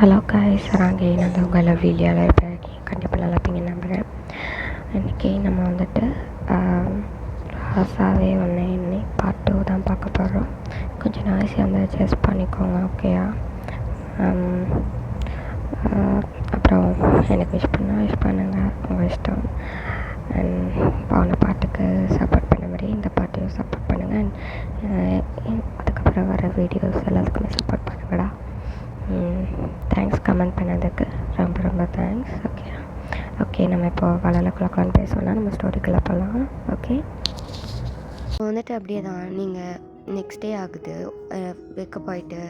Hello guys, நாங்கள் நான் உங்களை வீடியோவில் இருப்பேன். கண்டிப்பாக நல்லா இருப்பீங்கன்னு நம்புகிறேன். இன்றைக்கி நம்ம வந்துட்டு ராசாவே ஒன்று இன்னி பார்ட் 2 தான் பார்க்க போகிறோம். கொஞ்சம் நாய்ஸியாக வந்து அட்ஜஸ்ட் பண்ணிக்கோங்க, ஓகேயா? அப்புறம் எனக்கு விஷ் பண்ணுங்கள், உங்கள் இஷ்டம். அண்ட் போன பாட்டுக்கு சப்போர்ட் பண்ண மாதிரி இந்த பாட்டையும் சப்போர்ட் பண்ணுங்கள். அதுக்கப்புறம் வர வீடியோஸ் எல்லாத்துக்குமே சப்போர்ட் பண்ணுங்கடா. தேங்க்ஸ் கமெண்ட் பண்ணதுக்கு ரொம்ப தேங்க்ஸ். ஓகே நம்ம இப்போது கலக்கலான்னு பேசணும்னா நம்ம ஸ்டோரிக்குள்ளே போகலாம். ஓகே, வந்துட்டு அப்படியே தான் நீங்கள் நெக்ஸ்ட் டே ஆகுது, வெக்கப் ஆகிட்டு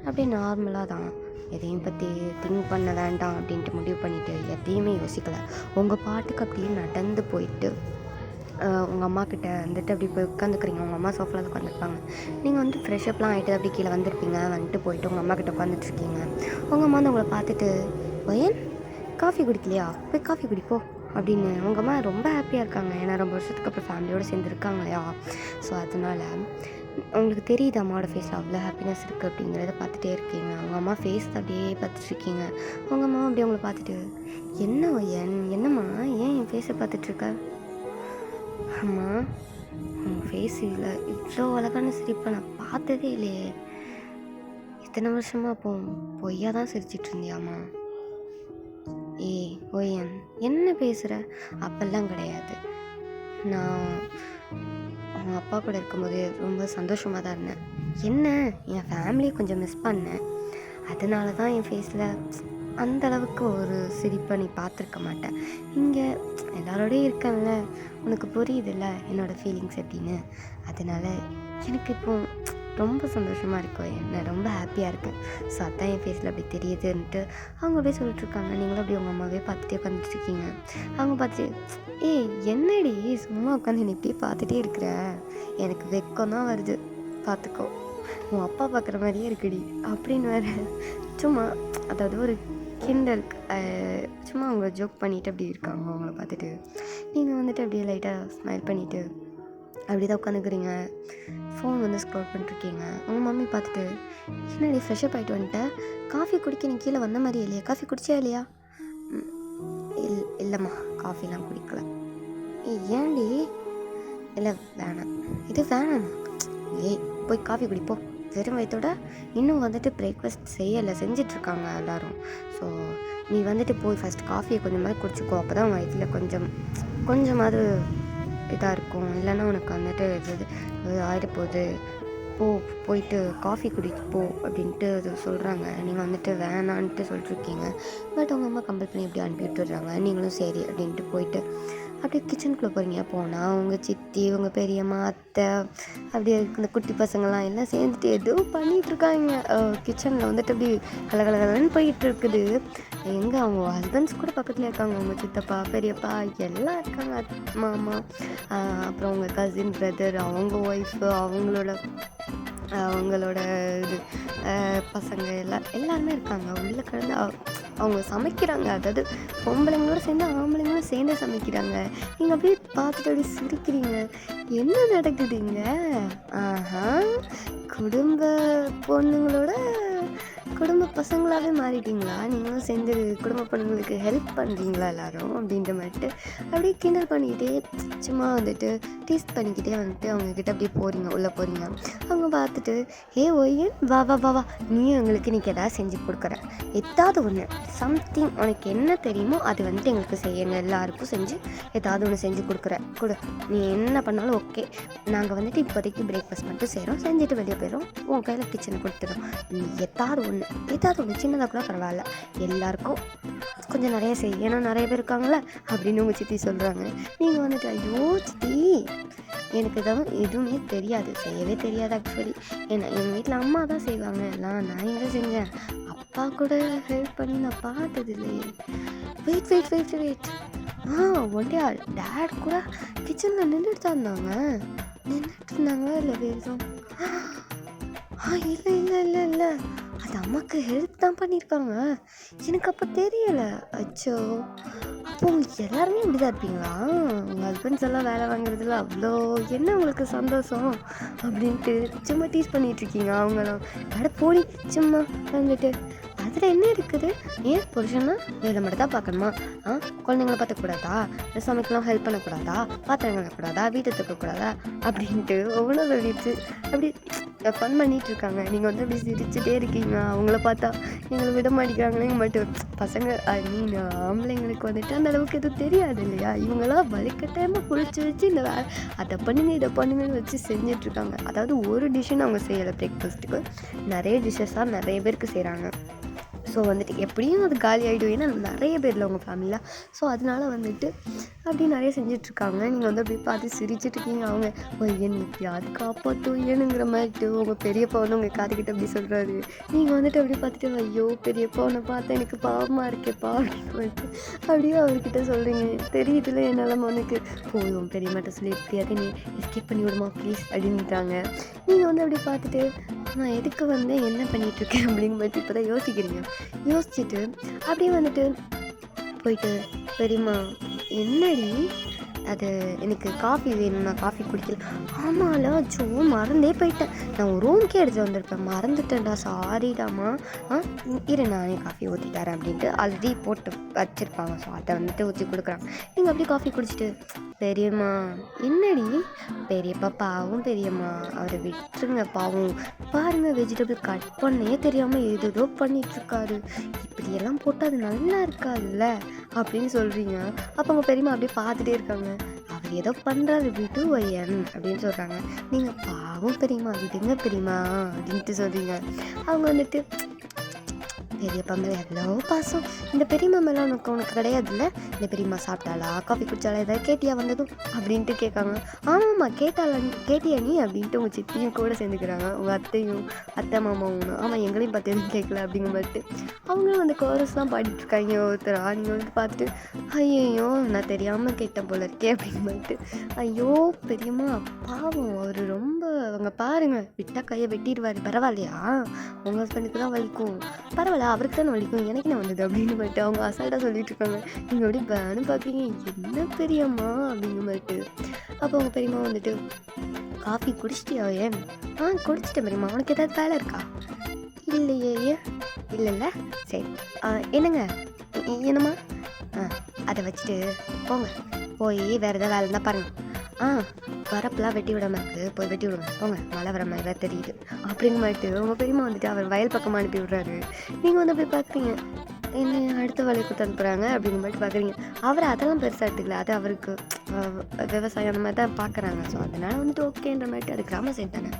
அப்படியே நார்மலாக தான் எதையும் பற்றி திங்க் பண்ண வேண்டாம் அப்படின்ட்டு முடிவு பண்ணிவிட்டு எதையுமே யோசிக்கலை. உங்கள் பாட்டுக்கு அப்படியே நடந்து போயிட்டு உங்கள் அம்மாக்கிட்ட வந்துட்டு அப்படி போய் உட்காந்துக்கிறீங்க. உங்கள் அம்மா சோஃபாவில் உட்காந்துருப்பாங்க. நீங்கள் வந்து ஃப்ரெஷ்அப்லாம் ஆகிட்டு அப்படி கீழே வந்திருப்பீங்க. வந்துட்டு போயிட்டு உங்கள் அம்மா கிட்ட உட்காந்துட்ருக்கீங்க. உங்கள் அம்மா வந்து உங்களை பார்த்துட்டு, ஏன் காஃபி குடிக்கலையா, போய் காஃபி குடிப்போ அப்படின்னு. உங்கள் அம்மா ரொம்ப ஹாப்பியாக இருக்காங்க, ஏன்னா ரொம்ப வருஷத்துக்கு அப்புறம் ஃபேமிலியோடு சேர்ந்து இருக்காங்க இல்லையா. ஸோ அதனால் உங்களுக்கு தெரியுது அம்மாவோட ஃபேஸில் அவ்வளோ ஹாப்பினஸ் இருக்குது அப்படிங்கிறத பார்த்துட்டே இருக்கீங்க. உங்கள் அம்மா ஃபேஸ் அப்படியே பார்த்துட்ருக்கீங்க. உங்கள் அம்மா அப்படியே உங்களை பார்த்துட்டு, என்னம்மா ஏன் என் ஃபேஸை பார்த்துட்ருக்க? அம்மா, உங்கள் ஃபேஸில் இவ்வளோ அழகான சிரிப்பை நான் பார்த்ததே இல்லையே. இத்தனை வருஷமாக அப்போ பொய்யா தான் சிரிச்சிட்டு இருந்தியாம்மா? ஓயன் என்ன பேசுகிற? அப்பெல்லாம் கிடையாது. நான் அவங்க அப்பா கூட இருக்கும்போது ரொம்ப சந்தோஷமாக தான் இருந்தேன். என்ன, என் ஃபேமிலியை கொஞ்சம் மிஸ் பண்ணேன். அதனால தான் என் ஃபேஸில் அந்தளவுக்கு ஒரு சிரிப்பை நீ பார்த்துருக்க மாட்டேன். இங்கே எல்லாரோடையும் இருக்கேன்ல, உனக்கு புரியுதுல்ல என்னோடய ஃபீலிங்ஸ் எப்படின்னு. அதனால் எனக்கு இப்போ ரொம்ப சந்தோஷமாக இருக்கும், என்ன ரொம்ப ஹாப்பியாக இருக்கேன். ஸோ அதான் என் ஃபேஸில் அப்படி தெரியுதுன்ட்டு அவங்க அப்படியே சொல்லிட்டுருக்காங்க. நீங்களும் அப்படி உங்கள் அம்மாவே பார்த்துட்டே உட்காந்துட்ருக்கீங்க. அவங்க பார்த்துட்டு, என்னடி சும்மா உட்காந்து நீ இப்படியே பார்த்துட்டே இருக்கிற, எனக்கு வெக்கம் தான் வருது, பார்த்துக்கோ, உன் அப்பா பார்க்குற மாதிரியே இருக்குடி அப்படின்னு வேறு சும்மா, அதாவது ஒரு கிண்டலுக்கு சும்மா அவங்க ஜோக் பண்ணிவிட்டு அப்படி இருக்காங்க. அவங்கள பார்த்துட்டு நீங்கள் வந்துட்டு அப்படியே லைட்டாக ஸ்மைல் பண்ணிவிட்டு அப்படி தான் உட்காந்துக்கிறீங்க. ஃபோன் வந்து ஸ்க்ரோல் பண்ணிட்டுருக்கீங்க. உங்கள் மம்மி பார்த்துட்டு, என்னடி ஃப்ரெஷ்அப் ஆகிட்டு வந்துட்டேன், காஃபி குடிக்க நீ கீழே வந்த மாதிரி இல்லையா, காஃபி குடிச்சா இல்லையா? இல்லைம்மா, காஃபிலாம் குடிக்கல. ஏன்டி? இல்லை வேணாம். இது வேணாம். போய் காஃபி குடிப்போம். வெறும் வயிற்றோட இன்னும் வந்துட்டு பிரேக்ஃபாஸ்ட் செஞ்சிட்ருக்காங்க எல்லோரும். ஸோ நீ வந்துட்டு போய் ஃபஸ்ட் காஃபியை கொஞ்சமாதிரி குடிச்சிக்கோ, அப்போ தான் வயிற்றில் கொஞ்சமாவது இதாக இருக்கும். இல்லைன்னா உனக்கு வந்துட்டு இது ஆகிடப்போகுது, போயிட்டு காஃபி குடிப்போ அப்படின்ட்டு அது சொல்கிறாங்க. நீங்கள் வந்துட்டு வேணான்ட்டு சொல்லிட்டுருக்கீங்க. பட் உங்கள் அம்மா கம்பல் பண்ணி எப்படி அனுப்பி விட்டுடுறாங்க. நீங்களும் சரி அப்படின்ட்டு போயிட்டு அப்படியே கிச்சனுக்குள்ளே போகிறீங்க. போனால் உங்கள் சித்தி, உங்கள் பெரியம்மா, அத்தை, அப்படியே இந்த குட்டி பசங்கள்லாம் எல்லாம் சேர்ந்துட்டு எதுவும் பண்ணிகிட்ருக்காங்க. கிச்சனில் வந்துட்டு அப்படி கலகலன்னு போயிட்டு இருக்குது. எங்கே அவங்க ஹஸ்பண்ட்ஸ் கூட பக்கத்தில் இருக்காங்க. உங்கள் சித்தப்பா, பெரியப்பா எல்லாம் இருக்காங்க. மாமா, அப்புறம் உங்கள் கசின் பிரதர், அவங்க ஒய்ஃபு, அவங்களோட இது பசங்க எல்லாருமே இருக்காங்க. உள்ளே கிடந்து அவங்க சமைக்கிறாங்க. அதாவது பொம்பளைங்களோட சேர்ந்து ஆம்பளைங்களும் சேர்ந்து சமைக்கிறாங்க. நீங்கள் அப்படியே பார்த்துட்டு அப்படியே சிரிக்கிறீங்க. என்ன நடக்குதுங்க? குடும்ப பொண்ணுங்களோட குடும்ப பசங்களாகவே மாறிட்டீங்களா? நீங்களும் சேர்ந்து குடும்ப பொண்ணுங்களுக்கு ஹெல்ப் பண்ணுறீங்களா எல்லாரும் அப்படின்ற மாதிரிட்டு அப்படியே கிண்டல் பண்ணிக்கிட்டே சும்மா வந்துட்டு டீஸ்ட் பண்ணிக்கிட்டே வந்துட்டு அவங்கக்கிட்ட அப்படியே உள்ளே போகிறீங்க. அவங்க பார்த்துட்டு, ஒய்யன் வா நீ எங்களுக்கு இன்றைக்கி எதாவது செஞ்சு கொடுக்குற, ஏதாவது ஒன்று சம்திங் உனக்கு என்ன தெரியுமோ அது வந்துட்டு எங்களுக்கு செய்யுங்க, எல்லாருக்கும் செஞ்சு ஏதாவது ஒன்று செஞ்சு கொடு, நீ என்ன பண்ணாலும் ஓகே. நாங்கள் வந்துட்டு இப்போதைக்கு பிரேக்ஃபாஸ்ட் மட்டும் செய்கிறோம், செஞ்சுட்டு வெளியே போயிடும், உன் கையில் கிச்சனை கொடுத்துடும். நீ ஏதாவது ஒன்று சின்னதாக கூட பரவாயில்ல, எல்லாருக்கும் கொஞ்சம் நிறைய செய், ஏன்னா நிறைய பேர் இருக்காங்களே அப்படின்னு உங்கள் சித்தி சொல்கிறாங்க. நீங்கள் வந்துட்டு, ஐயோ சித்தி, எனக்கு எதுவுமே தெரியாது, செய்யவே தெரியாது ஆக்சுவலி. ஏன்னா எங்கள் வீட்டில் அம்மா தான் செய்வாங்க எல்லாம், நான் எங்கே செஞ்சேன், அப்பா கூட ஹெல்ப் பண்ணி நான் பார்த்தது இல்லையே. வெயிட் ஒன்டே டேட் கூட கிச்சனில் நின்றுட்டு தான் இருந்தாங்க இல்லை வேறு இல்லை அது அம்மாவுக்கு ஹெல்ப் தான் பண்ணியிருக்காங்க. எனக்கு அப்போ தெரியலை. அச்சோ, அப்போ எல்லாருமே இப்படி தான் இருப்பீங்களா? உங்கள் ஹஸ்பண்ட்ஸ் எல்லாம் வேலை வாங்குறதுல அவ்வளோ என்ன உங்களுக்கு சந்தோஷம் அப்படின்ட்டு சும்மா டீஸ் பண்ணிகிட்ருக்கீங்க. அவங்களும் போடி சும்மா வந்துட்டு அதில் என்ன இருக்குது? ஏன் புருஷன்னா வேலை மட்டும் தான் பார்க்கணுமா? குழந்தைங்கள பார்த்துக்கூடாதா? சமைக்கலாம் ஹெல்ப் பண்ணக்கூடாதா? பாத்திரம் கழுவக்கூடாதா? வீட்டை தூக்கக்கூடாதா? அப்படின்ட்டு ஒவ்வொன்றும் சொல்லிட்டு அப்படி ஃபன் பண்ணிகிட்டு இருக்காங்க. நீங்கள் வந்து அப்படி சிரிச்சுட்டே இருக்கீங்க. அவங்கள பார்த்தா எங்களை விட மாட்டேங்கிறாங்களே மட்டும் பசங்க ஆம்பளைங்களுக்கு வந்துட்டு அந்த அளவுக்கு எதுவும் தெரியாது இல்லையா? இவங்களாம் வலிக்கட்டாயமாக குளிச்சு வச்சு இந்த அதை பண்ணுங்க இதை பண்ணுங்கன்னு வச்சு செஞ்சிட்ருக்காங்க. அதாவது ஒரு டிஷ்ஷுன்னு அவங்க செய்யலை பிரேக்ஃபாஸ்ட்டுக்கு, நிறைய டிஷ்ஷஸாக நிறைய பேருக்கு செய்கிறாங்க. ஸோ வந்துட்டு எப்படியும் அது காலி ஆகிடும், ஏன்னா நிறைய பேரில் உங்கள் ஃபேமிலியில். ஸோ அதனால வந்துட்டு அப்படி நிறைய செஞ்சிட்ருக்காங்க. நீங்கள் வந்து அப்படி பார்த்து சிரிச்சிட்ருக்கீங்க. அவங்க என் எப்படியாவது காப்பாற்றும் ஏனுங்கிற மாதிரிட்டு உங்கள் பெரியப்பா வந்து உங்கள் காதுகிட்ட அப்படி சொல்கிறாரு. நீங்கள் வந்துட்டு அப்படி பார்த்துட்டு ஐயோ பெரியப்பா உன்னை பார்த்தா எனக்கு பாவமாக இருக்கேப்பா அப்படின்னு வந்துட்டு அப்படியே அவர்கிட்ட சொல்கிறீங்க. தெரியுதுல என் நிலமை உனக்கு, போதும் பெரியம்மாட்ட சொல்லி எப்படியாவது நீ எஸ்கேப் பண்ணி விடுமா ப்ளீஸ் அப்படின்ட்டாங்க. நீங்கள் வந்து அப்படி பார்த்துட்டு நான் எதுக்கு வந்து என்ன பண்ணிகிட்ருக்கேன் அப்படிங்க மாதிரி இப்போ தான் யோசிக்கிறீங்க. யோசிச்சுட்டு அப்படியே வந்துட்டு போயிட்டு பெரியம்மா என்னடி அது எனக்கு காஃபி வேணும், நான் காஃபி குடிக்கல. ஆமாம்ல அச்சோ மறந்தே போயிட்டேன், நான் ஒரு ரூம்க்கே எடுத்து வந்திருப்பேன், மறந்துட்டேன்டா சாரிடாமா. இரு நானே காஃபி ஊற்றி தரேன் அப்படின்ட்டு ஆல்ரெடி போட்டு வச்சுருப்பாங்க. ஸோ அதை வந்துட்டு ஊற்றி கொடுக்குறாங்க. நீங்கள் அப்படியே காஃபி குடிச்சிட்டு பெரியம்மா என்னடி? பெரியப்பா பாவம் பெரியம்மா, அவரை விட்டுருங்க பாவம், பாருங்கள் வெஜிடபிள் கட் பண்ணே தெரியாமல் ஏதோ பண்ணிகிட்ருக்காரு, இப்படியெல்லாம் போட்டு அது நல்லா இருக்காதுல்ல அப்படின்னு சொல்கிறீங்க. அப்போ உங்கள் பெரியம்மா அப்படியே பார்த்துட்டே இருக்காங்க. அவர் ஏதோ பண்ணுறாரு விட்டு வையன் அப்படின்னு சொல்கிறாங்க. நீங்கள் பாவம் பெரியம்மா விடுங்க பெரியம்மா அப்படின்ட்டு சொல்கிறீங்க. அவங்க வந்துட்டு பெரியப்பா மேலே எவ்வளோ பாசம், இந்த பெரியம்மா மேலே உனக்கு கிடையாதுல்ல, இந்த பெரியம்மா சாப்பிட்டாளா காஃபி குடிச்சாலா ஏதாவது கேட்டியா வந்ததும் அப்படின்ட்டு கேட்காங்க. ஆமாம்மா கேட்டியா நீ அப்படின்ட்டு உங்கள் சித்தியும் கூட சேர்ந்துக்கிறாங்க. உங்கள் அத்தையும் அத்தை மாமாவும் ஆமாம் எங்களையும் பார்த்து எதுவும் கேட்கல அப்படிங்க மாதிரி அவங்களும் அந்த கோரஸ்லாம் பாடிட்டுருக்காங்க. ஒருத்தரா நீங்கள் வந்து பார்த்துட்டு ஐயோ நான் தெரியாமல் கேட்டேன் போல இருக்கே அப்படிங்க மாதிரி. ஐயோ பெரியம்மா பாவம் அவர் ரொம்ப அவங்க பாருங்கள் விட்டால் கையை வெட்டிடுவார், பரவாயில்லையா உங்கள் ஹஸ்பண்டுக்கு தான் வலிக்கும், பரவாயில்ல அவருக்கு தானே வலிக்கும் எனக்கு என்ன வந்தது அப்படின்னு போயிட்டு அவங்க அசால்ட்டாக சொல்லிட்டு இருக்காங்க. நீங்கள் அப்படி பேனு பார்க்குறீங்க என்ன பெரியம்மா அப்படிங்க மாதிரி. அப்போ அவங்க பெரியம்மா வந்துட்டு காஃபி குடிச்சிட்டியா ஏன்? குடிச்சிட்டேன் பெரியம்மா, உனக்கு ஏதாவது வேலை இருக்கா? இல்லையே. இல்லைல்ல சரி என்னங்க என்னம்மா? அதை வச்சுட்டு போங்க, போய் வேறு ஏதாவது வேலை இருந்தால் பாருங்கள். வரப்பெல்லாம் வெட்டி விடாமல் இருக்குது, போய் வெட்டி விடுங்க போங்க, மழை வர மாதிரி தான் தெரியுது அப்படிங்க மாட்டு உங்கள் பெரியம்மா வந்துட்டு அவர் வயல் பக்கமாக அனுப்பி விட்றாரு. நீங்கள் வந்து போய் பார்க்குறீங்க என்ன அடுத்த வேலைக்கு அனுப்புகிறாங்க அப்படிங்கிற மாதிரி பார்க்குறீங்க. அவர் அதெல்லாம் பெருசாக எடுத்துக்கல, அது அவருக்கு விவசாயம் அந்த மாதிரி தான் பார்க்குறாங்க. ஸோ அதனால் வந்துட்டு ஓகேன்ற மாதிரி அது கிராம சைடு தானே.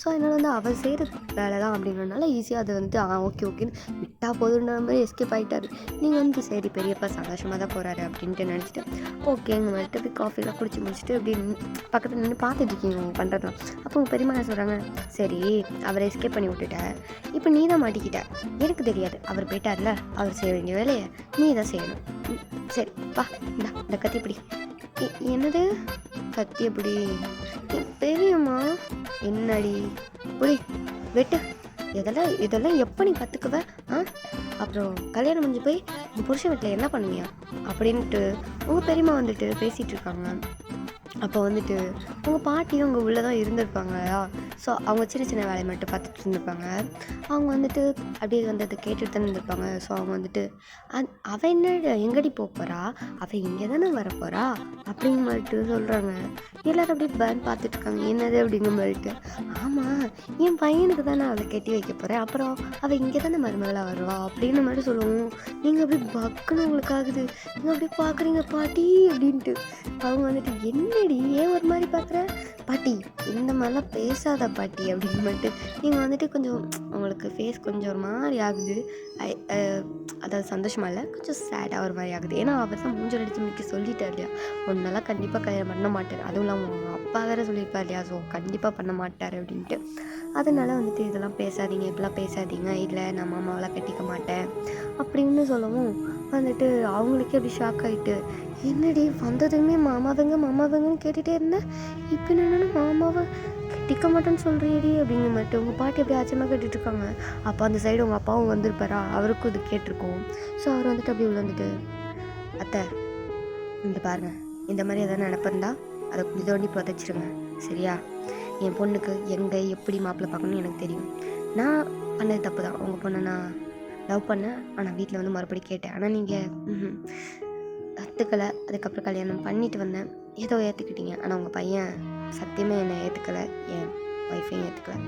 ஸோ அதனால் வந்து அவர் செய்கிற வேலை தான் அப்படிங்கிறனால ஈஸியாக அதை வந்துட்டு ஓகேன்னு விட்டால் போதுன்ற மாதிரி எஸ்கேப் ஆகிட்டார். நீங்கள் வந்து சரி பெரியப்பா சந்தோஷமாக தான் போகிறாரு அப்படின்ட்டு நினச்சிட்டு ஓகேங்க வந்துட்டு போய் காஃபிலாம் குடிச்சு முடிச்சுட்டு அப்படி பக்கத்தில் நின்று பார்த்துட்ருக்கீங்க அவங்க பண்ணுறதுலாம். அப்போ உங்கள் பெரியம்மா என்ன சொல்கிறாங்க, சரி அவரை எஸ்கேப் பண்ணி விட்டுட்டேன், இப்போ நீ தான் மாட்டிக்கிட்ட, எனக்கு தெரியாது அவர் போயிட்டார்ல, அவர் செய்ய வேண்டிய வேலையை நீ தான் செய்யணும். சரி வா இந்த கத்தி பிடி. என்னது கத்தி எப்படி? பெரியம்மா என்னடி புடி வெட்டு, இதெல்லாம் எப்போ நீ கற்றுக்குவ? அப்புறம் கல்யாணம் முடிஞ்சு போய் உங்கள் புருஷன் வீட்டில் என்ன பண்ணுவியா அப்படின்ட்டு உங்கள் பெரியம்மா வந்துட்டு பேசிகிட்டு இருக்காங்க. அப்போ வந்துட்டு உங்கள் பாட்டியும் அவங்க உள்ளே தான் இருந்திருப்பாங்களா. ஸோ அவங்க சின்ன சின்ன வேலையை மட்டும் பார்த்துட்டு இருந்திருப்பாங்க. அவங்க வந்துட்டு அப்படியே வந்து அதை கேட்டுட்டு தானே இருந்திருப்பாங்க. ஸோ அவங்க வந்துட்டு அவள் என்ன எங்கடி போகிறா, அவள் இங்கே தானே வரப்போகிறா அப்படிங்க மாதிரிட்டு சொல்கிறாங்க. எல்லோரும் அப்படியே பேன் பார்த்துட்ருக்காங்க என்னது அப்படிங்கிற மாதிரிட்டு. ஆமாம் என் பையனுக்கு தானே அவளை கட்டி வைக்க போகிறேன், அப்புறம் அவள் இங்கே தானே மருமகளாக வருவா அப்படின்னு மாதிரி சொல்லுவோம். நீங்கள் அப்படி பக்குன்னு உங்களுக்கு ஆகுது, நீங்கள் அப்படியே பார்க்குறீங்க பாட்டி அப்படின்ட்டு. அவங்க வந்துட்டு என்னடி ஏன் ஒரு மாதிரி பார்க்குற பாட்டி, இந்த மாதிரிலாம் பேசாத பாட்டி அப்படின்னு மட்டும் நீங்கள் வந்துட்டு கொஞ்சம் உங்களுக்கு ஃபேஸ் கொஞ்சம் ஒரு மாதிரி ஆகுது. அதாவது சந்தோஷமாக இல்லை, கொஞ்சம் சேடாக ஒரு மாதிரி ஆகுது. ஏன்னா அவர் தான் மூஞ்சல் அடித்து மிக்க சொல்லிட்டார் இல்லையா, ஒன்றெல்லாம் கண்டிப்பாக கல்யாணம் பண்ண மாட்டார், அதுவும் இல்லாமல் அவங்க அப்பா வேறு சொல்லியிருப்பார் இல்லையா, ஸோ கண்டிப்பாக பண்ண மாட்டார் அப்படின்ட்டு. அதனால் வந்துட்டு இதெல்லாம் பேசாதீங்க, இப்படிலாம் பேசாதீங்க, இல்லை நான் மாமாவெல்லாம் கட்டிக்க மாட்டேன் அப்படின்னு சொல்லவும் வந்துட்டு அவங்களுக்கே அப்படி ஷாக் ஆகிட்டு, என்னடி வந்ததுமே மாமாவங்கன்னு கேட்டுகிட்டே இருந்தேன், இப்போ என்னென்னா மாமாவை கட்டிக்க மாட்டேன்னு சொல்கிறீடி அப்படிங்கிற மட்டும் உங்கள் பாட்டி அப்படி ஆச்சரியமாக கேட்டுட்ருக்காங்க. அப்போ அந்த சைடு உங்கள் அப்பாவும் வந்திருப்பாரா, அவருக்கும் இது கேட்டிருக்கோம். ஸோ அவர் வந்துட்டு அப்படி உள்ள வந்துட்டு, அத்தை இங்கே பாருங்கள், இந்த மாதிரி எதாவது நினப்பிருந்தா அதை தோண்டி புதைச்சிருங்க சரியா, என் பொண்ணுக்கு எங்கே எப்படி மாப்பிள்ளை பார்க்கணும்னு எனக்கு தெரியும், நான் பண்ணது தப்பு தான், உங்கள் பொண்ணை நான் லவ் பண்ணேன், ஆனால் வீட்டில் வந்து மறுபடியும் கேட்டேன். ஆனால் நீங்கள் கற்றுக்கலை. அதுக்கப்புறம் கல்யாணம் பண்ணிட்டு வந்தேன், ஏதோ ஏற்றுக்கிட்டீங்க. ஆனால் உங்கள் பையன் சத்தியமே என்னை ஏற்றுக்கலை, என் ஒய்ஃபையும் ஏற்றுக்கலை.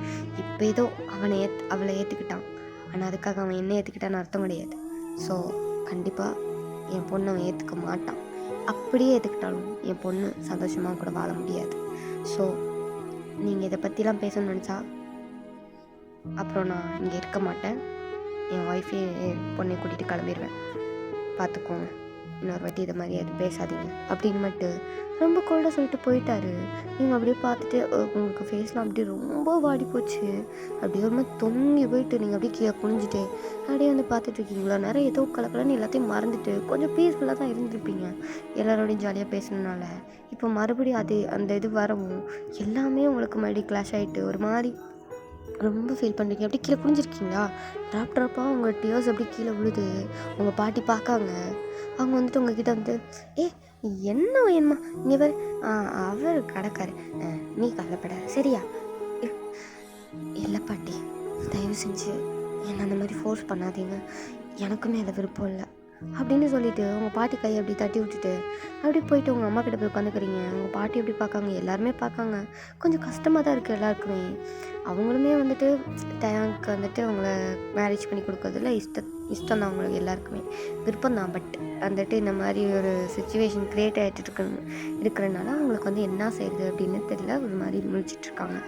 இப்போ ஏதோ அவளை ஏற்றுக்கிட்டான், ஆனால் அதுக்காக அவன் என்ன ஏற்றுக்கிட்டான்னு அர்த்தம் கிடையாது. ஸோ கண்டிப்பாக என் பொண்ணை அவன் ஏற்றுக்க மாட்டான். அப்படியே ஏற்றுக்கிட்டாலும் என் பொண்ணு சந்தோஷமாக கூட வாழ முடியாது. ஸோ நீங்கள் இதை பற்றிலாம் பேசணும்னு நினச்சா அப்புறம் நான் இங்கே இருக்க மாட்டேன். என் ஒய்ஃபே என் பொண்ணை கூட்டிகிட்டு கிளம்பிடுவேன். பார்த்துக்கோங்க, இன்னொரு வாட்டி இதை மாதிரி எதுவும் பேசாதீங்க அப்படின்னு மட்டும் ரொம்ப கோல்டாக சொல்லிட்டு போயிட்டாரு. நீங்கள் அப்படியே பார்த்துட்டு உங்களுக்கு ஃபேஸ்லாம் அப்படியே ரொம்ப வாடி போச்சு. அப்படியே ஒரு மாதிரி தொங்கி போயிட்டு நீங்கள் அப்படியே கீழே குனிஞ்சிட்டு அப்படியே வந்து பார்த்துட்ருக்கீங்களா. நிறைய ஏதோ கலக்கலன்னு எல்லாத்தையும் மறந்துட்டு கொஞ்சம் பீஸ்ஃபுல்லாக தான் இருந்திருப்பீங்க எல்லாரோடையும் ஜாலியாக பேசணுனால. இப்போ மறுபடியும் அந்த இது வரவும் எல்லாமே உங்களுக்கு மறுபடியும் கிளாஷ் ஆகிட்டு ஒரு மாதிரி ரொம்ப ஃபீல் பண்ணுறீங்க. அப்படியே கீழே குனிஞ்சிருக்கீங்களா, ட்ராப்பாக உங்கள் டியர்ஸ் அப்படியே கீழே விழுது. உங்கள் பாட்டி பார்க்காங்க. அவங்க வந்துட்டு உங்ககிட்ட வந்து என்ன வேணுமா இங்கே வேறு அவர் கடைக்காரு, நீ கவலைப்படாத சரியா. இல்லை பாட்டி, தயவு செஞ்சு என்னை அந்த மாதிரி ஃபோர்ஸ் பண்ணாதீங்க, எனக்குமே அதை விருப்பம் இல்லை அப்படின்னு சொல்லிவிட்டு உங்கள் பாட்டி கையை அப்படி தட்டி விட்டுட்டு அப்படி போயிட்டு உங்கள் அம்மா கிட்ட போய் உட்காந்துக்கிறீங்க. உங்கள் பாட்டி எப்படி பார்க்காங்க, எல்லாருமே பார்க்காங்க. கொஞ்சம் கஷ்டமாக தான் இருக்குது எல்லாருக்குமே. அவங்களுமே வந்துட்டு தயாக்கு வந்துட்டு அவங்கள மேரேஜ் பண்ணி கொடுக்கறதுல இஷ்டம் தான் அவங்களுக்கு எல்லாருக்குமே, விருப்பம் தான். பட் வந்துட்டு இந்த மாதிரி ஒரு சுச்சுவேஷன் க்ரியேட் ஆகிட்டு இருக்கிறனால அவங்களுக்கு வந்து என்ன செய்யுது அப்படின்னு தெரியல, ஒரு மாதிரி முழிச்சிட்ருக்காங்க.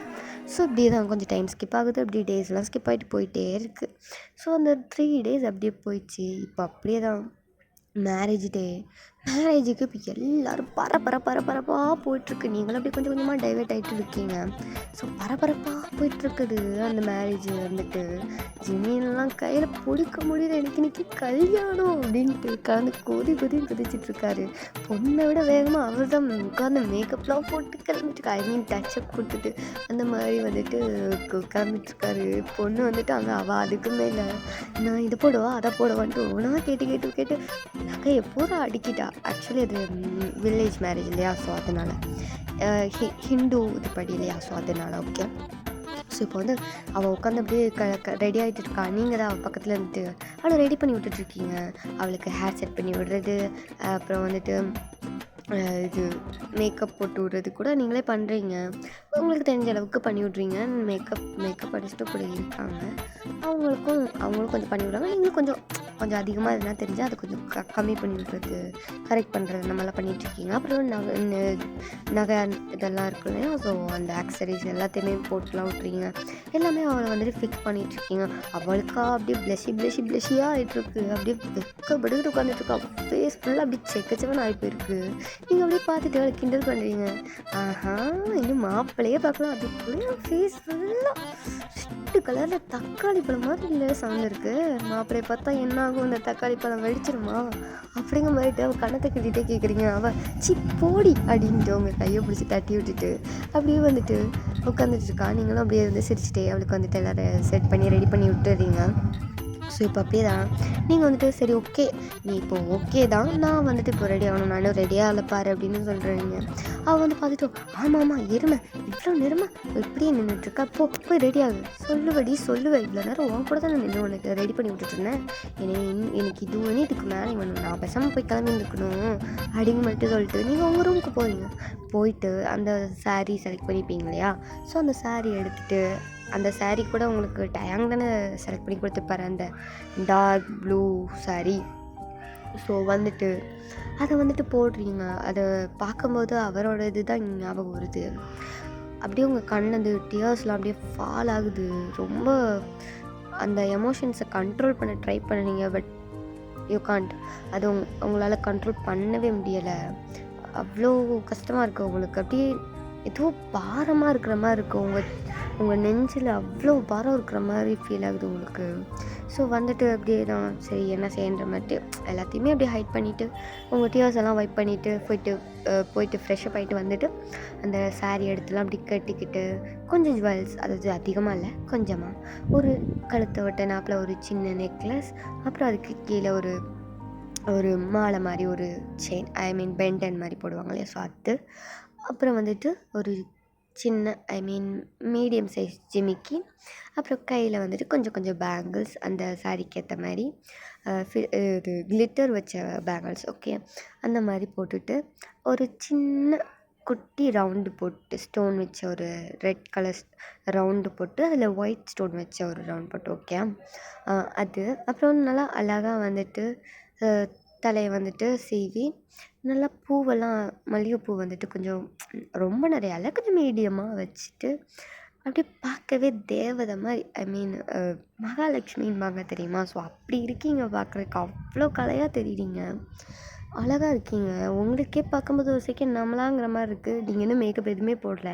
ஸோ இப்படியே தான் கொஞ்சம் டைம் ஸ்கிப் ஆகுது, அப்படியே டேஸ்லாம் ஸ்கிப் ஆகிட்டு போயிட்டே இருக்குது. ஸோ அந்த 3 days அப்படியே போயிடுச்சு. இப்போ அப்படியே தான் மேரேஜுக்கு இப்போ எல்லோரும் பரபரப்பாக போயிட்டுருக்கு. நீங்களும் அப்படியே கொஞ்சம் கொஞ்சமாக டைவர்ட் ஆகிட்டு இருக்கீங்க. ஸோ பரபரப்பாக போயிட்டுருக்குது அந்த மேரேஜ் வந்துட்டு. ஜிமின்லாம் கையில் பிடிக்க முடியல, எனக்கு கல்யாணம் அப்படின்ட்டு கலந்து குதிச்சிட்ருக்காரு. பொண்ணை விட வேகமாக அவர் தான் உட்காந்து மேக்கப்லாம் போட்டு கிளம்பிட்டுருக்காரு. டச்சப் கொடுத்துட்டு அந்த மாதிரி வந்துட்டு கிளம்பிட்டுருக்காரு. பொண்ணு வந்துட்டு அங்கே அவள் அதுக்குமே இல்லை, நான் இதை போடுவா அதை போடுவான்ட்டு ஒன்றா கேட்டு நகையை பூரா அடிக்கிட்டா. ஆக்சுவலி அது வில்லேஜ் மேரேஜ் இல்லையா, ஸோ அதனால் ஹிந்து இது படி இல்லையா, ஸோ அதனால் ஓகே. ஸோ இப்போ வந்து அவள் உட்காந்து அப்படியே ரெடி ஆகிட்டு இருக்கா. நீங்கள் தான் அவள் பக்கத்தில் இருந்துட்டு அவளை ரெடி பண்ணி விட்டுட்ருக்கீங்க. அவளுக்கு ஹேர் செட் பண்ணி விடுறது, அப்புறம் வந்துட்டு இது மேக்கப் போட்டு விடுறது கூட நீங்களே பண்ணுறீங்க. உங்களுக்கு தெரிஞ்ச அளவுக்கு பண்ணி விட்றீங்க. மேக்கப் அடிச்சுட்டு கூட இருக்காங்க. அவங்களும் கொஞ்சம் பண்ணி விடுறாங்க. நீங்களும் கொஞ்சம் அதிகமாக எதுனா தெரிஞ்சால் அதை கொஞ்சம் கம்மி பண்ணி விட்றது, கரெக்ட் பண்ணுறது, நம்மளாம் பண்ணிகிட்ருக்கீங்க. அப்புறம் நகை இதெல்லாம் இருக்கு இல்லையா, ஸோ அந்த ஆக்சரிஸ் எல்லாத்தையுமே போட்டுலாம் விட்றீங்க. எல்லாமே அவளை வந்துட்டு ஃபிக்ஸ் பண்ணிகிட்ருக்கீங்க. அவளுக்கா அப்படியே ப்ளஷியாக ஆகிட்டுருக்கு. அப்படியே வெக்கப்படுக்கிட்டு உட்காந்துட்ருக்கா. ஃபேஸ் ஃபுல்லாக அப்படியே செக்கச்சவன் ஆகி போயிருக்கு. நீங்கள் அப்படியே பார்த்துட்டு அவளை கிண்டல் பண்ணுறீங்க. இன்னும் மாப்பிள்ளையே பார்க்கலாம், அதுக்குள்ளே ஃபேஸ் ஃபுல்லாக ரெட்டு கலரில் தக்காளி பழம் மாதிரி இல்லை சவுண்ட் இருக்குது. மாப்பிள்ளையை பார்த்தா என்ன ஆகும், இந்த தக்காளி பழம் வெடிச்சிருமா அப்படிங்கிற மாதிரிட்டு அவள் கண்ணத்தை கட்டிகிட்டே கேட்குறீங்க. அவள் போடி அப்படின்ட்டு உங்கள் கையை பிடிச்சி தட்டி விட்டுட்டு அப்படியே வந்துட்டு உட்காந்துட்ருக்கா. நீங்களும் அப்படியே வந்து சிரிச்சிட்டே அவளுக்கு வந்துட்டு எல்லோரும் செட் பண்ணி ரெடி பண்ணி விட்டுறீங்க. ஸோ இப்போ அப்படியே தான் நீங்கள் வந்துட்டு சரி ஓகே, நீ இப்போ ஓகே தான், நான் வந்துட்டு இப்போ ரெடி ஆகணும், நானும் ரெடியாக அழைப்பாரு அப்படின்னு சொல்கிறீங்க. அவள் வந்து பார்த்துட்டு ஆமாம் எருமை இவ்வளோ நேரமாக இப்படியே நின்றுட்டுருக்கா, போய் ரெடி ஆகு, சொல்லுவேன் இவ்வளோ நேரம் உன் கூட தான் நான் நின்று உனக்கு ரெடி பண்ணி விட்டுட்டுருந்தேன், எனக்கு இது வேணும், இதுக்கு மேலே வேணும், நான் பேசாமல் போய் கிளம்பி இருக்கணும் அப்படிங்க மட்டும் சொல்லிட்டு நீங்கள் உங்கள் ரூமுக்கு போயிட்டு அந்த சாரீ செலக்ட் பண்ணிப்பீங்க இல்லையா. ஸோ அந்த சாரீ எடுத்துகிட்டு அந்த சாரீ கூட உங்களுக்கு டயாங் தானே செலக்ட் பண்ணி கொடுத்துருப்பாரு, அந்த டார்க் ப்ளூ சாரீ. ஸோ வந்துட்டு அதை வந்துட்டு போடுறீங்க. அதை பார்க்கும்போது அவரோட இது தான் ஞாபகம் வருது. அப்படியே உங்கள் கண்ணில் டியர்ஸ்லாம் அப்படியே ஃபால் ஆகுது. ரொம்ப அந்த எமோஷன்ஸை கண்ட்ரோல் பண்ண ட்ரை பண்ணுறீங்க, பட் யூ காண்ட். அது உங்களால் கண்ட்ரோல் பண்ணவே முடியலை. அவ்வளோ கஷ்டமாக இருக்குது உங்களுக்கு. அப்படியே ஏதோ பாரமாக இருக்கிற மாதிரி இருக்குது. உங்கள் நெஞ்சில் அவ்வளோ பாரம் இருக்கிற மாதிரி ஃபீல் ஆகுது உங்களுக்கு. ஸோ வந்துட்டு அப்படியே தான் சரி என்ன செய்யன்ற மாதிரி எல்லாத்தையுமே அப்படியே ஹைட் பண்ணிவிட்டு உங்கள் டியர்ஸ் எல்லாம் வைப் பண்ணிவிட்டு போயிட்டு ஃப்ரெஷ்அப் ஆகிட்டு வந்துட்டு அந்த சாரீ எடுத்துலாம் அப்படி கட்டிக்கிட்டு கொஞ்சம் ஜுவல்ஸ், அதாவது அதிகமாக இல்லை கொஞ்சமாக, ஒரு கழுத்தை விட்ட நாப்பில் ஒரு சின்ன நெக்லஸ், அப்புறம் அதுக்கு கீழே ஒரு மாலை மாதிரி ஒரு செயின், ஐ மீன் பெண்டன் மாதிரி போடுவாங்க இல்லையா, ஸோ அது, அப்புறம் வந்துட்டு ஒரு சின்ன ஐ மீன் மீடியம் சைஸ் ஜிமிக்கி, அப்புறம் கையில் வந்துட்டு கொஞ்சம் கொஞ்சம் பேங்கிள்ஸ் அந்த சாரீக்கு ஏற்ற மாதிரி இது கிளிட்டர் வச்ச பேங்கிள்ஸ் ஓகே, அந்த மாதிரி போட்டுட்டு ஒரு சின்ன குட்டி ரவுண்டு போட்டு ஸ்டோன் வச்ச ஒரு ரெட் கலர் ரவுண்டு போட்டு அதில் ஒயிட் ஸ்டோன் வச்ச ஒரு ரவுண்ட் போட்டு ஓகே, அது அப்புறம் நல்லா அழகாக வந்துட்டு தலையை வந்துட்டு சீவி நல்லா பூவெல்லாம் மல்லிகைப்பூ வந்துட்டு கொஞ்சம் ரொம்ப நிறையா இல்லை, கொஞ்சம் மீடியமாக வச்சுட்டு அப்படியே பார்க்கவே தேவதை மாதிரி ஐ மீன் மகாலட்சுமின்பாங்க தெரியுமா? ஸோ அப்படி இருக்கீங்க பார்க்குறதுக்கு, அவ்வளோ கலையாக தெரியுறீங்க, அழகாக இருக்கீங்க. உங்களுக்கே பார்க்கும்போது ஒரு செகண்ட் நம்மளாங்கிற மாதிரி இருக்குது. நீங்கள் இன்னும் மேக்கப் எதுவுமே போடல,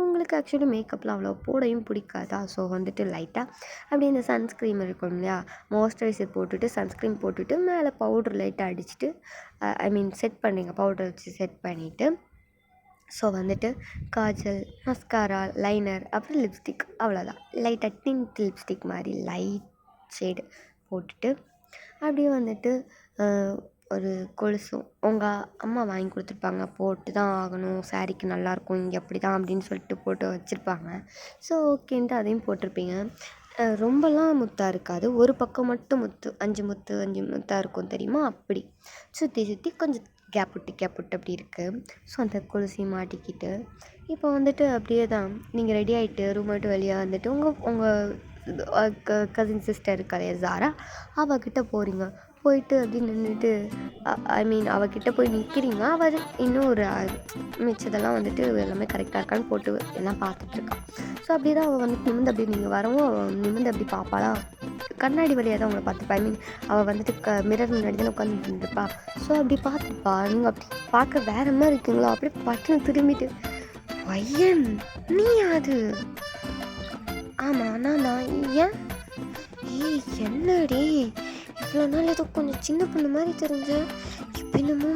உங்களுக்கு ஆக்சுவலி மேக்கப்லாம் அவ்வளோ போடையும் பிடிக்காதா? ஸோ வந்துட்டு லைட்டாக அப்படியே இந்த சன்ஸ்க்ரீம் இருக்கும் இல்லையா, மாய்ஸ்சரைசர் போட்டுட்டு சன்ஸ்க்ரீம் போட்டுட்டு மேலே பவுட்ரு லைட்டாக அடிச்சுட்டு ஐ மீன் செட் பண்ணுறீங்க, பவுடர் வச்சு செட் பண்ணிவிட்டு ஸோ வந்துட்டு காஜல், மஸ்காரா, லைனர், அப்புறம் லிப்ஸ்டிக், அவ்வளோதான். லைட்டாக டிண்ட் லிப்ஸ்டிக் மாதிரி லைட் ஷேடு போட்டுட்டு அப்படியே வந்துட்டு ஒரு கொலுசும் உங்கள் அம்மா வாங்கி கொடுத்துருப்பாங்க, போட்டு தான் ஆகணும், சாரீக்கு நல்லாயிருக்கும், இங்கே அப்படி தான் அப்படின்னு சொல்லிட்டு போட்டு வச்சுருப்பாங்க. ஸோ ஓகேன்ட்டு அதையும் போட்டிருப்பீங்க. ரொம்பலாம் முத்தாக இருக்காது, ஒரு பக்கம் மட்டும் முத்து 5 முத்து 5 முத்தாக இருக்கும் தெரியுமா? அப்படி சுற்றி சுற்றி கொஞ்சம் கேப் விட்டு அப்படி இருக்குது. ஸோ அந்த கொலுசையும் மாட்டிக்கிட்டு இப்போ வந்துட்டு அப்படியே தான் நீங்கள் ரெடி ஆகிட்டு ரூம் விட்டு வெளியே வந்துட்டு உங்கள் கசின் சிஸ்டர் இருக்காளே ஜாரா, அவகிட்ட போகிறீங்க. போயிட்டு அப்படி நின்றுட்டு ஐ மீன் அவகிட்ட போய் நிற்கிறீங்க. அவர் இன்னும் ஒரு மிச்சதெல்லாம் வந்துட்டு எல்லாமே கரெக்டாக இருக்கான்னு போட்டு எல்லாம் பார்த்துட்ருக்கான். ஸோ அப்படி தான் அவள் வந்துட்டு நிமிந்து அப்படி நீங்கள் வரவும் அவள் நிமிந்து அப்படி பார்ப்பாளா, கண்ணாடி வழியாக தான் அவங்கள பார்த்துப்பா. ஐ மீன் அவள் வந்துட்டு மிரர் முன்னாடி தான் உட்காந்துருப்பா. ஸோ அப்படி பார்த்துப்பா, நீங்கள் அப்படி பார்க்க வேறு மாதிரி இருக்கீங்களோ, அப்படியே பட்டுன்னு திரும்பிட்டு பையன் நீ அது ஆமாம் நான் தான் ஏன் ஏய் என்னடி இவ்வளோ நாள் ஏதோ கொஞ்சம் சின்ன பொண்ணு மாதிரி தெரிஞ்ச, இப்போ என்னமோ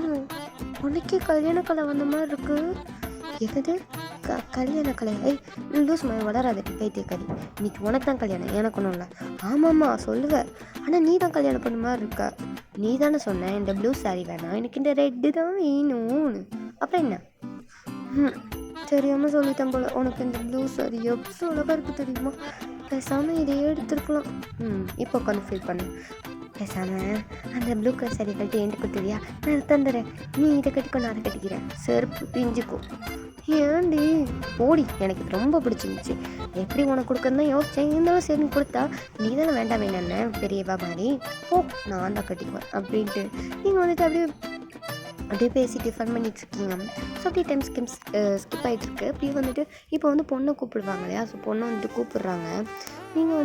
உனக்கே கல்யாண கலை வந்த மாதிரி இருக்கு. என்னது கல்யாண கலை? ஏய் லூஸ் மாதிரி வளராது பைத்தியக்காரி, இன்னைக்கு உனக்கு தான் கல்யாணம், எனக்கு ஒன்றும் இல்லை. ஆமாம்மா சொல்லுவேன், ஆனால் நீ தான் கல்யாணம் பண்ண மாதிரி இருக்க. நீ தானே சொன்ன இந்த ப்ளூ சாரீ வேணாம், எனக்கு இந்த ரெட்டு தான் வேணும்னு. அப்புறம் என்ன தெரியாமல் சொல்லிட்டேன் போல. உனக்கு இந்த ப்ளூ சாரீ எவ்வளோ அழகாக இருக்குது தெரியுமா, பேசாமல் இதையே எடுத்துருக்கலாம். இப்போ உட்காந்து ஃபீல் பண்ணு. பேசாமல் அந்த ப்ளூ கலர் சாரீ கட்டி என்கிட்ட கொடுத்துறியா, நான் தந்துடுறேன், நீ இதை கட்டிக்கோ, நான் அதை கட்டிக்கிறேன், செருப்பு பிஞ்சுக்கும். ஏன்டி ஓடி, எனக்கு இது ரொம்ப பிடிச்சிருந்துச்சி, எப்படி உனக்கு கொடுக்குறது தான் யோசிச்சேன், இருந்தாலும் சரி கொடுத்தா நீ தானே வேண்டாம் வேணாண்ணே பெரியவா மாதிரி, போ நான் தான் கட்டிக்குவேன் அப்படின்ட்டு நீங்கள் வந்துட்டு அப்படியே பேசிட்டு ஃபன் பண்ணிகிட்ருக்கீங்க. ஸோ அப்படியே டைம் ஸ்கிப் ஆகிட்டுருக்கு. அப்படியே வந்துட்டு இப்போ வந்து பொண்ணை கூப்பிடுவாங்க இல்லையா, ஸோ பொண்ணை வந்துட்டு கூப்பிட்றாங்க. நீங்கள்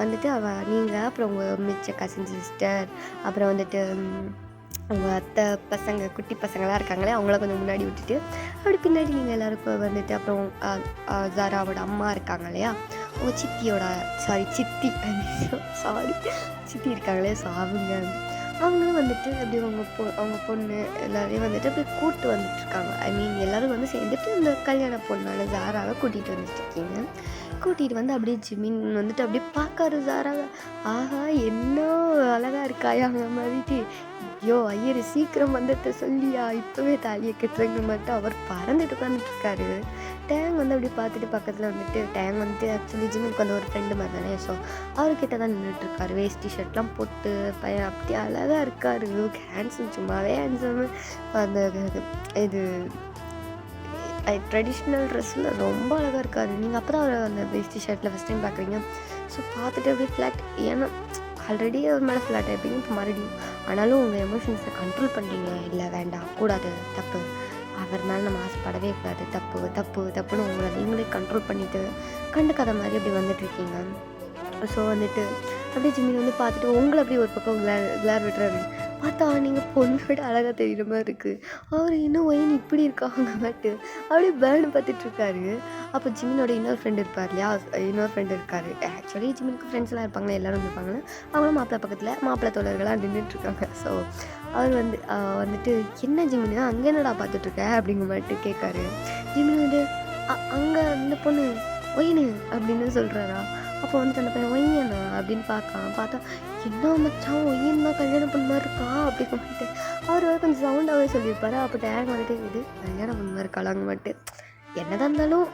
வந்துட்டு நீங்கள் அப்புறம் உங்கள் மிச்ச கசின் சிஸ்டர், அப்புறம் வந்துட்டு உங்கள் அத்தை பசங்க குட்டி பசங்களாம் இருக்காங்களே, அவங்கள கொஞ்சம் முன்னாடி விட்டுட்டு அப்படி பின்னாடி நீங்கள் எல்லோரும் இப்போ வந்துட்டு அப்புறம் ஜாராவோட அம்மா இருக்காங்க இல்லையா, உங்கள் சித்தியோட சித்தி இருக்காங்களே, ஸோ அவங்களும் வந்துட்டு அப்படி அவங்க பொண்ணு எல்லோரையும் வந்துட்டு அப்படி கூப்பிட்டு வந்துட்டுருக்காங்க. ஐ மீன் எல்லோரும் வந்து சேர்ந்துட்டு இந்த கல்யாண பொண்ணான ஜாராவை கூட்டிகிட்டு வந்துட்டுருக்கீங்க. கூட்டிகிட்டு வந்து அப்படியே ஜிமின் வந்துட்டு அப்படியே பார்க்காரு ஜாராவை, ஆஹா என்ன அழகாக இருக்காயா அந்த மாதிரிட்டு, ஐயோ ஐயர் சீக்கிரம் வந்துட்டு சொல்லியா, இப்போவே தாலியை கட்டுறங்க மட்டும் அவர் பறந்துட்டு உட்காந்துட்ருக்காரு. டேங் வந்து அப்படி பார்த்துட்டு பக்கத்தில் வந்துட்டு டேங் வந்துட்டு ஆக்சுவலி ஜிம்முக்கு வந்து ஒரு ஃப்ரெண்டு மாதிரி தானே, ஸோ அவர்கிட்ட தான் நின்றுட்டுருக்காரு. வேஸ்டி ஷர்ட்லாம் போட்டு பையன் அப்படி அழகாக இருக்கார், ஹேண்ட்ஸும் சும்மாவே ஹேண்ட்ஸம். அந்த இது ட்ரெடிஷ்னல் ட்ரெஸ்ஸில் ரொம்ப அழகாக இருக்கார். நீங்கள் அப்போ தான் அவர் அந்த வேஸ்டி ஷர்ட்டில் ஃபஸ்ட் டைம் பார்க்குறீங்க. ஸோ பார்த்துட்டு அப்படியே ஃப்ளாட், ஏன்னா ஆல்ரெடி அவர் மேலே ஃப்ளாட் ஆகிப்பீங்க, இப்போ மறுபடியும் ஆனாலும் உங்கள் எமோஷன்ஸை கண்ட்ரோல் பண்ணுறீங்க. இல்லை வேண்டாம் கூடாது, தப்பு, அவர் மேலே நம்ம ஆசைப்படவே கூடாது, தப்புன்னு உங்களை நீங்களே கண்ட்ரோல் பண்ணிவிட்டு கண்டுக்காத மாதிரி அப்படி வந்துட்டுருக்கீங்க. ஸோ வந்துட்டு அப்படியே ஜிம்மின் வந்து பார்த்துட்டு உங்களை அப்படி ஒரு பக்கம் கிளார் விட்டுறாரு. பார்த்தா நீங்கள் பொண்ணை விட அழகாக தெரிகிற மாதிரி இருக்குது. அவர் இன்னும் ஒயின் இப்படி இருக்காங்க பட்டு அப்படியே பேர்னு பார்த்துட்ருக்காரு. அப்போ ஜிமினோட இன்னொரு ஃப்ரெண்டு இருப்பார் இல்லையா, இருக்கார். ஆக்சுவலி ஜிமினுக்கு ஃப்ரெண்ட்ஸ்லாம் இருப்பாங்களே, எல்லோரும் இருப்பாங்களே, அவங்களும் மாப்பிள்ளை பக்கத்தில் மாப்பிள்ளை தோழர்களாக நின்றுட்டுருக்காங்க. ஸோ அவர் வந்துட்டு என்ன ஜிமினு அங்கே என்னடா பார்த்துட்ருக்க அப்படிங்கிற மாதிரி கேட்காரு. ஜிமின் வந்து அங்கே அந்த பொண்ணு ஒயினு அப்படின்னு சொல்கிறாரா. அப்போ வந்துட்டு அந்த பையன் ஒய்யண்ணா அப்படின்னு பார்த்தா என்ன மச்சான் ஒய்யன் தான் கல்யாணம் பண்ண மாதிரி இருக்கா அப்படிங்க மாட்டு அவர் வந்து கொஞ்சம் சவுண்டாகவே சொல்லியிருப்பாரு. அப்போ டேங் வந்துட்டு இது கல்யாணம் பண்ண மாதிரி இருக்காளாங்க மாட்டு. என்னதான் இருந்தாலும்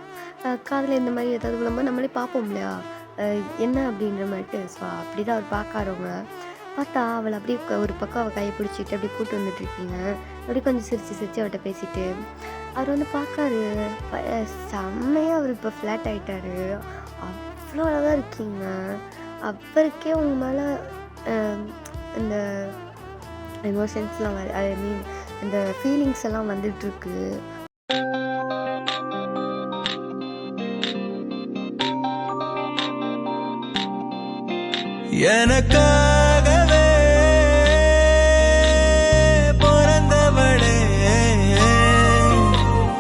காதில் இந்த மாதிரி ஏதாவது விழும்போது நம்மளே பார்ப்போம் இல்லையா? என்ன அப்படின்ற மாரிட்டு. ஸோ அப்படி தான் அவர் பார்க்க பார்த்தா அவளை அப்படியே ஒரு பக்கம் அவள் கையை பிடிச்சிட்டு அப்படியே கூட்டு வந்துட்டுருக்கீங்க. அப்படியே கொஞ்சம் சிரித்து சிரித்து அவட்ட பேசிட்டு அவர் வந்து பார்க்காரு. செம்மையாக அவர் இப்போ ஃப்ளாட் ஆகிட்டாரு. அவ்வளோ அழகாக இருக்கீங்க. அவருக்கே உங்க மேலே இந்த எமோஷன்ஸ்லாம் ஐ மீன் இந்த ஃபீலிங்ஸ் எல்லாம் வந்துட்டுருக்கு. எனக்காகவே பிறந்தவளே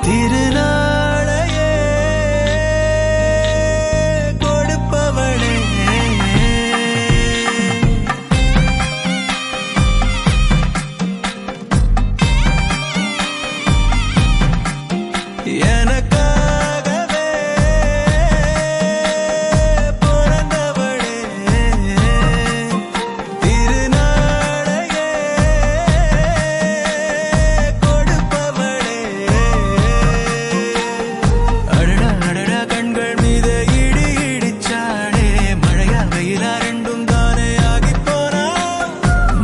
திருநாளையே கொடுப்பவளே எனக்காகவே பிறந்தவளே திருநாளையே கொடுப்பவளே அடடா அடடா கண்கள் மீது இடி இடிச்சாடே மழையா வெயிலா ரெண்டும் தானே ஆகி போனா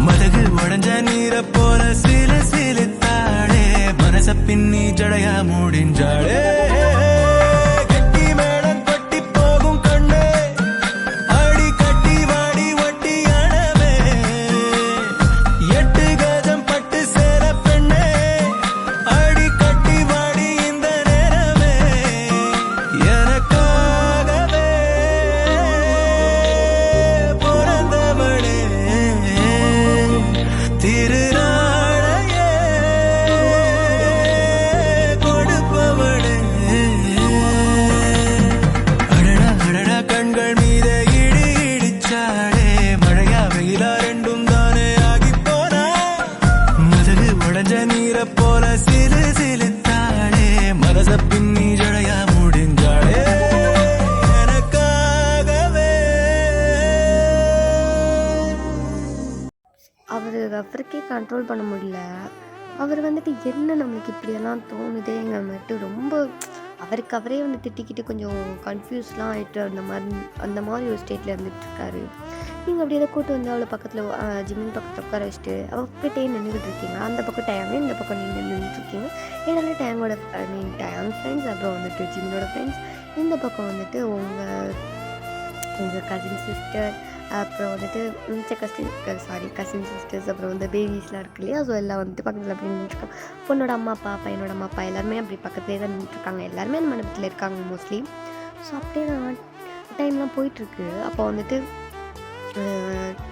மதகு உடஞ்ச நீரை போல சிலு சிலுத்தாடே மனச பின்னி ஜடையா முடிஞ்சாடே கட்டி மேளம் கொட்டி போகும் கண்ணே அடி கட்டி வாடி ஒட்டி அணவே எட்டு கஜம் பட்டு சேர பெண்ணே அடி கட்டி வாடி இந்த நேரமே எனக்காகவே பிறந்தவளே திருநாளையே கொடுப்பவளே அடடா அடடா கண்கள் மீது இடி இடிச்சாடே மழையா வெயிலா ரெண்டும் தானே ஆகி போனா மதகு உடஞ்ச நீரை போல சிலு சிலுத்தாடே மனச பின்னி ஜடையா முடிஞ்சாடே எனக்காகவே அவருக்கே கண்ட்ரோல் பண்ண முடியல. அவர் வந்துட்டு என்ன நம்மளுக்கு இப்படியெல்லாம் தோணுதேங்கிற மாதிரிட்டு ரொம்ப அவருக்கு அவரே வந்து திட்டிக்கிட்டு கொஞ்சம் கன்ஃபியூஸ்லாம் ஆகிட்டு அந்த மாதிரி ஒரு ஸ்டேட்டில் இருந்துகிட்ருக்காரு. நீங்கள் அப்படி எதை கூட்டு வந்து அவளை பக்கத்தில் ஜிம்மின் பக்கத்தில் உட்கார வச்சுட்டு அவகிட்டே நின்றுக்கிட்டு இருக்கீங்க. அந்த பக்கம் டேங்கு, இந்த பக்கம் நீங்கள் நின்றுட்டுருக்கீங்க. இதனால டேங்கோட ஐ மீன் டேங் ஃப்ரெண்ட்ஸ், அப்புறம் வந்துட்டு ஜிம்மினோட ஃப்ரெண்ட்ஸ், இந்த பக்கம் வந்துட்டு உங்கள் கசின் சிஸ்டர், அப்புறம் வந்துட்டு கசின் சிஸ்டர்ஸ், அப்புறம் வந்து பேபிஸ்லாம் இருக்கு இல்லையா? ஸோ எல்லாம் வந்துட்டு பக்கத்தில் அப்படி நின்றுருக்காங்க. பொண்ணோட அம்மா அப்பா, பையனோட அம்மா அப்பா எல்லாருமே அப்படி பக்கத்துலேயே தான் நின்றுருக்காங்க. எல்லாருமே அந்த மண்டபத்தில் இருக்காங்க மோஸ்ட்லி. ஸோ அப்படியே தான் டைம்லாம் போயிட்டுருக்கு. அப்போ வந்துட்டு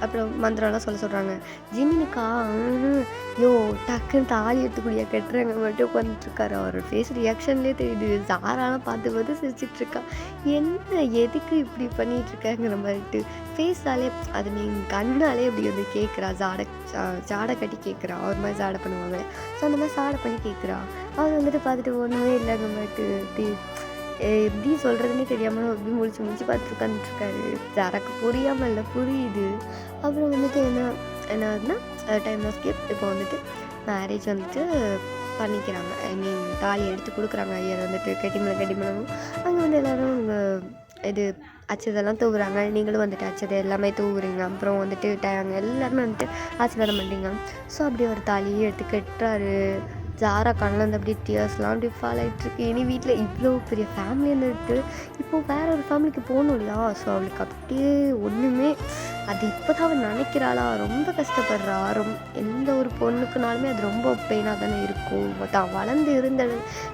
அப்புறம் மந்திரம்லாம் சொல்கிறாங்க. ஜிமினுக்கா யோ டக்குன்னு தாலி எடுத்துக்கூடிய கட்டுறாங்க மட்டும் உட்காந்துட்ருக்காரு. அவரோட ஃபேஸ் ரியாக்ஷன்லேயே தெரியுது. சாராலாம் பார்த்து சிரிச்சிட்ருக்கா. என்ன எதுக்கு இப்படி பண்ணிகிட்ருக்காங்கிற மாதிரிட்டு ஃபேஸாலே அது நீங்கள் கண்ணாலே அப்படி வந்து கேட்குறா. ஜாடை கட்டி கேட்குறா. ஒரு மாதிரி ஜாடை பண்ணுவாங்க. ஸோ அந்த மாதிரி ஜாடை பண்ணி கேட்குறா. அவர் வந்துட்டு பார்த்துட்டு ஒன்றுமே இல்லைங்க மாதிரிட்டு எப்படி சொல்கிறதுனே தெரியாமல் அப்படி முழிச்சு பார்த்துட்டு உட்காந்துட்ருக்காரு. எனக்கு புரியாமல் இல்லை, புரியுது. அப்புறம் வந்துட்டு என்னதுன்னா டைம் ஆஃப் ஸ்கிப். இப்போ வந்துட்டு மேரேஜ் வந்துட்டு பண்ணிக்கிறாங்க. ஐ மீன் தாலி எடுத்து கொடுக்குறாங்க. ஐயர் வந்துட்டு கட்டி பண்ணணும். அங்கே வந்து எல்லோரும் இது அச்சதெல்லாம் தூவுறாங்க. நீங்களும் வந்துட்டு அச்சதை எல்லாமே தூவுறீங்க. அப்புறம் வந்துட்டு எல்லாருமே வந்துட்டு ஆசீர்வாதம் பண்ணுறீங்க. ஸோ அப்படி ஒரு தாலியை எடுத்து கட்டுறாரு. ஜாரா கண்ணில் வந்து அப்படியே டியர்ஸ்லாம் அப்படி ஃபால் ஆகிட்டுருக்கு. இனி வீட்டில் இவ்வளோ பெரிய ஃபேமிலி இருந்துட்டு இப்போது வேற ஒரு ஃபேமிலிக்கு போகணும் இல்லையா? ஸோ அவளுக்கு அப்படியே ஒன்றுமே அது இப்போ தான் அவள் நினைக்கிறாளா. ரொம்ப கஷ்டப்படுறா. எந்த ஒரு பொண்ணுக்குனாலுமே அது ரொம்ப பெயினாக தானே இருக்கும். தான் வளர்ந்து இருந்த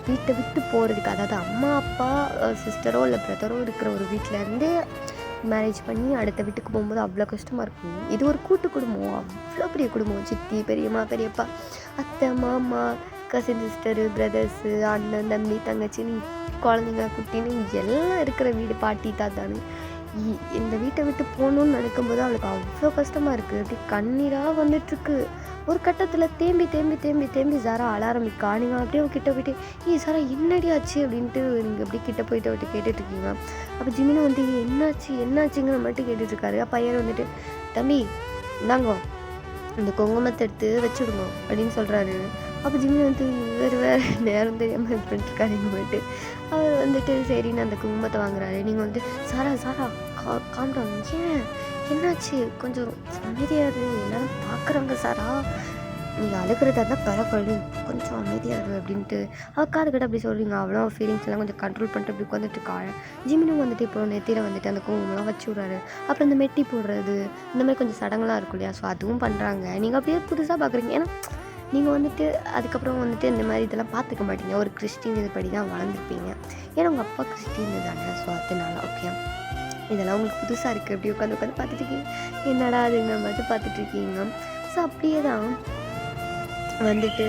வீட்டை விட்டு போகிறதுக்கு, அதாவது அம்மா அப்பா சிஸ்டரோ இல்லை பிரதரோ இருக்கிற ஒரு வீட்டிலேருந்தே மேரேஜ் பண்ணி அடுத்த வீட்டுக்கு போகும்போது அவ்வளோ கஷ்டமாக இருக்கும். இது ஒரு கூட்டு குடும்பம், அவ்வளோ பெரிய குடும்பம். சித்தி, பெரியம்மா, பெரியப்பா, அத்தை, மாமா, கசின் சிஸ்டரு, பிரதர்ஸு, அண்ணன், தம்பி, தங்கச்சின்னு குழந்தைங்க, குட்டின்னு எல்லாம் இருக்கிற வீடு, பாட்டி, தாத்தான்னு இந்த வீட்டை விட்டு போகணுன்னு நினைக்கும் போது அவளுக்கு அவ்வளோ கஷ்டமாக இருக்குது. அப்படி கண்ணீராக வந்துட்டுருக்கு. ஒரு கட்டத்தில் தேம்பி சாரா அழ ஆரம்பிக்கா. நீங்கள் அப்படியே கிட்ட போயிட்டு சாரா என்னடி ஆச்சு அப்படின்ட்டு நீங்கள் அப்படியே கிட்ட போயிட்டு அவர்கிட்ட கேட்டுட்ருக்கீங்க. அப்போ ஜிமினு வந்து என்னாச்சுங்கிற மட்டும் கேட்டுட்ருக்காரு. அப்போ ஐயர் வந்துட்டு தம்பி இந்தாங்கோ இந்த குங்குமத்தை எடுத்து வச்சுடுங்க அப்படின்னு சொல்கிறாரு. அப்போ ஜிம்மி வந்துட்டு இவர் வேறு நேரம் தெரியாமல் இது பண்ணிட்டுருக்காருங்க போயிட்டு அவர் வந்துட்டு சரின்னு அந்த குங்குமத்தை வாங்குறாரு. நீங்கள் வந்துட்டு சாரா காம் டவுன், ஏன் என்னாச்சு, கொஞ்சம் அமைதியாக இரு, எல்லாரும் பார்க்குறாங்க சாரா, நீங்கள் அழுகிறதா இருந்தால் பரவாயில்ல, கொஞ்சம் அமைதியாக இரு அப்படின்ட்டு அவள் காதுகிட்ட அப்படி சொல்கிறீங்க. அவ்வளோ ஃபீலிங்ஸ் எல்லாம் கொஞ்சம் கண்ட்ரோல் பண்ணிட்டு அப்படி உட்காந்துட்டு இருக்காள். ஜிமினும் வந்துட்டு இப்போ நெத்தியில் வந்துட்டு அந்த குங்குமம்லாம் வச்சு விட்றாரு. அப்புறம் இந்த மெட்டி போடுறது இந்த மாதிரி கொஞ்சம் சடங்கெலாம் இருக்கும் இல்லையா, ஸோ அதுவும் பண்ணுறாங்க. நீங்கள் அப்படியே புதுசாக பார்க்குறீங்க. ஏன்னா நீங்கள் வந்துட்டு அதுக்கப்புறம் வந்துட்டு இந்த மாதிரி இதெல்லாம் பார்த்துக்க மாட்டீங்க, ஒரு கிறிஸ்டின் இதுபடி தான் வளர்ந்துருப்பீங்க. ஏன்னா உங்கள் அப்பா கிறிஸ்டின் தானே, ஸோ அதனால ஓகே இதெல்லாம் உங்களுக்கு புதுசாக இருக்குது. அப்படி உட்காந்து பார்த்துட்டு இருக்கீங்க, என்னடா அதுங்க மட்டும் பார்த்துட்ருக்கீங்க. ஸோ அப்படியே தான் வந்துட்டு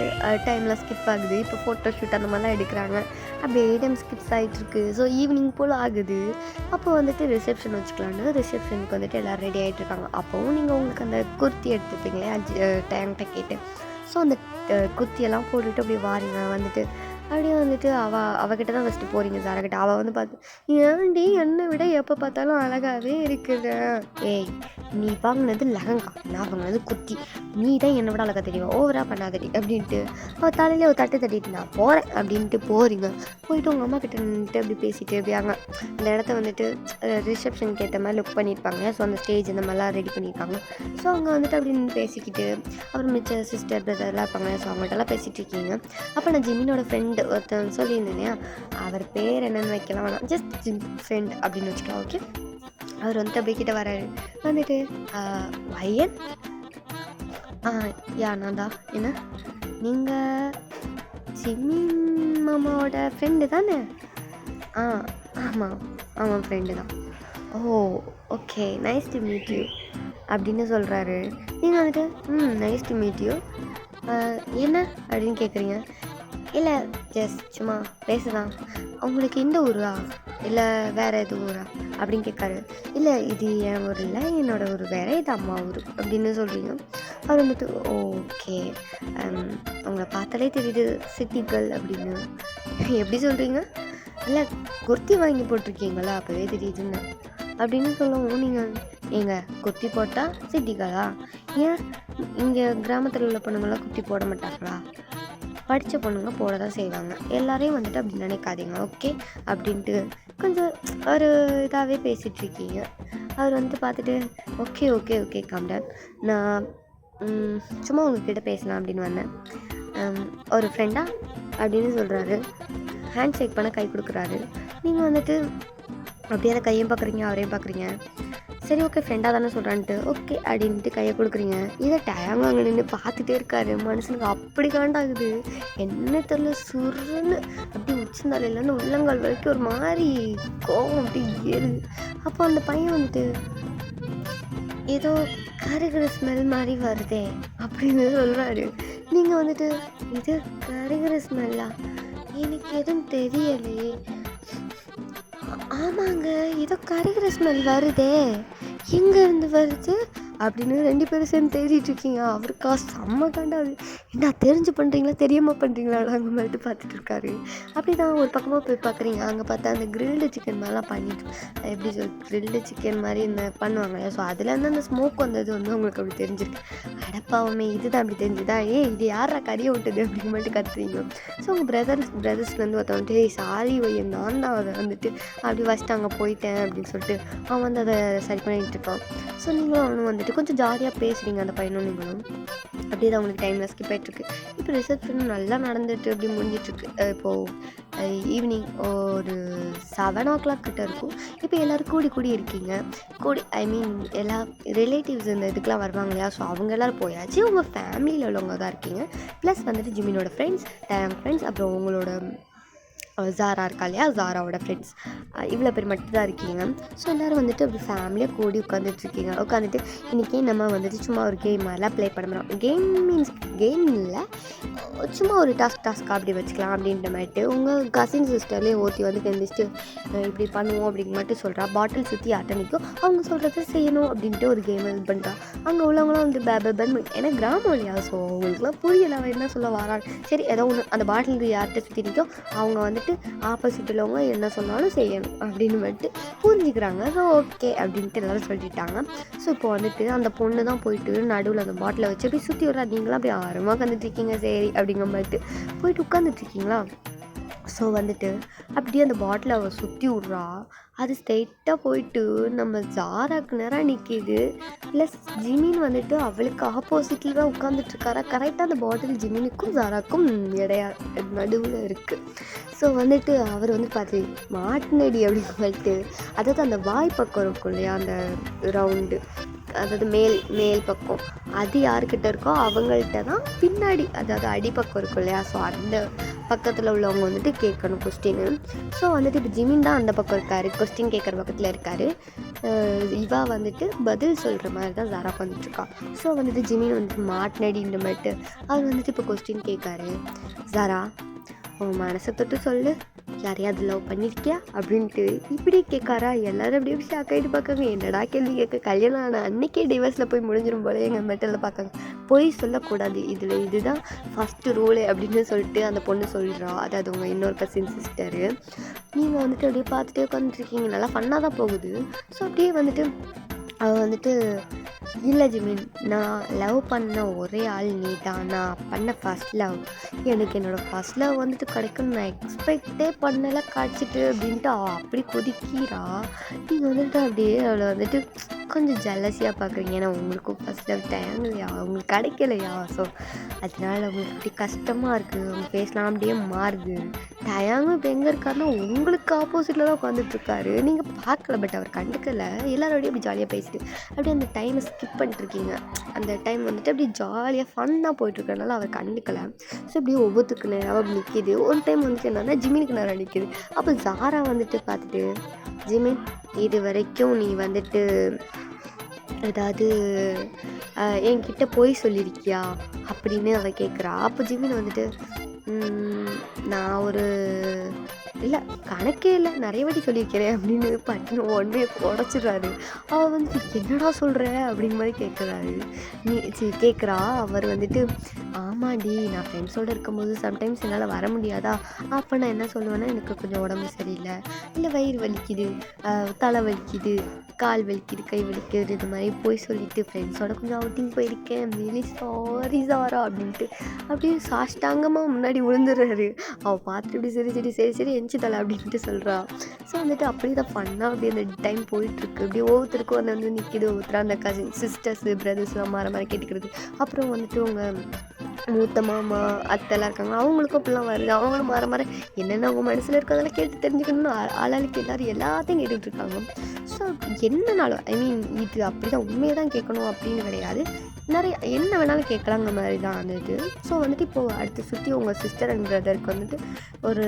டைம்லாம் ஸ்கிப் ஆகுது. இப்போ ஃபோட்டோ ஷூட் அந்த மாதிரிலாம் எடுக்கிறாங்க. அப்படியே டைம் ஸ்கிப்ஸ் ஆகிட்டுருக்கு. ஸோ ஈவினிங் போல் ஆகுது. அப்போ வந்துட்டு ரிசப்ஷன் வச்சுக்கலான்னு ரிசப்ஷனுக்கு வந்துட்டு எல்லோரும் ரெடி ஆகிட்ருக்காங்க. அப்போவும் நீங்கள் உங்களுக்கு அந்த குர்த்தி எடுத்துப்பீங்களே டேங்கிட்ட கேட்டு, ஸோ அந்த குர்த்தியெல்லாம் போட்டுட்டு அப்படியே வாரிங்க வந்துட்டு அப்படியே வந்துட்டு அவகிட்ட தான் ஃபஸ்ட்டு போகிறீங்க சாரக்கிட்ட. அவள் வந்து பார்த்து ஏன்டி என்னை விட எப்போ பார்த்தாலும் அழகாகவே இருக்கிற, ஏய் நீ வாங்கினது லெஹங்கா, நான் வாங்கினது குர்த்தி, நீ தான் என்னை விட அழகாக தெரியும், ஓவராக பண்ணாதடி அப்படின்ட்டு அவள் தலையிலே ஒரு தட்டு தட்டிட்டு நான் போகிறேன் அப்படின்ட்டு போகிறீங்க. போயிட்டு உங்கள் அம்மா கிட்ட நின்றுட்டு அப்படி பேசிட்டு அப்படி அங்கே அந்த இடத்த வந்துட்டு ரிசப்ஷனுக்கு ஏற்ற மாதிரி லுக் பண்ணியிருப்பாங்க. ஸோ அந்த ஸ்டேஜ் இந்த மாதிரிலாம் ரெடி பண்ணியிருக்காங்க. ஸோ அங்கே வந்துட்டு அப்படின்னு பேசிக்கிட்டு அப்புறம் மிச்ச சிஸ்டர் பிரதர்லாம் இருப்பாங்க. ஸோ அவங்கள்ட்டலாம் பேசிகிட்டு இருக்கீங்க. அப்போ நான் ஜிமினோட ஃப்ரெண்டு ஒருத்தன் சொல்லியிருந்தேன் இல்லையா, அவர் பேர் என்னென்னு வைக்கலாம் வேணாம், ஜஸ்ட் ஜிம் ஃப்ரெண்ட் அப்படின்னு வச்சுக்கலாம். ஓகே, அவர் வந்துட்டு அப்படியே கிட்ட வராரு. வந்துட்டு வையன், யா நான் தான், என்ன நீங்கள் ஜிமின் மாமாவோட ஃப்ரெண்டு தானே? ஆமாம் ஃப்ரெண்டு தான். Oh okay, nice to meet you அப்படின்னு சொல்கிறாரு. நீங்கள் வந்துட்டு நைஸ் டு மீட் யூ, என்ன அப்படின்னு கேட்குறீங்க. இல்லை ஜஸ்ட் சும்மா பேசுதான், உங்களுக்கு இந்த ஊரா இல்லை வேறு எது ஊரா அப்படின்னு கேட்காரு. இல்லை இது என் ஊர் இல்லை, என்னோட ஊர் வேறு, இது அம்மா ஊர் அப்படின்னு சொல்கிறீங்க. அவர் வந்துட்டு ஓகே உங்களை பார்த்தாலே தெரியுது சிட்டி கேர்ள் அப்படின்னு. எப்படி சொல்கிறீங்க? இல்லை குர்த்தி வாங்கி போட்டிருக்கீங்களா, அப்போவே தெரியுதுன்னு அப்படின்னு சொல்லவும் நீங்கள் ஏங்க குர்த்தி போட்டால் சிட்டி கேர்ளா? ஏன் இங்கே கிராமத்தில் உள்ள பொண்ணுங்களாம் குர்த்தி போட மாட்டாங்களா? படித்த பொண்ணுங்க போட தான் செய்வாங்க, எல்லாரையும் வந்துட்டு அப்படி நினைக்காதீங்க ஓகே அப்படின்ட்டு கொஞ்சம் ஒரு இதாகவே பேசிகிட்ருக்கீங்க. அவர் வந்துட்டு பார்த்துட்டு ஓகே ஓகே ஓகே காம்டன், நான் சும்மா உங்ககிட்ட பேசலாம் அப்படின்னு வந்தேன், ஒரு ஃப்ரெண்டாக அப்படின்னு சொல்கிறாரு. ஹேண்ட் ஷேக் பண்ண கை கொடுக்குறாரு. நீங்கள் வந்துட்டு அப்படியே அந்த கையும் பார்க்குறீங்க அவரையும் பார்க்குறீங்க. சரி ஓகே ஃப்ரெண்டாக தானே சொல்கிறான்ட்டு ஓகே அப்படின்ட்டு கையை கொடுக்குறீங்க. இதை டேங்க அங்கே நின்று பார்த்துட்டே இருக்காரு. மனுஷனுக்கு அப்படி காண்டாகுது, என்ன தெரியல, சுருன்னு அப்படி உச்சந்தாலையிலேருந்து உள்ளங்கால் வரைக்கும் ஒரு மாதிரி கோவம் அப்படி ஏறுது. அப்போ அந்த பையன் வந்துட்டு ஏதோ கருகிற ஸ்மெல் மாதிரி வருதே அப்படின்னு சொல்கிறாரு. நீங்கள் வந்துட்டு இது கருகிற ஸ்மெல்லா, எனக்கு எதுவும் தெரியலையே, ஆமாங்க ஏதோ கருகிற ஸ்மெல் வருதே, எங்கேருந்து வருது அப்படின்னு 2 பேரும் சேர்ந்து தேடிட்டு இருக்கீங்க. அவருக்கா செம்ம காண்டாது, என்ன தெரிஞ்சு பண்ணுறீங்களா தெரியாமல் பண்ணுறீங்களா அங்கே மாதிரி பார்த்துட்டு இருக்காரு. அப்படி தான் ஒரு பக்கமாக போய் பார்க்குறீங்க. அங்கே பார்த்தா அந்த கிரில்டு சிக்கன் மாதிரிலாம் பண்ணிட்டு எப்படி கிரில்டு சிக்கன் மாதிரி இந்த பண்ணுவாங்க. ஸோ அதுலேருந்து அந்த ஸ்மோக் வந்தது வந்து உங்களுக்கு அப்படி தெரிஞ்சிருக்கு. அடப்பாவுமே இதுதான் அப்படி தெரிஞ்சுதா, இது யாரா கறியை விட்டது அப்படின்னு மட்டும் கத்துறீங்க. ஸோ உங்கள் பிரதர்ஸ்லேருந்து ஒருத்தன் வந்துட்டு சாரி ஒய்யன் நான் தான் அதை வந்துட்டு அப்படி ஃபஸ்ட்டு அங்கே போயிட்டேன் அப்படின்னு சொல்லிட்டு அவன் வந்து அதை சரி பண்ணிகிட்டு இருக்கான். ஸோ நீங்களும் அவனும் வந்துட்டு கொஞ்சம் ஜாலியாக பேசுகிறீங்க அந்த பையனும் நீங்களும். அப்படியே தான் உங்களுக்கு டைமில் ஸ்கிப் ஆகிட்டுருக்கு. இப்போ ரிசப்ஷன் நல்லா நடந்துட்டு அப்படி முடிஞ்சிட்ருக்கு. இப்போது ஈவினிங் ஒரு 7 o'clock கிட்ட இருக்கும். இப்போ எல்லோரும் கூடி இருக்கீங்க. ஐ மீன் எல்லா ரிலேட்டிவ்ஸ் இந்த இதுக்கெலாம் வருவாங்க இல்லையா, ஸோ அவங்க எல்லோரும் போயாச்சு. உங்கள் ஃபேமிலியில் உள்ளவங்க தான் இருக்கீங்க. ப்ளஸ் வந்துட்டு ஜிமினோட ஃப்ரெண்ட்ஸ், டேங் ஃப்ரெண்ட்ஸ், அப்புறம் உங்களோட ஜாரா இருக்கா இல்லையா, ஜாராவோட ஃப்ரெண்ட்ஸ், இவ்வளோ பேர் மட்டும் தான் இருக்கீங்க. ஸோ எல்லோரும் வந்துட்டு அப்படி ஃபேமிலியாக கூடி உட்காந்துட்ருக்கீங்க. உட்காந்துட்டு இன்றைக்கி நம்ம வந்துட்டு சும்மா ஒரு கேம் மாதிரிலாம் ப்ளே பண்ணுறோம். கேம் மீன்ஸ் கேம் இல்லை, சும்மா ஒரு டாஸ்க் அப்படி வச்சுக்கலாம் அப்படின்ற மாதிரிட்டு உங்கள் கசின் சிஸ்டர்லேயே ஓட்டி வந்து தெரிஞ்சிட்டு இப்படி பண்ணுவோம் அப்படின்னு மட்டும் சொல்கிறா. பாட்டில் சுற்றி அட்டனிக்கும் அவங்க சொல்கிறத செய்யணும் அப்படின்ட்டு ஒரு கேம் இது பண்ணுறா. அங்கே உள்ளவங்களாம் வந்து பேபன், ஏன்னா கிராமம் இல்லையா, ஸோ உங்களுக்குலாம் புரியல அவன் என்ன சொல்ல வரான். சரி ஏதோ ஒன்று அந்த பாட்டில் யார்கிட்ட சுற்றி நிற்கும் அவங்க வந்து வந்துட்டு ஆப்போசிட் உள்ளவங்க என்ன சொன்னாலும் செய்யணும் அப்படின்னு வந்துட்டு புரிஞ்சுக்கிறாங்க. ஸோ ஓகே அப்படின்ட்டு எல்லோரும் சொல்லிட்டாங்க. ஸோ இப்போ வந்துட்டு அந்த பொண்ணு தான் போயிட்டு நடுவில் அந்த பாட்டிலை வச்சு அப்படி சுற்றி விட்றா. நீங்களாம் அப்படி ஆரமாக உட்காந்துட்ருக்கீங்க சரி அப்படிங்கிற மாதிரி போயிட்டு உட்காந்துட்ருக்கீங்களா. ஸோ வந்துட்டு அப்படியே அந்த பாட்டிலை அவள் சுற்றி விட்றா. அது ஸ்ட்ரெயிட்டாக போயிட்டு நம்ம ஜாராக்கு நேராக நிற்கிது. ப்ளஸ் ஜிமின் வந்துட்டு அவளுக்கு ஆப்போசிட்டில் தான் உட்காந்துட்ருக்காரா. கரெக்டாக அந்த பாட்டில் ஜிமினுக்கும் ஜாராக்கும் இடையா நடுவில் இருக்குது. ஸோ வந்துட்டு அவர் வந்து பார்த்து மாட்டினடி அப்படின்னு சொல்லிட்டு, அதாவது அந்த வாய் பக்கம் இருக்கும் இல்லையா, அந்த ரவுண்டு, அதாவது மேல் பக்கம், அது யார்கிட்ட இருக்கோ அவங்கள்ட்ட தான் பின்னாடி, அதாவது அடிப்பக்கம் இருக்கும் இல்லையா, ஸோ அந்த பக்கத்தில் உள்ளவங்க வந்துட்டு கேட்கணும் கொஸ்டின்னு. ஸோ வந்துட்டு இப்போ ஜிமின் தான் அந்த பக்கம் இருக்கார், கொஸ்டின் கேட்குற பக்கத்தில் இருக்கார். இவா வந்துட்டு பதில் சொல்கிற மாதிரி தான் ஜாரா வந்துட்டுருக்கா. ஸோ வந்துட்டு ஜிமின் வந்துட்டு மாட்டினடின்ற மாதிரிட்டு அவர் வந்துட்டு இப்போ கொஸ்டின் கேட்காரு. ஜாரா, உன் மனசை தொட்டு சொல்லு, யாரையாவது லவ் பண்ணியிருக்கியா அப்படின்ட்டு இப்படி கேட்காரா. எல்லோரும் அப்படியே ஷாக் ஆகிட்டு பார்க்காங்க. என்னடா கேள்வி கேட்க, கல்யாணம் ஆன அன்றைக்கே டிவோர்ஸில் போய் முடிஞ்சிடும் போல எங்கள் மெட்டலில் பார்க்காங்க. பொய் சொல்லக்கூடாது, இதுதான் ஃபஸ்ட்டு ரூலு அப்படின்னு சொல்லிட்டு அந்த பொண்ணு சொல்கிறா. அதாவது உங்கள் இன்னொரு கசின் சிஸ்டரு. நீங்கள் வந்துட்டு அப்படியே பார்த்துட்டே உட்காந்துட்ருக்கீங்க, நல்லா ஃபன்னாக தான் போகுது. ஸோ அப்படியே வந்துட்டு அவள் வந்துட்டு, இல்லை ஜிமின், நான் லவ் பண்ண ஒரே ஆள் நீ தான், நான் பண்ண ஃபஸ்ட் லவ், எனக்கு என்னோடய ஃபஸ்ட் லவ் வந்துட்டு கிடைக்கும்னு நான் எக்ஸ்பெக்டே பண்ணலை, கிடச்சிட்டு அப்படின்ட்டு அப்படி கொதிக்கிறா. நீங்கள் வந்துட்டு அப்படியே அவளை வந்துட்டு கொஞ்சம் ஜெல்லஸியாக பார்க்குறீங்க. ஏன்னா உங்களுக்கும் ஃபஸ்ட் லவ் தயங்கலையா, உங்களுக்கு கிடைக்கலையா. ஸோ அதனால் உங்களுக்கு அப்படி கஷ்டமாக இருக்குது, உங்கள் ஃபேஸ்லாம் அப்படியே மாறுது. தயங்கம் இப்போ எங்கே இருக்காருன்னா உங்களுக்கு ஆப்போசிட்டில் தான் உட்காந்துட்ருக்காரு, நீங்கள் பார்க்கல, பட் அவர் கண்டுக்கலை. எல்லாரோடையும் அப்படி ஜாலியாக பேசிட்டு அப்படியே அந்த டைமை ஸ்கிப் பண்ணிட்டுருக்கீங்க. அந்த டைம் வந்துட்டு அப்படி ஜாலியாக ஃபன்னாக போயிட்டுருக்கனால அவர் கண்டுக்கலை. ஸோ இப்படியே ஒவ்வொருத்துக்கு நேரம் அப்படி நிற்கிது. ஒரு டைம் வந்துட்டு என்னன்னா ஜிமினுக்கு நேரம் நிற்கிது. அப்போ ஜாரா வந்துட்டு பார்த்துட்டு, ஜிமின், இது வரைக்கும் நீ வந்துட்டு ஏதாவது என்கிட்ட போய் சொல்லியிருக்கியா அப்படின்னு அவள் கேட்குறா. அப்போ ஜிமின் வந்துட்டு, நான் ஒரு இல்லை கணக்கே இல்லை, நிறைய வாட்டி சொல்லியிருக்கிறேன் அப்படின்னு பட்டுன்னு ஒன்றே உடச்சிடுறாரு. அவள் வந்து என்னடா சொல்கிற அப்படிங்கிற மாதிரி கேட்குறா. அவர் வந்துட்டு, ஆமாடி, நான் ஃப்ரெண்ட்ஸோடு இருக்கும்போது சம்டைம்ஸ் என்னால் வர முடியாதா, அப்போ நான் என்ன சொல்லுவேன்னா, எனக்கு கொஞ்சம் உடம்பு சரியில்லை, இல்லை வயிறு வலிக்குது, தலை வலிக்குது, கால் வலிக்குது, கை வலிக்குது, இது மாதிரி போய் சொல்லிவிட்டு ஃப்ரெண்ட்ஸோட கொஞ்சம் அவுட்டிங் போயிருக்கேன், ரியலி சாரி சாரா அப்படின்ட்டு அப்படியே சாஷ்டாங்கமாக முன்னாடி விழுந்துடுறாரு. அவள் பார்த்துட்டு இப்படி சரி எஞ்சிதலை அப்படின்ட்டு சொல்கிறா. ஸோ வந்துட்டு அப்படி தான் ஃபன்னாக அப்படியே அந்த டைம் போயிட்டுருக்கு. அப்படியே ஒவ்வொருத்தருக்கும் வந்து நிற்கிது, ஒவ்வொருத்தர் அந்த கசின் சிஸ்டர்ஸு பிரதர்ஸ்லாம் மாற கேட்டுக்கிறது. அப்புறம் வந்துட்டு உங்கள் மூத்த மாமா அத்தைலாம் இருக்காங்க, அவங்களுக்கும் அப்படிலாம் வருது. அவங்களும் மாற என்னென்ன அவங்க மனசில் இருக்கிறதெல்லாம் கேட்டு தெரிஞ்சுக்கணும்னு ஆளாளுக்கு எல்லாத்தையும் கேட்டுட்ருக்காங்க. ஸோ என்னன்னாலும் இது அப்படி தான் உண்மையை தான் கேட்கணும் அப்படின்னு கிடையாது, நிறைய என்ன வேணாலும் கேட்கலாங்கிற மாதிரி தான் அந்த இது. ஸோ வந்துட்டு இப்போது அடுத்து சுற்றி உங்கள் சிஸ்டர் அண்ட் பிரதருக்கு வந்துட்டு ஒரு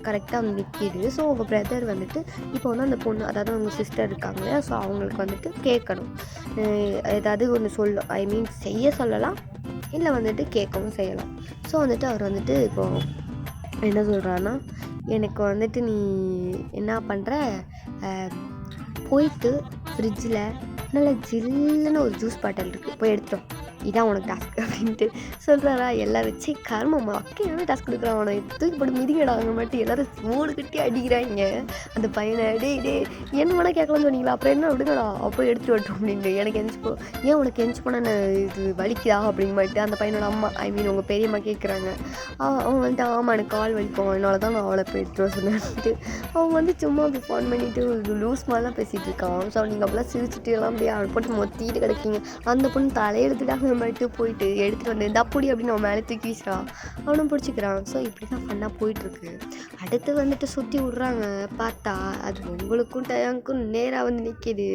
கரெக்டாக வந்து நிற்கிது. ஸோ உங்கள் பிரதர் வந்துட்டு இப்போ வந்து அந்த பொண்ணு, அதாவது உங்கள் சிஸ்டர் இருக்காங்க இல்லையா, ஸோ அவங்களுக்கு வந்துட்டு கேட்கணும், ஏதாவது ஒன்று செய்ய சொல்லலாம், இல்லை வந்துட்டு கேட்கவும் செய்யலாம். ஸோ வந்துட்டு அவர் வந்துட்டு இப்போது என்ன சொல்கிறான்னா, எனக்கு வந்துட்டு நீ என்ன பண்ணுற, போயிட்டு ஃப்ரிட்ஜில் நல்லா ஜில்லுன்னு ஒரு ஜூஸ் பாட்டில் இருக்குது, போய் எடுத்துட்டோம், இதான் உனக்கு டாஸ்க் அப்படின்ட்டு சொல்கிறாரா. எல்லோரும் வச்சு கர்மம்மா அக்கையான டாஸ்க் கொடுக்குறான், அவனை தூக்கி போட்டு மிதிக்கடாங்க மட்டும் எல்லோரும் மூணு கட்டி அடிக்கிறாங்க அந்த பையனை. டே என்ன வேணால் கேட்கலாம்னு சொன்னீங்களா, அப்புறம் என்ன விடுங்கடா, அப்போ எடுத்துட்டு வரட்டும் அப்படின்ட்டு. எனக்கு எந்திரிச்சு ஏன் உனக்கு எந்திரிச்சு போனால் இது வலிக்குதா அப்படிங்க மாட்டு அந்த பையனோட அம்மா உங்கள் பெரியம்மா கேட்குறாங்க. அவன் வந்துட்டு, ஆமாம் எனக்கு கால் வலிக்கும், அதனால தான் நான் அவளை போய் எடுத்துகிட்டு சொன்னேன்ட்டு அவங்க வந்து சும்மா அப்படி ஃபோன் பண்ணிவிட்டு லூஸ் மாதிரிலாம் பேசிகிட்டு இருக்கான். ஸோ நீங்கள் அப்படிலாம் சிரிச்சுட்டு எல்லாம் அப்படியே அவனை போட்டு மொத்திட்டு கிடைக்கிங்க. அந்த பொண்ணு தலையெடுத்துட்டாங்க மட்டும் போயிட்டு எடுத்துகிட்டு வந்து தப்புடி அப்படின்னு அவன் மேலே தூக்கி வீசுறா, அவனும் பிடிச்சிக்கிறான். ஸோ இப்படி தான் ஃபன்னாக போயிட்டுருக்கு. அடுத்து வந்துட்டு சுற்றி விட்றாங்க, பார்த்தா அது உங்களுக்கும் டயாங்க்கும் நேராக வந்து நிற்கிது.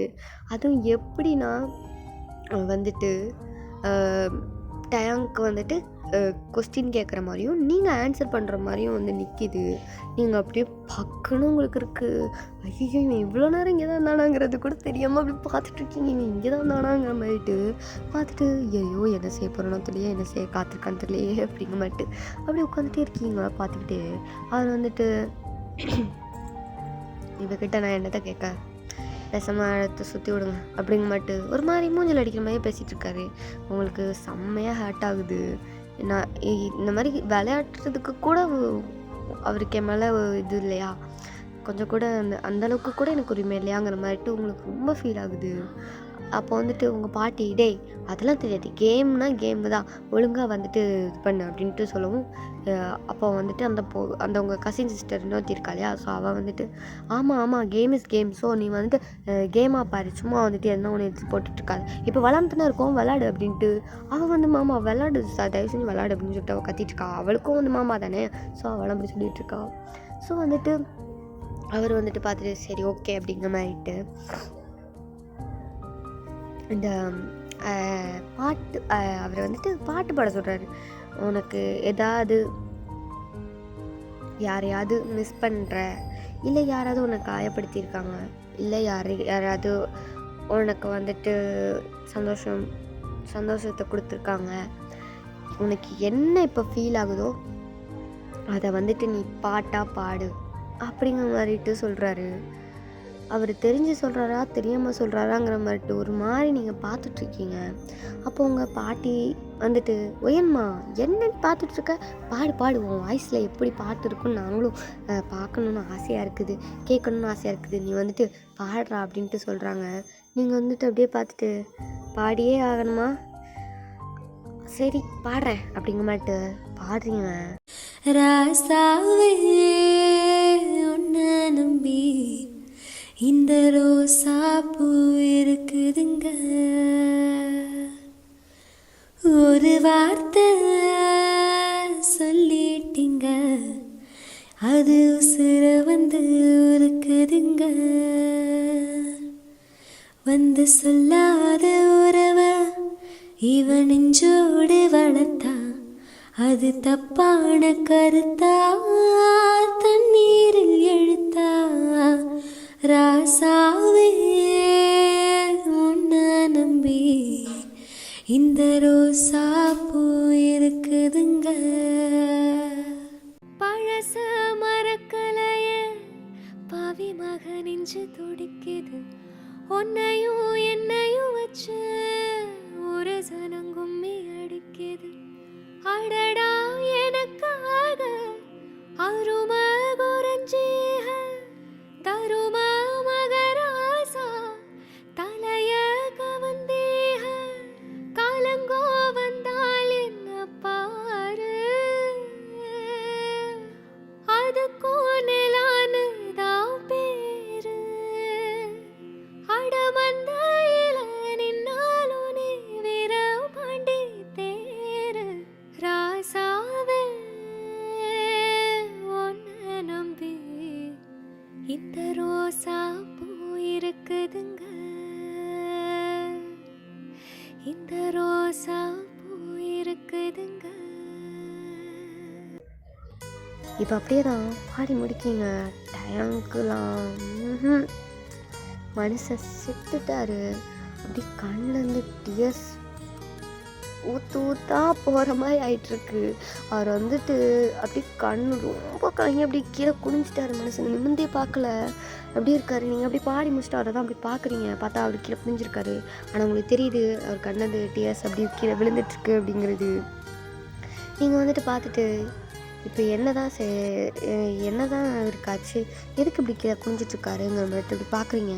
அதுவும் எப்படின்னா வந்துட்டு டயாங்க்கு வந்துட்டு கொஸ்டின் கேட்குற மாதிரியும் நீங்கள் ஆன்சர் பண்ணுற மாதிரியும் வந்து நிற்கிது. நீங்கள் அப்படியே பக்குன்னு உங்களுக்கு இருக்குது, ஐயோ இவன் இவ்வளோ நேரம் இங்கே தான் இருந்தானாங்கிறது கூட தெரியாமல் அப்படி பார்த்துட்ருக்கீங்க, இவன் இங்கே தான் இருந்தானாங்கிற மாதிரிட்டு பார்த்துட்டு, ஐயோ என்ன செய்ய போகிறோன்னா தெரியல, என்ன செய்ய காத்திருக்கான்னு தெரியலையே அப்படிங்கிற மாதிரிட்டு அப்படியே உட்காந்துட்டே இருக்கீங்களா பார்த்துக்கிட்டு. அவர் வந்துட்டு, இவகிட்ட நான் என்னத்தை கேட்க, பேசாமல் எடுத்து சுற்றி விடுங்க அப்படிங்க மாட்டு ஒரு மாதிரி மூஞ்சல் அடிக்கிற மாதிரி பேசிகிட்டு இருக்காரு. உங்களுக்கு செம்மையாக ஹர்ட் ஆகுது. நான் இந்த மாதிரி விளையாடுறதுக்கு கூட அவருக்கு என் மேலே இது இல்லையா, கொஞ்சம் கூட அந்தளவுக்கு கூட எனக்கு உரிமை இல்லையாங்கிற மாதிரிட்டு உங்களுக்கு ரொம்ப ஃபீல் ஆகுது. அப்போ வந்துட்டு உங்கள் பாட்டி, டேய் அதெல்லாம் தெரியாது, கேம்னா கேமு தான், ஒழுங்காக வந்துட்டு இது பண்ணு அப்படின்ட்டு சொல்லவும், அப்போ வந்துட்டு அந்த உங்கள் கசின் சிஸ்டர் இன்னொருத்தி இருக்கா இல்லையா, ஸோ அவள் வந்துட்டு ஆமாம் கேம் இஸ் கேம், ஸோ நீ வந்துட்டு கேமாக பாரு, சும்மா வந்துட்டு என்ன ஒன்று எடுத்து போட்டுட்ருக்காது, இப்போ விளாண்டுதானே இருக்கோம் விளாடு அப்படின்ட்டு. அவள் வந்து மாமா விளாடு தயவு செஞ்சு விளாடு அப்படின்னு சொல்லிட்டு அவள் கத்திட்டுருக்கா. அவளுக்கும் வந்து மாமா தானே, ஸோ அவள் அப்படி சொல்லிகிட்ருக்கா. ஸோ வந்துட்டு அவர் வந்துட்டு பார்த்துட்டு சரி ஓகே அப்படிங்கிற மாதிரிட்டு இந்த பாட்டு அவர் வந்துட்டு பாட்டு பாட சொல்கிறாரு. உனக்கு ஏதாவது யாரையாவது மிஸ் பண்ணுற, இல்லை யாராவது உன்னை காயப்படுத்தியிருக்காங்க, இல்லை யாராவது உனக்கு வந்துட்டு சந்தோஷத்தை கொடுத்துருக்காங்க, உனக்கு என்ன இப்போ ஃபீல் ஆகுதோ அதை வந்துட்டு நீ பாட்டாக பாடு அப்படிங்கிற மாதிரிட்டு சொல்கிறாரு. அவர் தெரிஞ்சு சொல்கிறாரா தெரியாமல் சொல்கிறாராங்கிற மாதிரிட்டு ஒரு மாதிரி நீங்கள் பார்த்துட்ருக்கீங்க. அப்போ உங்கள் பாட்டி வந்துட்டு ஒயன்மா என்ன பார்த்துட்ருக்க, பாடு உன் வாய்ஸில் எப்படி பாட்டு இருக்குன்னு நாங்களும் பார்க்கணுன்னு ஆசையாக இருக்குது, கேட்கணுன்னு ஆசையாக இருக்குது, நீ வந்துட்டு பாடுறா அப்படின்ட்டு சொல்கிறாங்க. நீங்கள் வந்துட்டு அப்படியே பார்த்துட்டு பாடியே ஆகணுமா, சரி பாடுறேன் அப்படிங்கிற மாட்டு பாடுறீங்க. ராசாவே உன்னை நம்பி இந்த ரோசா பூ இருக்குதுங்க, ஒரு வார்த்தை சொல்லிட்டீங்க, அது உசுர வந்து இருக்குதுங்க, வந்து சொல்லாத உறவ இவன் நெஞ்சோடு வளர்த்தா, அது தப்பான கருத்தா, தண்ணீரில் எழுத்தா, ராசாவே உன்னை நம்பி இந்த ரோசா பூ இருக்குதுங்க. பழச மறக்கலைய பாவி மக நெஞ்சு துடிக்குது, உன்னையும் என்னையும் வச்சு ஒரு சனங்கும்மி அடிக்குது, அடடா எனக்காக அரும குறைஞ்சீக தரும மகராசா தலைய கவந்தீக, காலங்கோ வந்தால் என்ன பாரு, அதுக்கும் நிலானு தான் பேரு, அடமந்தையில நின்னாலும் நீ வீர பாண்டி தேரு, ராசாவே உன்னை நம்பி இந்த ரோசா பூ இருக்குதுங்க, இந்த ரோசா பூ இருக்குதுங்க. இப்போ அப்படியே தான் பாடி முடிக்கிங்க. டயங்குலாம் மனுஷன் செத்துட்டாரு. அப்படி கண்ணிலேருந்து டியர்ஸ் ஊற்றா போகிற மாதிரி ஆயிட்டுருக்கு. அவர் வந்துட்டு அப்படி கண் ரொம்ப கலங்கி அப்படி கீழே குனிஞ்சிட்டாரு. மனுஷன் நிமிந்தே பார்க்கல, அப்படி இருக்காரு. நீங்கள் அப்படி பாடி முடிச்சுட்டு அவரை தான் அப்படி பார்க்குறீங்க. பார்த்தா அவர் கீழே குனிஞ்சிருக்காரு. ஆனால் உங்களுக்கு தெரியுது அவர் கண்ணது டியர்ஸ் அப்படி கீழே விழுந்துட்டுருக்கு அப்படிங்கிறது. நீங்கள் வந்துட்டு பார்த்துட்டு இப்போ என்ன தான் இருக்காச்சு, எதுக்கு இப்படி கீழே குனிஞ்சிட்ருக்காருங்கிற மாதிரி இப்படி பார்க்குறீங்க.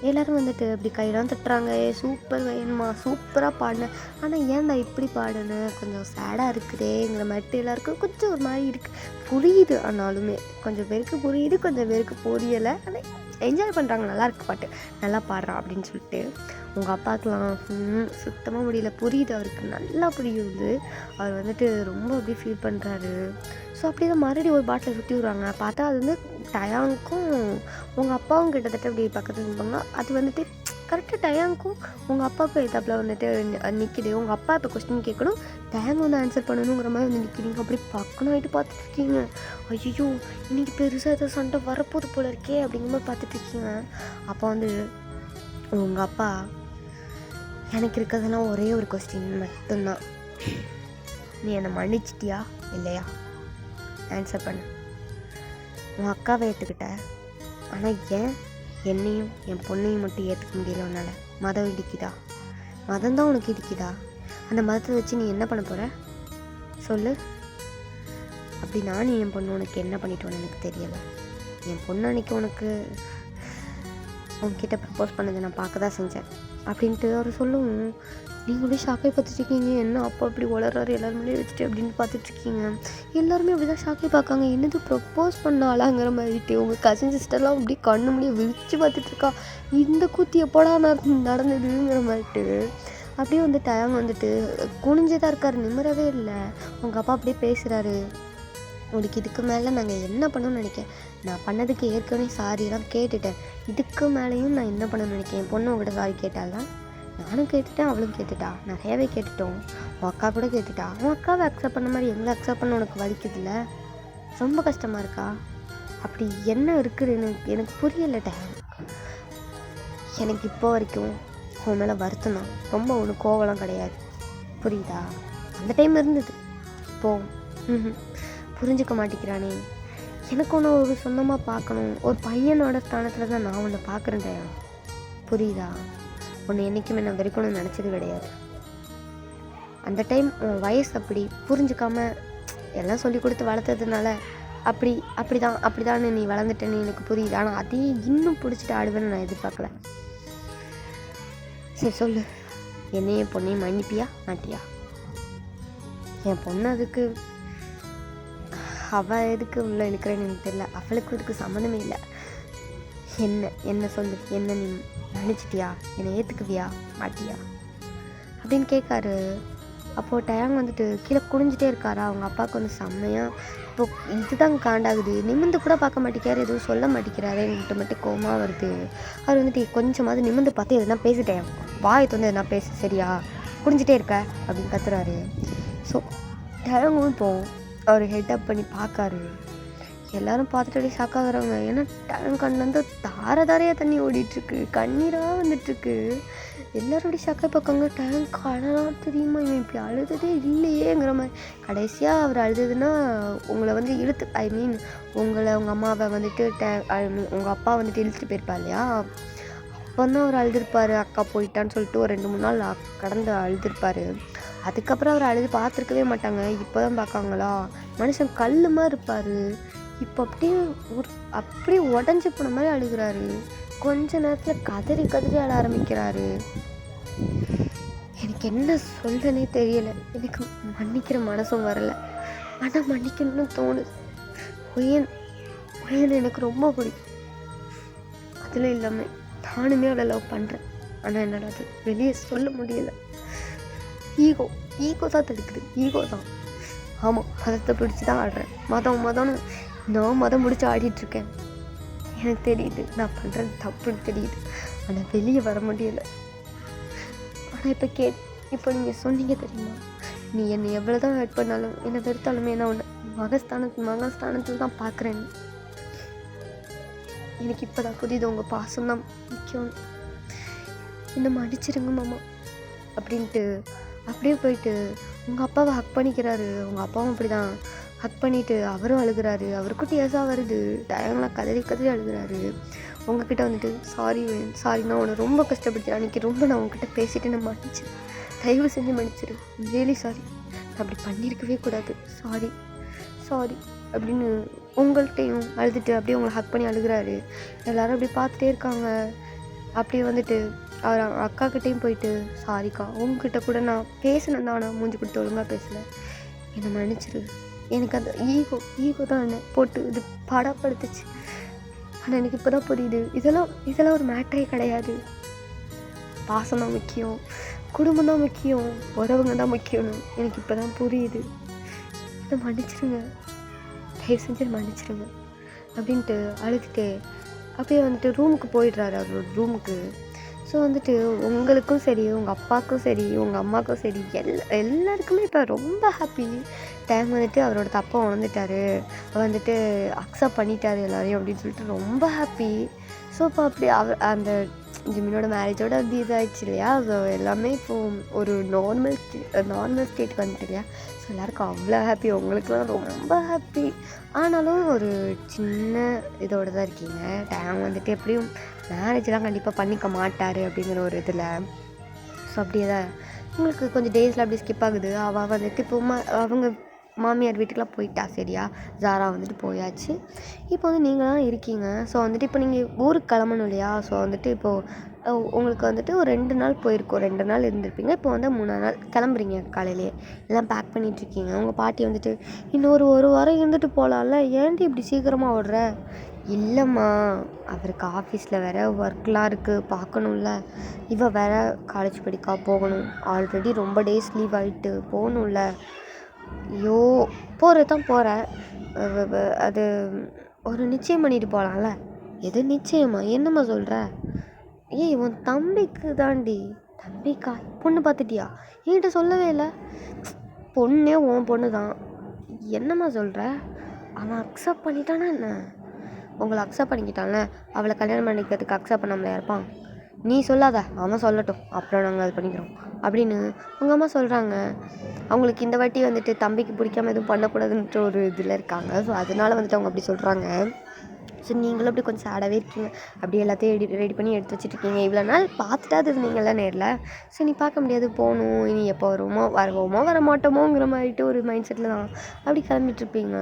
எல்லோரும் வந்துட்டு அப்படி கையெல்லாம் தட்டுறாங்க. சூப்பர் வேணுமா, சூப்பராக பாடினேன், ஆனால் ஏன்டா இப்படி பாடுன்னு கொஞ்சம் சேடாக இருக்குதேங்கிற மாதிரி எல்லாருக்கும் கொஞ்சம் ஒரு மாதிரி இருக்குது. புரியுது, ஆனாலுமே கொஞ்சம் பேருக்கு புரியுது, கொஞ்சம் பேருக்கு புரியலை. ஆனால் என்ஜாய் பண்ணுறாங்க, நல்லா இருக்கு பாட்டு, நல்லா பாடுறான் அப்படின்னு சொல்லிட்டு. உங்கள் அப்பாவுக்குலாம் சுத்தமாக முடியல. புரியுது, அவருக்கு நல்லா புரியுது. அவர் வந்துட்டு ரொம்ப அப்படியே ஃபீல் பண்ணுறாரு. ஸோ அப்படியே தான் மறுபடியும் ஒரு பாட்டில் சுற்றி விடுறாங்க. பார்த்தா அது வந்து டயாங்க்கும் உங்கள் அப்பாவும் கிட்டத்தட்ட அப்படி பக்கத்தில் இருப்பாங்க. அது வந்துட்டு கரெக்டாக டயாங்க்கும் உங்கள் அப்பாவுக்கும் எதாப்பில் வந்துட்டு நிற்கிது. உங்கள் அப்பா இப்போ கொஸ்டின் கேட்கணும், டயாங் வந்து ஆன்சர் பண்ணணுங்கிற மாதிரி வந்து நிற்கிறீங்க. அப்படி பக்கம்னு ஆகிட்டு பார்த்துட்ருக்கீங்க. ஐயோ இன்றைக்கி பெருசாக ஏதோ சண்டை வரப்போது போல இருக்கே அப்படிங்கிற மாதிரி பார்த்துட்ருக்கீங்க. அப்போ வந்து உங்கள் அப்பா, எனக்கு இருக்கிறதுலாம் ஒரே ஒரு கொஸ்டின் மட்டும்தான், நீ என்னை மன்னிச்சிட்டியா இல்லையா, ஆன்சர் பண்ணு. உன் அக்காவை ஏற்றுக்கிட்ட, ஆனால் ஏன் என்னையும் என் பொண்ணையும் மட்டும் ஏற்றுக்க முடியல உன்னால்? மதம் இடிக்குதா? மதம் தான் உனக்கு இடிக்குதா? அந்த மதத்தை வச்சு நீ என்ன பண்ண போகிற சொல்லு? அப்படி நானும் என் பொண்ணு உனக்கு என்ன பண்ணிட்டோன்னு எனக்கு தெரியலை. என் பொண்ணு அன்றைக்கி உனக்கு உன்கிட்ட ப்ரப்போஸ் பண்ணதை நான் பார்க்க தான் செஞ்சேன் அப்படின்ட்டு அவர் சொல்லவும் நீங்களும் ஷாக்காகி பார்த்துட்ருக்கீங்க. என்ன அப்போ அப்படி வளர்றாரு எல்லாருமே வச்சுட்டு அப்படின்னு பார்த்துட்ருக்கீங்க. எல்லாருமே அப்படி தான் ஷாக்காகி பார்க்காங்க. என்னது ப்ரப்போஸ் பண்ணாலாங்கிற மாதிரிட்டு உங்கள் கசின் சிஸ்டர்லாம் அப்படி கண்ணு முடிய விரித்து பார்த்துட்ருக்கா. இந்த கூத்து எப்போடா நடந்ததுங்கிற மாதிரிட்டு அப்படியே வந்து டயம் வந்துட்டு குனிஞ்சதாக இருக்கார், நிம்மறவே இல்லை. உங்கள் அப்பா அப்படியே பேசுகிறாரு. உனக்கு இதுக்கு மேலே நாங்கள் என்ன பண்ணணும்னு நினைக்கிறேன், நான் பண்ணதுக்கு ஏற்கனவே சாரிலாம் கேட்டுட்டேன், இதுக்கு மேலேயும் நான் என்ன பண்ணணும்னு நினைக்கிறேன். என் பொண்ணு உங்கள்கிட்ட சாரி கேட்டாலாம், நானும் கேட்டுட்டேன், அவளும் கேட்டுட்டா, நிறையாவே கேட்டுட்டோம். உன் அக்கா கூட கேட்டுட்டா. உன் அக்காவை அக்செப்ட் பண்ண மாதிரி எங்களை அக்செப்ட் பண்ண உனக்கு வலிக்குதுல்ல, ரொம்ப கஷ்டமாக இருக்கா? அப்படி என்ன இருக்குது எனக்கு புரியலை. எனக்கு இப்போ வரைக்கும் உன் மேலே வருத்தம் தான், ரொம்ப ஒன்று கோவலாம் கிடையாது, புரியுதா? அந்த டைம் இருந்தது, இப்போது புரிஞ்சுக்க மாட்டேங்கிறானே. எனக்கு ஒன்று ஒரு சொந்தமாக பார்க்கணும், ஒரு பையனோட ஸ்தானத்தில் தான் நான் உன்னை பார்க்குறேன் டயம், புரியுதா? உன்னை என்றைக்குமே நான் வெறுக்கணும்னு நினச்சது கிடையாது. அந்த டைம் உன் வயசு அப்படி புரிஞ்சுக்காம எல்லாம் சொல்லி கொடுத்து வளர்த்ததுனால அப்படிதான் நீ வளர்ந்துட்டேன்னு எனக்கு புரியுது. ஆனால் அதையும் இன்னும் பிடிச்சிட்டு ஆடுவேன்னு நான் எதிர்பார்க்கல. சரி சொல்லு, என்னையும் பொண்ணையும் மன்னிப்பியா மாட்டியா? என் பொண்ணு அதுக்கு அவள் எதுக்கு உள்ள இழுக்கிறேன்னு எனக்கு தெரியல, அவளுக்கு இதுக்கு சம்மந்தமே இல்லை. என்ன சொல்லு, என்ன நீ நினச்சிட்டியா, என்னை ஏற்றுக்குவியா மாட்டியா அப்படின்னு கேட்காரு. அப்போது டயம் வந்துட்டு கீழே குனிஞ்சிட்டே இருக்காரா. அவங்க அப்பாவுக்கு வந்து செம்மையாக இப்போ இதுதான் காண்டாகுது. நிமிந்து கூட பார்க்க மாட்டேங்கிறாரு, எதுவும் சொல்ல மாட்டேங்கிறாரு, என்கிட்ட மட்டும் கோவமாக வருது. அவர் வந்துட்டு கொஞ்சமாவது நிமிந்து பார்த்து எதுனா பேசிட்டேன், வாயை வந்து எதுனா பேசு சரியா, குனிஞ்சிட்டே இருக்க அப்படின்னு கத்துறாரு. ஸோ டயங்கும் இப்போது அவர் ஹெட்டப் பண்ணி பார்க்காரு. எல்லோரும் பார்த்துட்டு அப்படியே ஷாக்காகிறாங்க. ஏன்னா டயம் கண்ணிலேருந்து தாரையாக தண்ணி ஓடிட்டுருக்கு, கண்ணீராக வந்துட்டுருக்கு. எல்லோரும் அப்படி ஷாக்காக பார்க்காங்க. டயம் கணலாம் தெரியுமா, இவன் இப்படி அழுததே இல்லையேங்கிற மாதிரி. கடைசியாக அவர் அழுதுன்னா உங்களை வந்து உங்களை உங்கள் அம்மாவை வந்துட்டு உங்கள் அப்பா வந்துட்டு இழுத்துட்டு போயிருப்பா இல்லையா, அப்போ தான் அவர் அழுதுருப்பார். அக்கா போயிட்டான்னு சொல்லிட்டு ஒரு 2-3 நாள் கடந்து அழுதுருப்பார். அதுக்கப்புறம் அவர் அழுது பார்த்துருக்கவே மாட்டாங்க. இப்போ தான் பார்க்காங்களா, மனுஷன் கல் மாதிரி இருப்பார். இப்போ அப்படியே உடஞ்சி போன மாதிரி அழுகிறாரு. கொஞ்ச நேரத்தில் கதறி அழ ஆரம்பிக்கிறாரு. எனக்கு என்ன சொல்கிறேனே தெரியலை. எனக்கு மன்னிக்கிற மனசும் வரலை, ஆனால் மன்னிக்கணும்னு தோணுது. ஒயன் எனக்கு ரொம்ப பிடிக்கும். அதில் இல்லாமல் நானுமே அவளை லவ் பண்ணுறேன். ஆனால் என்னால் அது வெளியே சொல்ல முடியலை. ஈகோ தான் தடுக்குது, ஈகோ தான். ஆமாம், மதத்தை பிடிச்சி தான் ஆடுறேன். மதம்னு நான் மதம் முடிச்சு ஆடிட்டுருக்கேன். எனக்கு தெரியுது நான் பண்ணுறது தப்புன்னு தெரியுது, ஆனால் வெளியே வர முடியலை. ஆனால் இப்போ நீங்கள் சொன்னீங்க தெரியுமா, நீ என்னை எவ்வளோ தான் ஹெல்ப் பண்ணாலும் என்னை வெறுத்தாலுமே என்ன ஒன்று மகஸ்தானத்தில் தான் பார்க்குறேன். எனக்கு இப்போ தான் புரியுது உங்கள் பாசம் தான் முக்கியம். என்ன மன்னிச்சிருங்க மாமா அப்படின்ட்டு அப்படியே போயிட்டு உங்கள் அப்பாவை ஹக் பண்ணிக்கிறாரு. உங்கள் அப்பாவும் அப்படி தான் ஹக் பண்ணிவிட்டு அவரும் அழுகிறாரு. அவருக்கும் டேஸாக வருது. டயங்கெலாம் கதறி அழுகிறாரு. உங்ககிட்ட வந்துட்டு சாரிண்ணா, உன்னை ரொம்ப கஷ்டப்படுத்திடுறேன், அன்றைக்கி ரொம்ப நான் உங்ககிட்ட பேசிட்டு நான் மன்னிச்சிரு, தயவு செஞ்சு மன்னிச்சிரு, ரியலி சாரி, நான் அப்படி பண்ணியிருக்கவே கூடாது, சாரி அப்படின்னு உங்கள்கிட்டையும் அழுதுட்டு அப்படியே உங்களை ஹக் பண்ணி அழுகிறாரு. எல்லோரும் அப்படி பார்த்துட்டே இருக்காங்க. அப்படியே வந்துட்டு அவர் அக்காக்கிட்டேயும் போயிட்டு சாரிக்கா, உங்ககிட்ட கூட நான் பேசினேன் தான், நான் மூஞ்சி கொடுத்து ஒழுங்காக பேசலை, என்னை மன்னிச்சிரு. எனக்கு அந்த ஈகோ தான் என்ன போட்டு இது படப்படுத்துச்சு. ஆனால் எனக்கு இப்போ தான் புரியுது, இதெல்லாம் ஒரு மேட்டரே கிடையாது. பாசம் தான் முக்கியம், குடும்பம் தான் முக்கியம், உறவுங்க தான் முக்கியம்னு எனக்கு இப்போ தான் புரியுது. என்னை மன்னிச்சிருங்க, தயவு செஞ்சு மன்னிச்சிருங்க அப்படின்ட்டு அழுதுட்டு அப்படியே வந்துட்டு ரூமுக்கு போயிடுறாரு, அவரோட ரூமுக்கு. ஸோ வந்துட்டு உங்களுக்கும் சரி, உங்கள் அப்பாவுக்கும் சரி, உங்கள் அம்மாவுக்கும் சரி, எல்லாருக்குமே இப்போ ரொம்ப ஹாப்பி. டைம் வந்துட்டு அவரோட தப்பை உணர்ந்துட்டாரு, வந்துட்டு அக்செப்ட் பண்ணிட்டாரு எல்லாரையும் அப்படின்னு சொல்லிட்டு ரொம்ப ஹாப்பி. ஸோ இப்போ அப்படி அந்த ஜிமினோட மேரேஜோட அது இதாகிடுச்சு இல்லையா. ஸோ எல்லாமே இப்போது ஒரு நார்மல் ஸ்டேட்டுக்கு வந்துட்டு இல்லையா. ஸோ எல்லாருக்கும் அவ்வளோ ஹாப்பி, உங்களுக்குலாம் ரொம்ப ஹாப்பி. ஆனாலும் ஒரு சின்ன இதோடு தான் இருக்கீங்க. டைம் வந்துட்டு எப்படியும் மேரேஜ்லாம் கண்டிப்பாக பண்ணிக்க மாட்டார் அப்படிங்கிற ஒரு இதில். ஸோ அப்படியே தான் உங்களுக்கு கொஞ்சம் டேஸில் அப்படி ஸ்கிப் ஆகுது. அவள் வந்துட்டு இப்போ அவங்க மாமியார் வீட்டுக்குலாம் போயிட்டா சரியா. ஜாரா வந்துட்டு போயாச்சு. இப்போ வந்து நீங்கள் தான் இருக்கீங்க. ஸோ வந்துட்டு இப்போ நீங்கள் ஊருக்கு கிளம்பணும் இல்லையா. ஸோ வந்துட்டு இப்போது உங்களுக்கு வந்துட்டு ஒரு 2 நாள் போயிருக்கோம், 2 நாள் இருந்திருப்பீங்க. இப்போ வந்து 3ஆம் நாள் கிளம்புறீங்க. காலையிலேயே எல்லாம் பேக் பண்ணிகிட்ருக்கீங்க. உங்கள் பாட்டி வந்துட்டு இன்னொரு 1 வாரம் இருந்துட்டு போகலாம்ல, ஏன்டி இப்படி சீக்கிரமாக ஓடுற? இல்லைம்மா, அவருக்கு ஆஃபீஸில் வேறு ஒர்க்லாம் இருக்குது, பார்க்கணும்ல. இவள் வேறு காலேஜ் படிக்கா போகணும். ஆல்ரெடி ரொம்ப டேஸ் லீவ் ஆகிட்டு போகணும்ல. ஐயோ, போகிறது தான் போகிறேன். அது ஒரு நிச்சயம் பண்ணிட்டு போகலாம்ல. எது நிச்சயமா? என்னம்மா சொல்கிற? ஏய், உன் தம்பிக்கு தாண்டி. தம்பிக்கா? பொண்ணு பார்த்துட்டியா? என்கிட்ட சொல்லவே இல்லை. பொண்ணே உன் பொண்ணு தான். என்னம்மா சொல்கிற? அவன் அக்செப்ட் பண்ணிட்டானா என்ன? உங்களை அக்செப்ட் பண்ணிக்கிட்டான்ல, அவளை கல்யாணம் பண்ணிக்கிறதுக்கு அக்செப்ட் பண்ணாமலே இருப்பான். நீ சொல்லாத, அவன் சொல்லட்டும், அப்புறம் நாங்கள் அது பண்ணிக்கிறோம் அப்படின்னு உங்கள் அம்மா சொல்கிறாங்க. அவங்களுக்கு இந்த வாட்டி வந்துட்டு தம்பிக்கு பிடிக்காம எதுவும் பண்ணக்கூடாதுன்ற ஒரு இதில் இருக்காங்க. ஸோ அதனால வந்துட்டு அவங்க அப்படி சொல்கிறாங்க. ஸோ நீங்களும் அப்படி கொஞ்சம் சேடாகவே இருக்கீங்க. அப்படி எல்லாத்தையும் ரெடி பண்ணி எடுத்து வச்சுட்ருக்கீங்க. இவ்வளோ நாள் பார்த்துட்டாது இருந்தீங்கள்ல நேரில். ஸோ நீ பார்க்க முடியாது, போகணும், இனி எப்போ வருவோமோ வர மாட்டோமோங்கிற மாதிரிட்டு ஒரு மைண்ட் செட்டில் தான் அப்படி கிளம்பிட்டுருப்பீங்க.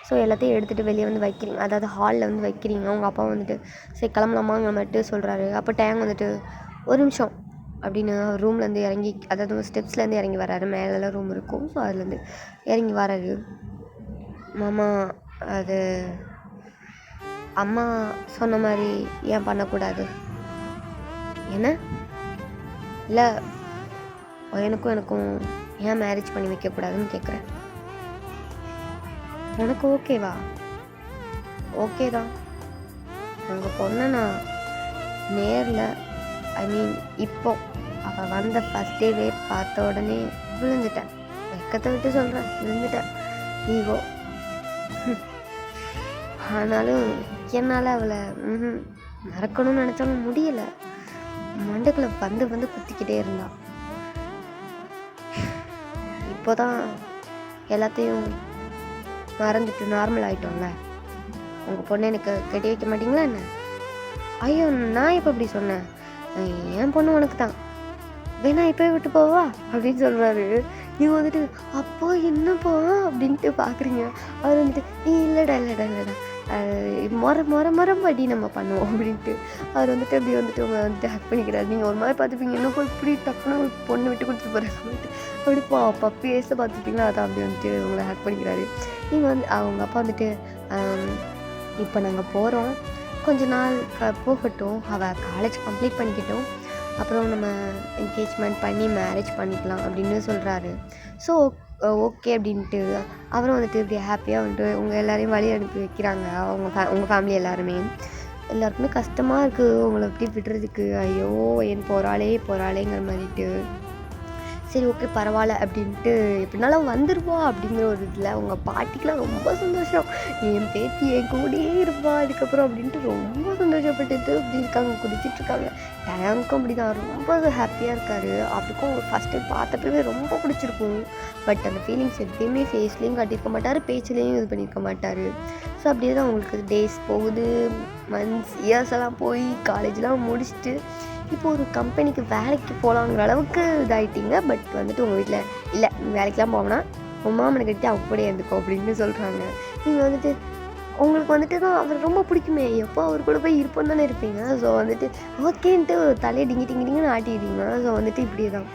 ஸோ எல்லாத்தையும் எடுத்துகிட்டு வெளியே வந்து வைக்கிறீங்க, அதாவது ஹாலில் வந்து வைக்கிறீங்க. உங்கள் அப்பா வந்துட்டு சரி கிளம்பலாமாங்கிற மாதிரிட்டு சொல்கிறாரு. அப்போ டேங் வந்துட்டு 1 நிமிஷம் அப்படின்னு ரூம்லேருந்து இறங்கி, அதாவது ஸ்டெப்ஸ்லேருந்து இறங்கி வராரு. மேலெல்லாம் ரூம் இருக்கும். ஸோ அதுலேருந்து இறங்கி வராரு. மாமா, அது அம்மா சொன்ன மாதிரி ஏன் பண்ணக்கூடாது? என்ன? இல்லை, எனக்கும் ஏன் மேரேஜ் பண்ணி வைக்கக்கூடாதுன்னு கேட்குறேன். உனக்கு ஓகேவா? ஓகே தான். உங்கள் பொண்ணை நான் நேரில், ஐ மீன் இப்போ அவள் வந்த ஃபஸ்ட் டேவே பார்த்த உடனே விழுந்துட்டேன். வெக்கத்தை விட்டு சொல்கிறேன், விழுந்துட்டேன். ஈகோ. ஆனாலும் என்னால் அவளை மறக்கணும்னு நினச்சாலும் முடியலை. மண்டைக்குள்ளே வந்து குத்திக்கிட்டே இருந்தாள். இப்போ தான் எல்லாத்தையும் மறந்துட்டு நார்மல் ஆகிட்டோம்ல. உங்கள் பொண்ணு எனக்கு கட்டி வைக்க மாட்டிங்களா என்ன? ஐயோ, நான் இப்போ அப்படி சொன்னேன்? என் பொண்ணு உனக்கு தான், வேணா இப்போ விட்டு போவா அப்படின்னு சொல்கிறாரு. நீங்கள் வந்துட்டு அப்போ என்னப்போ அப்படின்ட்டு பார்க்குறீங்க. அவர் வந்துட்டு இல்லைடா மரம்படி நம்ம பண்ணுவோம் அப்படின்ட்டு அவர் வந்துட்டு அப்படி வந்துட்டு உங்களை வந்துட்டு ஹேக் பண்ணிக்கிறாரு. நீங்கள் ஒரு மாதிரி பார்த்துப்பீங்க, இன்னும் போய் இப்படி டக்குன்னு பொண்ணு விட்டு கொடுத்துட்டு போகிறாங்க அப்படி பேச பார்த்துப்பீங்களா, அதை அப்படி வந்துட்டு உங்களை ஹேக் பண்ணிக்கிறாரு. நீங்கள் வந்து அவங்க அப்பா வந்துட்டு இப்போ நாங்கள் போகிறோம், கொஞ்ச நாள் போகட்டும், அவள் காலேஜ் கம்ப்ளீட் பண்ணிக்கிட்டோம், அப்புறம் நம்ம என்கேஜ்மெண்ட் பண்ணி மேரேஜ் பண்ணிக்கலாம் அப்படின்னு சொல்கிறாரு. ஸோ ஓகே அப்படின்ட்டு அவரும் வந்துட்டு இப்படி ஹாப்பியாக வந்துட்டு உங்கள் எல்லோரையும் வழி அனுப்பி வைக்கிறாங்க. உங்கள் ஃபேமிலி எல்லாருக்குமே கஷ்டமாக இருக்குது உங்களை எப்படி விடுறதுக்கு. ஐயோ, என் போகிறாளேங்கிற மாதிரிட்டு. சரி ஓகே பரவாயில்ல அப்படின்ட்டு எப்படினாலும் வந்துடுவா அப்படிங்கிற ஒரு இதில் உங்கள் பாட்டிக்கெலாம் ரொம்ப சந்தோஷம். என் பேத்தி என் கூடயே இருப்பா அதுக்கப்புறம் அப்படின்ட்டு ரொம்ப சந்தோஷப்பட்டுட்டு இப்படி இருக்காங்க, குடிச்சிட்ருக்காங்க. டேங்க்கும் அப்படி தான் ரொம்ப ஹாப்பியாக இருக்கார். அவருக்கும் ஃபஸ்ட் டைம் பார்த்தப்பவே ரொம்ப பிடிச்சிருக்கும். பட் அந்த ஃபீலிங்ஸ் எதுவுமே ஃபேஸ்லேயும் காட்டியிருக்க மாட்டார், பேச்சுலேயும் இது பண்ணியிருக்க மாட்டார். ஸோ அப்படியே தான் உங்களுக்கு டேஸ் போகுது, மந்த்ஸ் இயர்ஸ் எல்லாம் போய் காலேஜ்லாம் முடிச்சுட்டு இப்போ ஒரு கம்பெனிக்கு வேலைக்கு போகலாங்கிற அளவுக்கு இதாகிட்டீங்க. பட் வந்துட்டு உங்கள் வீட்டில் இல்லை, வேலைக்கெலாம் போவோம்னா உன் மாமனை கட்டி அவங்க கூட இருந்துக்கோ அப்படின்னு சொல்கிறாங்க. நீங்கள் வந்துட்டு உங்களுக்கு வந்துட்டு தான் அவர் ரொம்ப பிடிக்குமே, எப்போ அவர் கூட போய் இருப்போன்னு தானே இருப்பீங்க. ஸோ வந்துட்டு ஓகேன்ட்டு தலையை டிங்கின்னு ஆட்டிடுறீங்க. ஸோ வந்துட்டு இப்படி தான்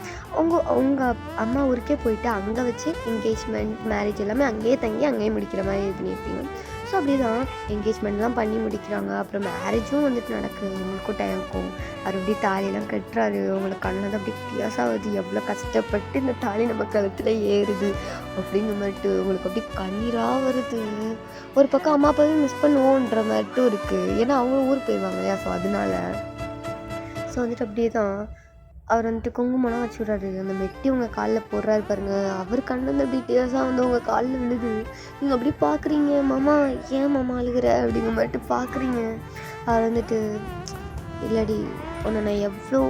உங்கள் அம்மா ஊருக்கே போயிட்டு அங்கே வச்சு என்கேஜ்மெண்ட் மேரேஜ் எல்லாமே அங்கேயே தங்கி அங்கேயே முடிக்கிற மாதிரி இது பண்ணியிருப்பீங்க. ஸோ அப்படி தான் என்கேஜ்மெண்ட்லாம் பண்ணி முடிக்கிறாங்க. அப்புறம் மேரேஜும் வந்துட்டு நடக்குது. உங்களுக்கும் டைமுக்கும் அவர் அப்படி தாலியெல்லாம் கட்டுறாரு. உங்களுக்கு கண்ணது அப்படி பியாசாகுது, எவ்வளோ கஷ்டப்பட்டு இந்த தாலி நம்ம கழுத்தில் ஏறுது அப்படிங்கிற மாதிரிட்டு உங்களுக்கு அப்படி கண்ணீராக வருது. ஒரு பக்கம் அம்மா அப்பாவே மிஸ் பண்ணுவோன்ற மாதிரிட்டும் இருக்குது, ஏன்னா அவங்க ஊருக்கு போயிடுவாங்க இல்லையா. ஸோ அதனால ஸோ வந்துட்டு அப்படியே தான் அவர் வந்துட்டு குங்குமம்லாம் வச்சு விட்றாரு. அந்த மெட்டி உங்கள் காலில் போடுறாரு பாருங்கள், அவர் கண்ணு அந்த டீட்டெயில்ஸாக வந்து உங்கள் காலில் விழுது. நீங்கள் அப்படி பார்க்குறீங்க, மாமா ஏன் மாமா அழுகிற அப்படிங்கிற மாதிரிட்டு பார்க்குறீங்க. அவர் வந்துட்டு இல்லடி, உன்னை நான் எவ்வளோ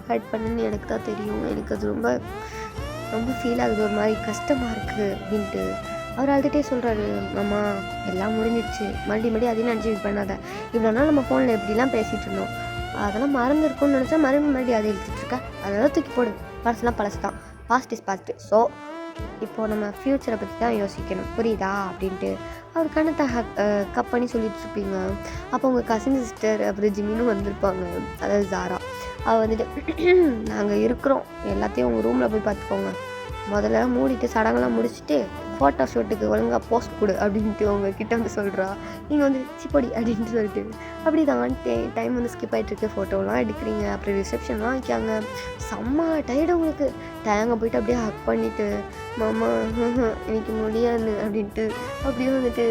ஹர்ட் பண்ணேன்னு எனக்கு தான் தெரியும், எனக்கு அது ரொம்ப ரொம்ப ஃபீல் ஆகுது, ஒரு மாதிரி கஷ்டமாக இருக்குது அப்படின்ட்டு அவர் அழுதுகிட்டே சொல்கிறாரு. மாமா எல்லாம் முடிஞ்சிடுச்சு, மறுபடியும் அதையும் நினச்சி இது பண்ணாத. இவ்வளோ நாள் நம்ம ஃபோனில் எப்படிலாம் பேசிகிட்டு இருந்தோம், அதெல்லாம் மறந்துருக்கும்னு நினச்சா மறுபடியும் அதை எழுதிட்டுருக்க, அதெல்லாம் தூக்கி போடு. பழசுலாம் பழசு தான், பாஸ்ட் இஸ் பாஸ்ட்டு. ஸோ இப்போது நம்ம ஃப்யூச்சரை பற்றி தான் யோசிக்கணும், புரியுதா அப்படின்ட்டு அவர் கணத்தை கப் பண்ணி சொல்லிட்டு இருப்பீங்க. அப்போ உங்கள் கசின் சிஸ்டர் அப்புறம் ஜிமினும் வந்திருப்பாங்க, அதாவது ஜாரா. அவள் வந்துட்டு நாங்கள் இருக்கிறோம், எல்லாத்தையும் உங்கள் ரூமில் போய் பார்த்துக்கோங்க, முதல்ல மூடிட்டு சடங்கெல்லாம் முடிச்சுட்டு ஃபோட்டோ ஷூட்டுக்கு ஒழுங்காக போஸ்ட் கொடு அப்படின்ட்டு உங்ககிட்ட வந்து சொல்கிறா. நீங்கள் வந்து சிப்படி அப்படின்ட்டு சொல்லிட்டு அப்படி தான் டைம் வந்து ஸ்கிப் ஆகிட்டுருக்கு. ஃபோட்டோலாம் எடுக்கிறீங்க, அப்புறம் ரிசப்ஷன்லாம் வைக்காங்க. செம்ம டயர்டு உங்களுக்கு. டயங்க போயிட்டு அப்படியே ஹக் பண்ணிவிட்டு மாமா எனக்கு முடியாது அப்படின்ட்டு அப்படியே வந்துட்டு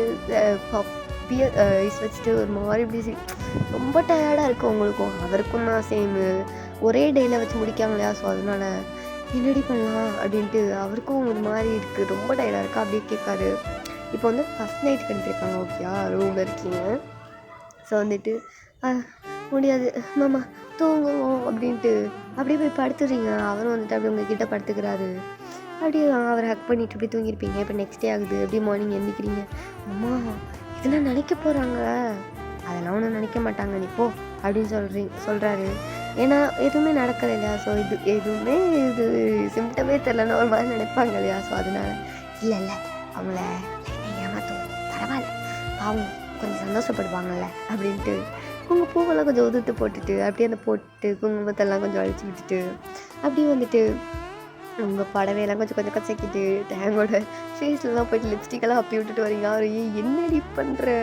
பியர் ஐஸ் வச்சுட்டு ஒரு மாதிரி இப்படி ரொம்ப டயர்டாக இருக்கும் உங்களுக்கும் அவருக்கும் தான் சேமு. ஒரே டேயில் வச்சு முடிக்காங்க இல்லையா, ஸோ அதனால் என்னடி பண்ணலாம் அப்படின்ட்டு அவருக்கும் ஒரு மாதிரி இருக்குது, ரொம்ப டயர்டாக இருக்கா அப்படியே கேட்காரு. இப்போ வந்து ஃபஸ்ட் நைட்டுக்கு அனுப்பியிருக்காங்க, ஓகேயா, ரூமில் இருக்கீங்க. ஸோ வந்துட்டு முடியாது மாமா தூங்குவோம் அப்படின்ட்டு அப்படியே போய் படுத்துடுறீங்க. அவரும் வந்துட்டு அப்படியே உங்ககிட்ட படுத்துக்கிறாரு. அப்படியே அவரை ஹக் பண்ணிவிட்டு அப்படியே தூங்கியிருப்பீங்க. இப்போ நெக்ஸ்ட் டே ஆகுது, அப்படியே மார்னிங் எழுந்திக்கிறீங்க. அம்மா இதெல்லாம் நினைக்க போகிறாங்க, அதெல்லாம் ஒன்றும் நினைக்க மாட்டாங்க நீ போ அப்படின்னு சொல்கிறாரு. ஏன்னா எதுவுமே நடக்கலை இல்லையா, ஸோ இது சிம்டமே தெரிலன்னு ஒரு மாதிரி நினைப்பாங்க இல்லையா, ஸோ அதனால இல்லை அவங்கள ஏமாற்றும், பரவாயில்ல அவங்க கொஞ்சம் சந்தோஷப்படுவாங்கல்ல அப்படின்ட்டு உங்கள் பூவெல்லாம் கொஞ்சம் உதுத்து போட்டுட்டு அப்படியே அந்த போட்டு குங்குமத்தெல்லாம் கொஞ்சம் அழிச்சு விட்டுட்டு அப்படியே வந்துட்டு உங்கள் படவையெல்லாம் கொஞ்சம் கசக்கிட்டு டேங்கோட ஃபேஸ்லலாம் போய்ட்டு லிப்ஸ்டிக்கெல்லாம் அப்பி விட்டுட்டு வரீங்க. அவர் என்னடி பண்ணுற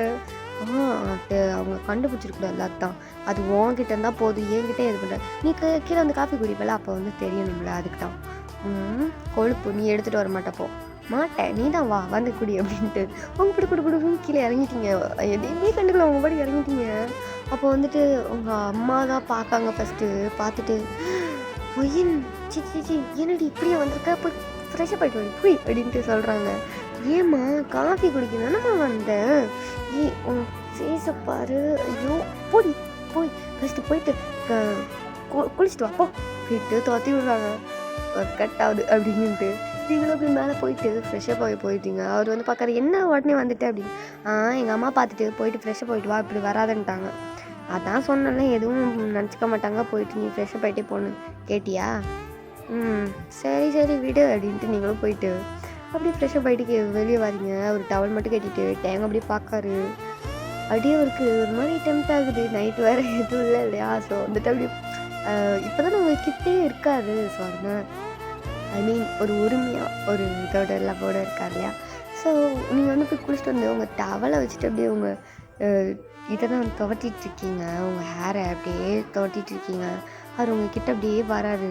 அது அவங்க கண்டுபிடிச்சிருக்கூடாது, அதுதான் அது உன்கிட்ட இருந்தால் போதும், என்கிட்ட இது பண்ணுற நீ கீழே வந்து காஃபி குடிப்பல, அப்போ வந்து தெரியணும்ல, அதுக்கு தான் கொழுப்பு நீ எடுத்துகிட்டு வர மாட்டப்போ மாட்டேன், நீ தான் வா வந்து குடி அப்படின்ட்டு உங்க குடு கீழே இறங்கிட்டீங்க. எதையுமே கண்டுக்கல, உங்கள் படி இறங்கிட்டீங்க. அப்போ வந்துட்டு உங்கள் அம்மா தான் பார்க்காங்க. ஃபஸ்ட்டு பார்த்துட்டு பொய்யன் சி என்னடி இப்படியே வந்திருக்க, போய் ஃப்ரெஷ்ஷாக போயிட்டு வந்து போய் அப்படின்ட்டு சொல்கிறாங்க. ஏம்மா காஃபி குடிக்கணும்னா வந்தேன், உன் ஃபேஸை பாரு, ஐயோ போய் ஃபஸ்ட்டு போயிட்டு குளிச்சுட்டு வாப்போ போயிட்டு துரத்தி விடுறாங்க. கட் ஆகுது அப்படின்ட்டு நீங்களும் அப்படி மேலே போயிட்டு ஃப்ரெஷ்ஷாக போயிட்டீங்க. அவர் வந்து பார்க்குற என்ன உடனே வந்துட்டு அப்படின்னு எங்கள் அம்மா பார்த்துட்டு போயிட்டு ஃப்ரெஷ்ஷாக போயிட்டு வா, இப்படி வராதுன்ட்டாங்க. அதான் சொன்னல எதுவும் நினச்சிக்க மாட்டாங்க, போயிட்டு நீ ஃப்ரெஷ்ஷாக போயிட்டே போகணும் கேட்டியா, சரி விடு அப்படின்ட்டு நீங்களும் போயிட்டு அப்படியே ஃப்ரெஷ்ஷாக போயிட்டு வெளியே வரீங்க. ஒரு டவல் மட்டும் கட்டிட்டு டேங்க அப்படியே பார்க்காரு. அப்படியே அவருக்கு ஒரு மாதிரி டெம்ட் ஆகுது, நைட்டு வேறு எதுவும் இல்லை இல்லையா, ஸோ வந்துட்டு அப்படியே இப்போ தான் உங்கள்கிட்டே இருக்காரு. ஸோ அதனால் ஒரு உரிமையாக ஒரு இதோட லவ்வோட இருக்கார் இல்லையா. ஸோ நீங்கள் வந்து போய் குளிச்சுட்டு வந்து உங்கள் டவலை வச்சுட்டு அப்படியே உங்கள் இதை தான் துவட்டிகிட்ருக்கீங்க, உங்கள் ஹேரை அப்படியே துவட்டிகிட்ருக்கீங்க. அவர் உங்ககிட்ட அப்படியே வராரு,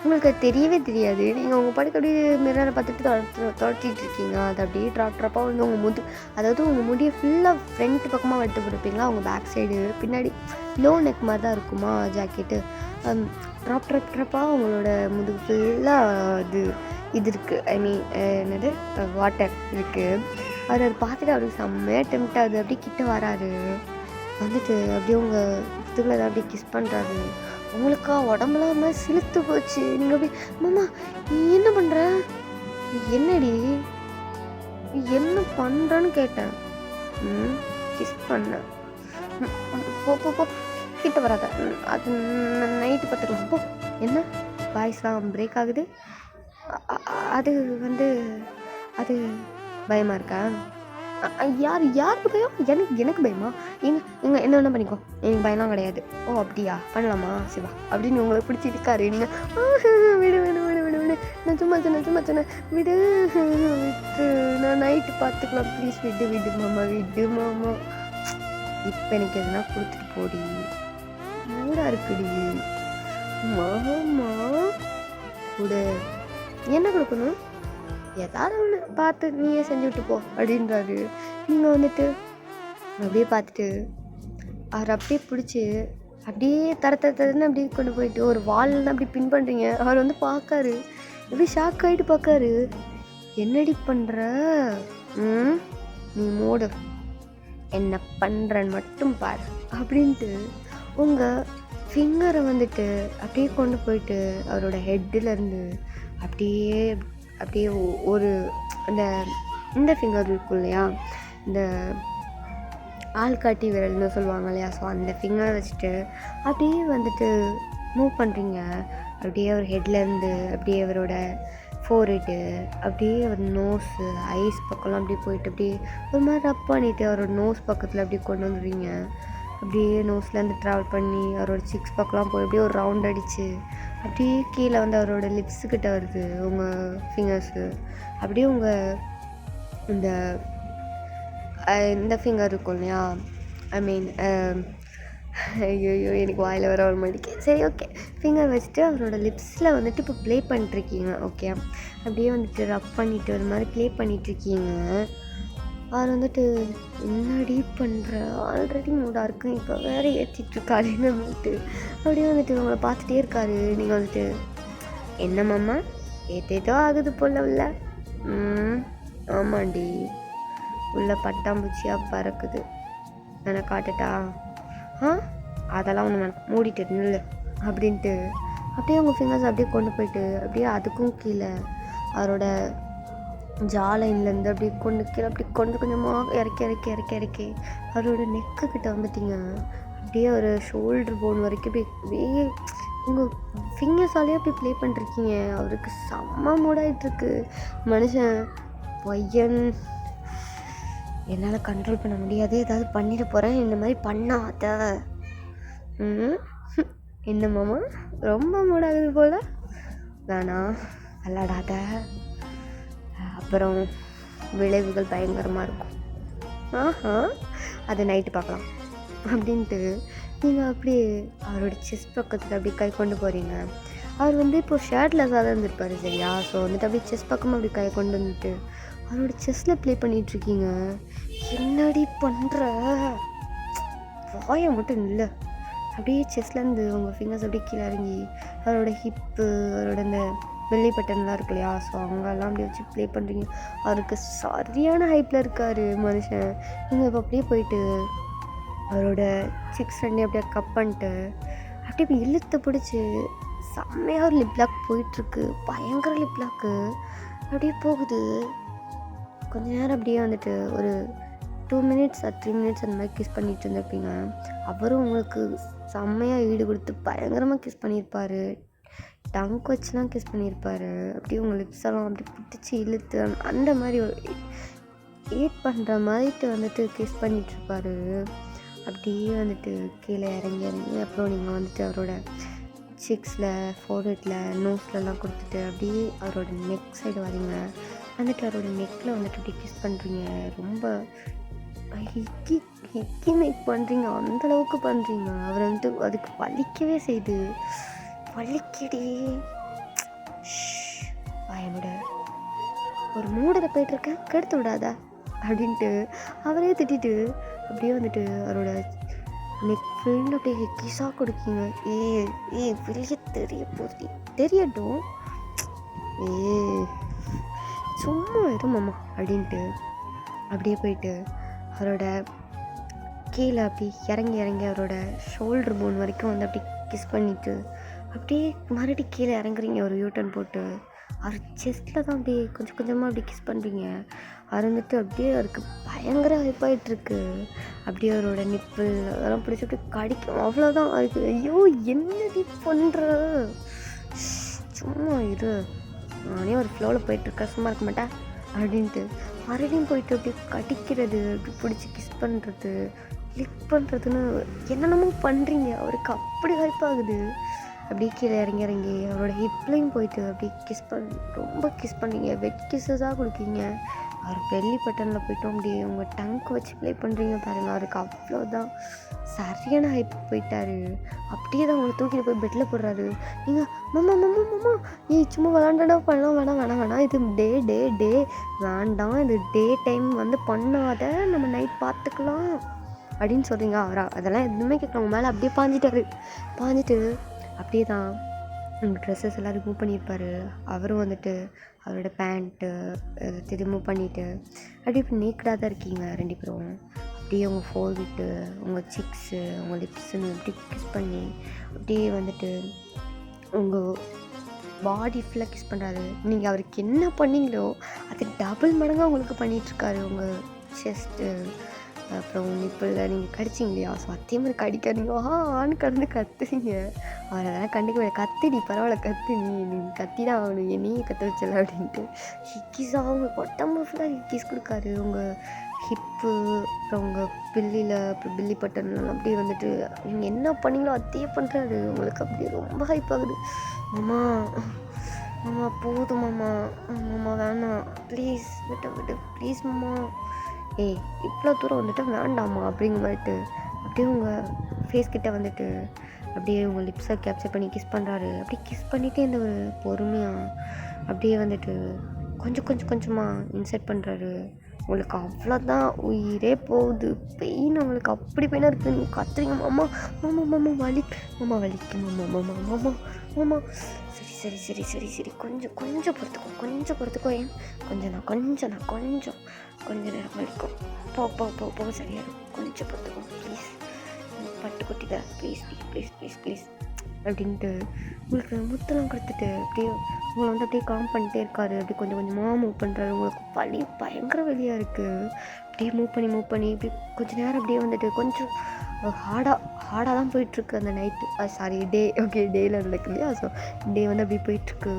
உங்களுக்கு அது தெரியவே தெரியாது. நீங்கள் உங்கள் படுக்க அப்படியே மிரரை பார்த்துட்டு துவட்டிகிட்ருக்கீங்க. அது அப்படியே ட்ராப்பாக வந்து அதாவது உங்கள் முடியை ஃபுல்லாக ஃப்ரண்ட் பக்கமாக வட்டு போட்டுருப்பீங்களா, உங்கள் பேக் சைடு பின்னாடி லோ நெக் மாதிரி தான் இருக்குமா ஜாக்கெட்டு, ட்ராப்பாக உங்களோட முதுகு ஃபுல்லாக இது இருக்குது, என்னது வாட்டர் இருக்குது. அவர் அதை பார்த்துட்டு அவருக்கு செம்மையாக டெம்ட் ஆகுது. அப்படியே கிட்ட வராரு, வந்துட்டு அப்படியே உங்கள் இதுக்குள்ள அப்படியே கிஸ் பண்ணுறாரு. உங்களுக்கா உடம்புலாம் மாதிரி சிலுத்து போச்சு. நீங்கள் அப்படியே மாமா நீ என்ன பண்ணுற, என்னடி என்ன பண்ணுறன்னு கேட்டேன். கிஸ் பண்ண போ கிட்ட வராத, அது நைட்டு பார்த்துக்கலாம் போ. என்ன வாய்ஸ்லாம் பிரேக் ஆகுது, அது வந்து அது பயமாக இருக்கா, யாருக்கு பயம், எனக்கு பயமா, எங்க என்ன பண்ணிக்கோ, எனக்கு பயம்லாம் கிடையாது. ஓ அப்படியா, பண்ணலாமா சிவா அப்படின்னு உங்களை பிடிச்சி இருக்காரு. நீங்கள் விடு நான் சும்மா சொன்னேன் விடு நான் நைட்டு பார்த்துக்கலாம் ப்ளீஸ் விடு மாமா இப்போ எனக்கு எதுனா கொடுத்துட்டு போடி, மூடா இருக்குடி மாமா கூட என்ன கொடுக்கணும், ஏதாவது ஒன்று பார்த்து நீயே செஞ்சு விட்டு போ அப்படின்றாரு. நீங்கள் வந்துட்டு அப்படியே பார்த்துட்டு அவர் அப்படியே பிடிச்சி அப்படியே தரன்னு அப்படியே கொண்டு போயிட்டு ஒரு வாலில் அப்படி பின் பண்ணுறீங்க. அவர் வந்து பார்க்காரு, அப்படியே ஷாக் ஆகிட்டு பார்க்காரு. என்னடி பண்ணுற, நீ மூடு, என்ன பண்ணுறன்னு மட்டும் பாரு அப்படின்ட்டு உங்கள் ஃபிங்கரை வந்துட்டு அப்படியே கொண்டு போயிட்டு அவரோட ஹெட்டிலேருந்து அப்படியே ஒரு இந்த ஃபிங்கர் இருக்கும் இல்லையா, இந்த ஆள்காட்டி விரல்னு சொல்லுவாங்க இல்லையா, ஸோ அந்த ஃபிங்கரை வச்சுட்டு அப்படியே வந்துட்டு மூவ் பண்ணுறீங்க. அப்படியே அவர் ஹெட்லேருந்து அப்படியே அவரோட ஃபோர்ஹெட்டு, அப்படியே அவர் நோஸு, ஐஸ் பக்கம்லாம் அப்படியே போயிட்டு அப்படியே ஒரு மாதிரி ரப் பண்ணிவிட்டு அவரோட நோஸ் பக்கத்தில் அப்படியே கொண்டு வந்துடுவீங்க. அப்படியே நோஸ்லேருந்து ட்ராவல் பண்ணி அவரோட சிக்ஸ் பக்கம்லாம் போய் அப்படியே ஒரு ரவுண்ட் அடித்து அப்படியே கீழே வந்து அவரோட லிப்ஸுக்கிட்ட வருது உங்கள் ஃபிங்கர்ஸு. அப்படியே உங்கள் இந்த ஃபிங்கர் இருக்கும் இல்லையா, ஐ மீன் ஐயோ எனக்கு வாயில் வர மாட்டேங்குது. சரி ஓகே, ஃபிங்கர் வச்சுட்டு அவரோட லிப்ஸில் வந்துட்டு இப்போ ப்ளே பண்ணிட்டுருக்கீங்க. ஓகே, அப்படியே வந்துட்டு ரப் பண்ணிவிட்டு ஒரு மாதிரி ப்ளே பண்ணிகிட்ருக்கீங்க. அவர் வந்துட்டு என்னடி பண்ணுற, ஆல்ரெடி மூடாக இருக்கும், இப்போ வேறு ஏற்றிட்டுருக்காருன்னு வந்துட்டு அப்படியே வந்துட்டு உங்களை பார்த்துட்டே இருக்காரு. நீங்கள் வந்துட்டு என்னம்மா ஏற்றேதோ ஆகுது போல் உள்ள. ஆமாண்டி, உள்ள பட்டாம்பூச்சியாக பறக்குது, நான் காட்டுட்டா? அதெல்லாம் ஒன்று மூடிட்டு நில்லு அப்படின்ட்டு அப்படியே உங்கள் ஃபிங்கர்ஸ் அப்படியே கொண்டு போயிட்டு அப்படியே அதுக்கும் கீழே அவரோட ஜாலைன்லேருந்து அப்படியே கொண்டு கீழே அப்படி கொஞ்சம் கொஞ்சமாக இறக்கி அவரோட நெக்கு கிட்ட வந்துட்டீங்க. அப்படியே ஒரு ஷோல்டர் போன் வரைக்கும் அப்படியே உங்கள் ஃபிங்கர்ஸாலேயே அப்படி ப்ளே பண்ணிருக்கீங்க. அவருக்கு செம்ம மூடாயிட்டுருக்கு மனுஷன். பையன் என்னால் கண்ட்ரோல் பண்ண முடியாது, ஏதாவது பண்ணிட போகிறேன், இந்த மாதிரி பண்ணாத. என்ன மாமா ரொம்ப மூடாகுது போல், வேணாம் விளாடாத, அப்புறம் விளைவுகள் பயங்கரமாக இருக்கும். அதை நைட்டு பார்க்கலாம் அப்படின்ட்டு நீங்கள் அப்படியே அவரோட செஸ்ட் பக்கத்தில் அப்படியே கை கொண்டு போகிறீங்க. அவர் வந்து இப்போ ஷர்ட்லெஸ்ஸாக தான் இருந்திருப்பார் சரியா. ஸோ வந்துட்டு அப்படியே செஸ்ட் பக்கமாக அப்படி கை கொண்டு வந்துட்டு அவரோட செஸ்ஸில் ப்ளே பண்ணிகிட்ருக்கீங்க. என்னடி பண்ணுற, வாயை மட்டும் இல்லை. அப்படியே செஸ்லேருந்து உங்கள் ஃபிங்கர்ஸ் அப்படியே கீழே இறங்கி அவரோட ஹிப்பு, அவரோட இந்த வெள்ளை பட்டன்லாம் இருக்கு இல்லையா, ஸோ அங்கெல்லாம் அப்படியே வச்சு ப்ளே பண்ணுறீங்க. அவருக்கு சரியான ஹைப்பில் இருக்கார் மனுஷன். நீங்கள் இப்போ அப்படியே போயிட்டு அவரோட சிக்ஸ் ரெண்டையும் அப்படியே கப் பண்ணிட்டு அப்படியே இப்போ இழுத்து பிடிச்சி செம்மையாக ஒரு லிப்லாக் போயிட்டுருக்கு, பயங்கர லிப்லாக்கு அப்படியே போகுது. கொஞ்ச நேரம் அப்படியே வந்துட்டு ஒரு 2 minutes or 3 minutes அந்த மாதிரி கிஸ் பண்ணிட்டு இருந்திருப்பீங்க. அவரும் உங்களுக்கு செம்மையாக ஈடு கொடுத்து பயங்கரமாக கிஸ் பண்ணியிருப்பார், டங்க் வச்சுலாம் கிஸ் பண்ணியிருப்பார். அப்படியே உங்கள் லிப்ஸெல்லாம் அப்படி பிடிச்சி இழுத்து அந்த மாதிரி ஒரு ஏட் பண்ணுற மாதிரிட்டு வந்துட்டு கிஸ் பண்ணிகிட்ருப்பார். அப்படியே வந்துட்டு கீழே இறங்கி அப்புறம் நீங்கள் வந்துட்டு அவரோட சிக்ஸில், ஃபோர்ஹெட்டில், நோஸ்லலாம் கொடுத்துட்டு அப்படியே அவரோட நெக் சைடு வரீங்க. வந்துட்டு அவரோட நெக்கில் வந்துட்டு அப்படி கிஸ் பண்ணுறீங்க. ரொம்ப ஹிக்கி மேக் பண்ணுறீங்க, அந்தளவுக்கு பண்ணுறீங்க. அவர் வந்துட்டு அதுக்கு வலிக்கவே செய்யுது. வலிக்கடி என்னோட ஒரு மூடில் போயிட்டுருக்கேன், கெடுத்து விடாதா அப்படின்ட்டு அவரே திட்டிட்டு அப்படியே வந்துட்டு அவரோட நெக் ஃபுல்லாக அப்படியே கிஸாக கொடுக்கீங்க. வெளியே தெரியட்டும், சும்மா இருமாம்மா அப்படின்ட்டு அப்படியே போயிட்டு அவரோட கீழே அப்படி இறங்கி அவரோட ஷோல்டர் போன் வரைக்கும் வந்து அப்படி கிஸ் பண்ணிவிட்டு அப்படியே மறுபடியும் கீழே இறங்குறீங்க. ஒரு யூட்டன் போட்டு அவர் செஸ்ட்டில் தான் அப்படியே கொஞ்சம் கொஞ்சமாக அப்படி கிஸ் பண்ணுறீங்க. அவர் வந்துட்டு அப்படியே அவருக்கு பயங்கர ஹைப்பாயிட்ருக்கு. அப்படியே அவரோட நிப்பு அதெல்லாம் பிடிச்சி அப்படியே கடிக்கும், அவ்வளோதான். அதுக்கு ஐயோ என்னடி பண்ணுற, சும்மா இரு, நானே ஒரு ஃப்ளோவில் போயிட்டுருக்கேன், சும்மா இருக்க மாட்டேன் அப்படின்ட்டு மறுபடியும் போயிட்டு அப்படியே கடிக்கிறது, அப்படி பிடிச்சி கிஸ் பண்ணுறது, லிக் பண்ணுறதுன்னு என்னென்னமோ பண்ணுறீங்க. அவருக்கு அப்படி ஹைப்பாகுது. அப்படியே கீழே இறங்கி அவரோட ஹிப்லையும் போயிட்டு அப்படியே ரொம்ப கிஸ் பண்ணீங்க. வெட் கிஸ்ஸஸாக கொடுக்கீங்க. அவர் பெல்லி பட்டனில் போய்ட்டோம் அப்படியே உங்கள் டங்க் வச்சு ப்ளே பண்ணுறீங்க பாருங்கள். அவருக்கு அவ்வளோதான் சரியான ஹைப் போயிட்டார். அப்படியே தான் உங்களை தூக்கிட்டு போய் பெட்டில் போடுறாரு. நீங்கள் மாமா நீ சும்மா விளாண்டா பண்ணலாம், வேணாம் இது டே வேண்டாம், இது டே டைம் வந்து பண்ணாத, நம்ம நைட் பார்த்துக்கலாம் அப்படின்னு சொல்கிறீங்க. அதெல்லாம் எதுவுமே கேட்கலாம், உங்கள் மேலே அப்படியே பாஞ்சிட்டு அப்படியே தான் உங்கள் ட்ரெஸ்ஸஸ் எல்லாம் ரிமூவ் பண்ணியிருப்பார். அவரும் வந்துட்டு அவரோட பேண்ட்டு ரிமூவ் பண்ணிவிட்டு அப்படியே இப்போ நேக்கடாக தான் இருக்கீங்க ரெண்டு பேரும். அப்படியே உங்கள் ஃபோர்விட்டு, உங்கள் சிக்ஸு, உங்கள் லிப்ஸுன்னு அப்படி கிஸ் பண்ணி அப்படியே வந்துட்டு உங்கள் பாடி ஃபுல்லாக கிஸ் பண்ணுறாரு. நீங்கள் அவருக்கு என்ன பண்ணீங்களோ அது டபுள் மடங்காக உங்களுக்கு பண்ணிகிட்ருக்காரு. உங்கள் செஸ்ட்டு, அப்புறம் நிப்பிளில் நீங்கள் கடிச்சிங்க இல்லையா, ஸோ அதே மாதிரி கடிக்காதீங்க, ஆன்னு கடந்து கத்துறீங்க. அவர் அதெல்லாம் கண்டுக்க கத்துடி பரவாயில்ல கத்து, நீ கத்தி தான் ஆகணும், என்னையும் கற்று வச்சல அப்படின்ட்டு ஹிக்கிஸாக அவங்க உடம்பு ஃபுல்லாக ஹிக்கிஸ் கொடுக்காரு. உங்கள் ஹிப்பு, அப்புறம் உங்கள் பில்லியில், அப்புறம் பில்லி பட்டன்லாம் அப்படியே வந்துட்டு நீங்கள் என்ன பண்ணீங்களோ அதே பண்ணுறாரு. உங்களுக்கு அப்படியே ரொம்ப ஹைப் ஆகுது. மாமா மாமா போதும் மாமா, மாமா வேணாம் ப்ளீஸ், விட்டு ப்ளீஸ் மாமா, ஏய் இவ்வளோ தூரம் வந்துட்டு வேண்டாமா அப்படிங்கிற மாதிரிட்டு அப்படியே உங்கள் ஃபேஸ் கிட்ட வந்துட்டு அப்படியே உங்கள் லிப்ஸை கேப்சர் பண்ணி கிஸ் பண்ணுறாரு. அப்படியே கிஸ் பண்ணிகிட்டே இந்த ஒரு பொறுமையாக அப்படியே வந்துட்டு கொஞ்சமாக இன்சர்ட் பண்ணுறாரு. உங்களுக்கு அவ்வளோதான், உயிரே போகுது, பெயின் உங்களுக்கு அப்படி பெயினாக இருக்குது. நீங்கள் கத்துறீங்க மாமா மாமா மாமா வலிக்கு மாமா மாமா மாமா. சரி கொஞ்சம் பொறுத்துக்கோ ஏன் கொஞ்சம் நேரம் வலிக்கும், போ சரியாயிடும், கொஞ்சம் பொறுத்துக்கோ ப்ளீஸ், பட்டு கொட்டிக்க ப்ளீஸ் அப்படின்ட்டு உங்களுக்கு முத்தெல்லாம் கொடுத்துட்டு அப்படியே உங்களை வந்து அப்படியே காம் பண்ணிட்டே இருக்காரு. அப்படி கொஞ்சமாக மூவ் பண்ணுறாரு. உங்களுக்கு வலி பயங்கர வலியாக இருக்குது. அப்படியே மூவ் பண்ணி இப்படி கொஞ்சம் நேரம் அப்படியே வந்துட்டு கொஞ்சம் ஹார்டாக தான் போயிட்டுருக்கு அந்த நைட்டு, டே. ஓகே, டேயில் நடக்கு இல்லையா, ஸோ டே வந்து அப்படியே போயிட்டுருக்கு.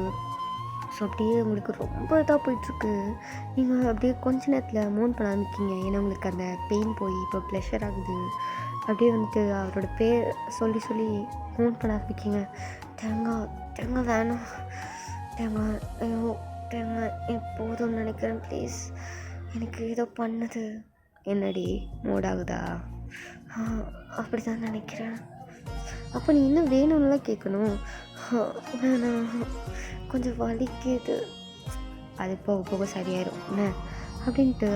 ஸோ அப்படியே உங்களுக்கு ரொம்ப இதாக போயிட்டுருக்கு. நீங்கள் அப்படியே கொஞ்ச நேரத்தில் மூவ் பண்ண ஆரம்பிக்கிங்க. ஏன்னா உங்களுக்கு அந்த பெயின் போய் இப்போ ப்ளஷர் ஆகுது. அப்படியே வந்துட்டு அவரோட பேர் சொல்லி மூவ் பண்ண ஆரம்பிக்கிங்க. தேங்காய் வேணாம், தேங்காய் போதும்னு நினைக்கிறேன் ப்ளீஸ், எனக்கு ஏதோ பண்ணுது. என்னடி மூடாகுதா? அப்படி தான் நினைக்கிறேன். அப்போ நீ இன்னும் வேணும்னுலாம் கேட்கணும். வேணாம், கொஞ்சம் வலிக்குது, அது போக சரியாயிரும் என்ன அப்படின்ட்டு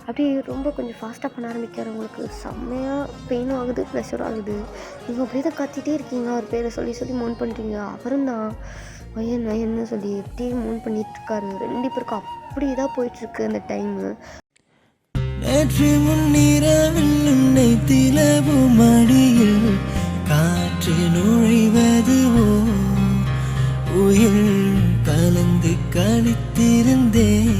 அப்படியே ரொம்ப கொஞ்சம் ஃபாஸ்ட்டாக பண்ண ஆரம்பிக்காரு. உங்களுக்கு செம்மையாக பெயினும் ஆகுது, ப்ரெஷரும் ஆகுது. நீங்கள் அப்படியே தான் கத்திட்டே இருக்கீங்க, அவர் பேரை சொல்லி மூவ் பண்ணுறீங்க. அவரும் தான் வயன்னு சொல்லி எப்படியே மூவ் பண்ணிகிட்ருக்காரு. 2 பேருக்கும் அப்படி தான் போயிட்டுருக்கு அந்த டைமு. நேற்று முன்னிரவில் உன்னை திலவு மடியில் காற்று நுழைவதுவோ உயிர் கலந்து கழித்திருந்தேன்.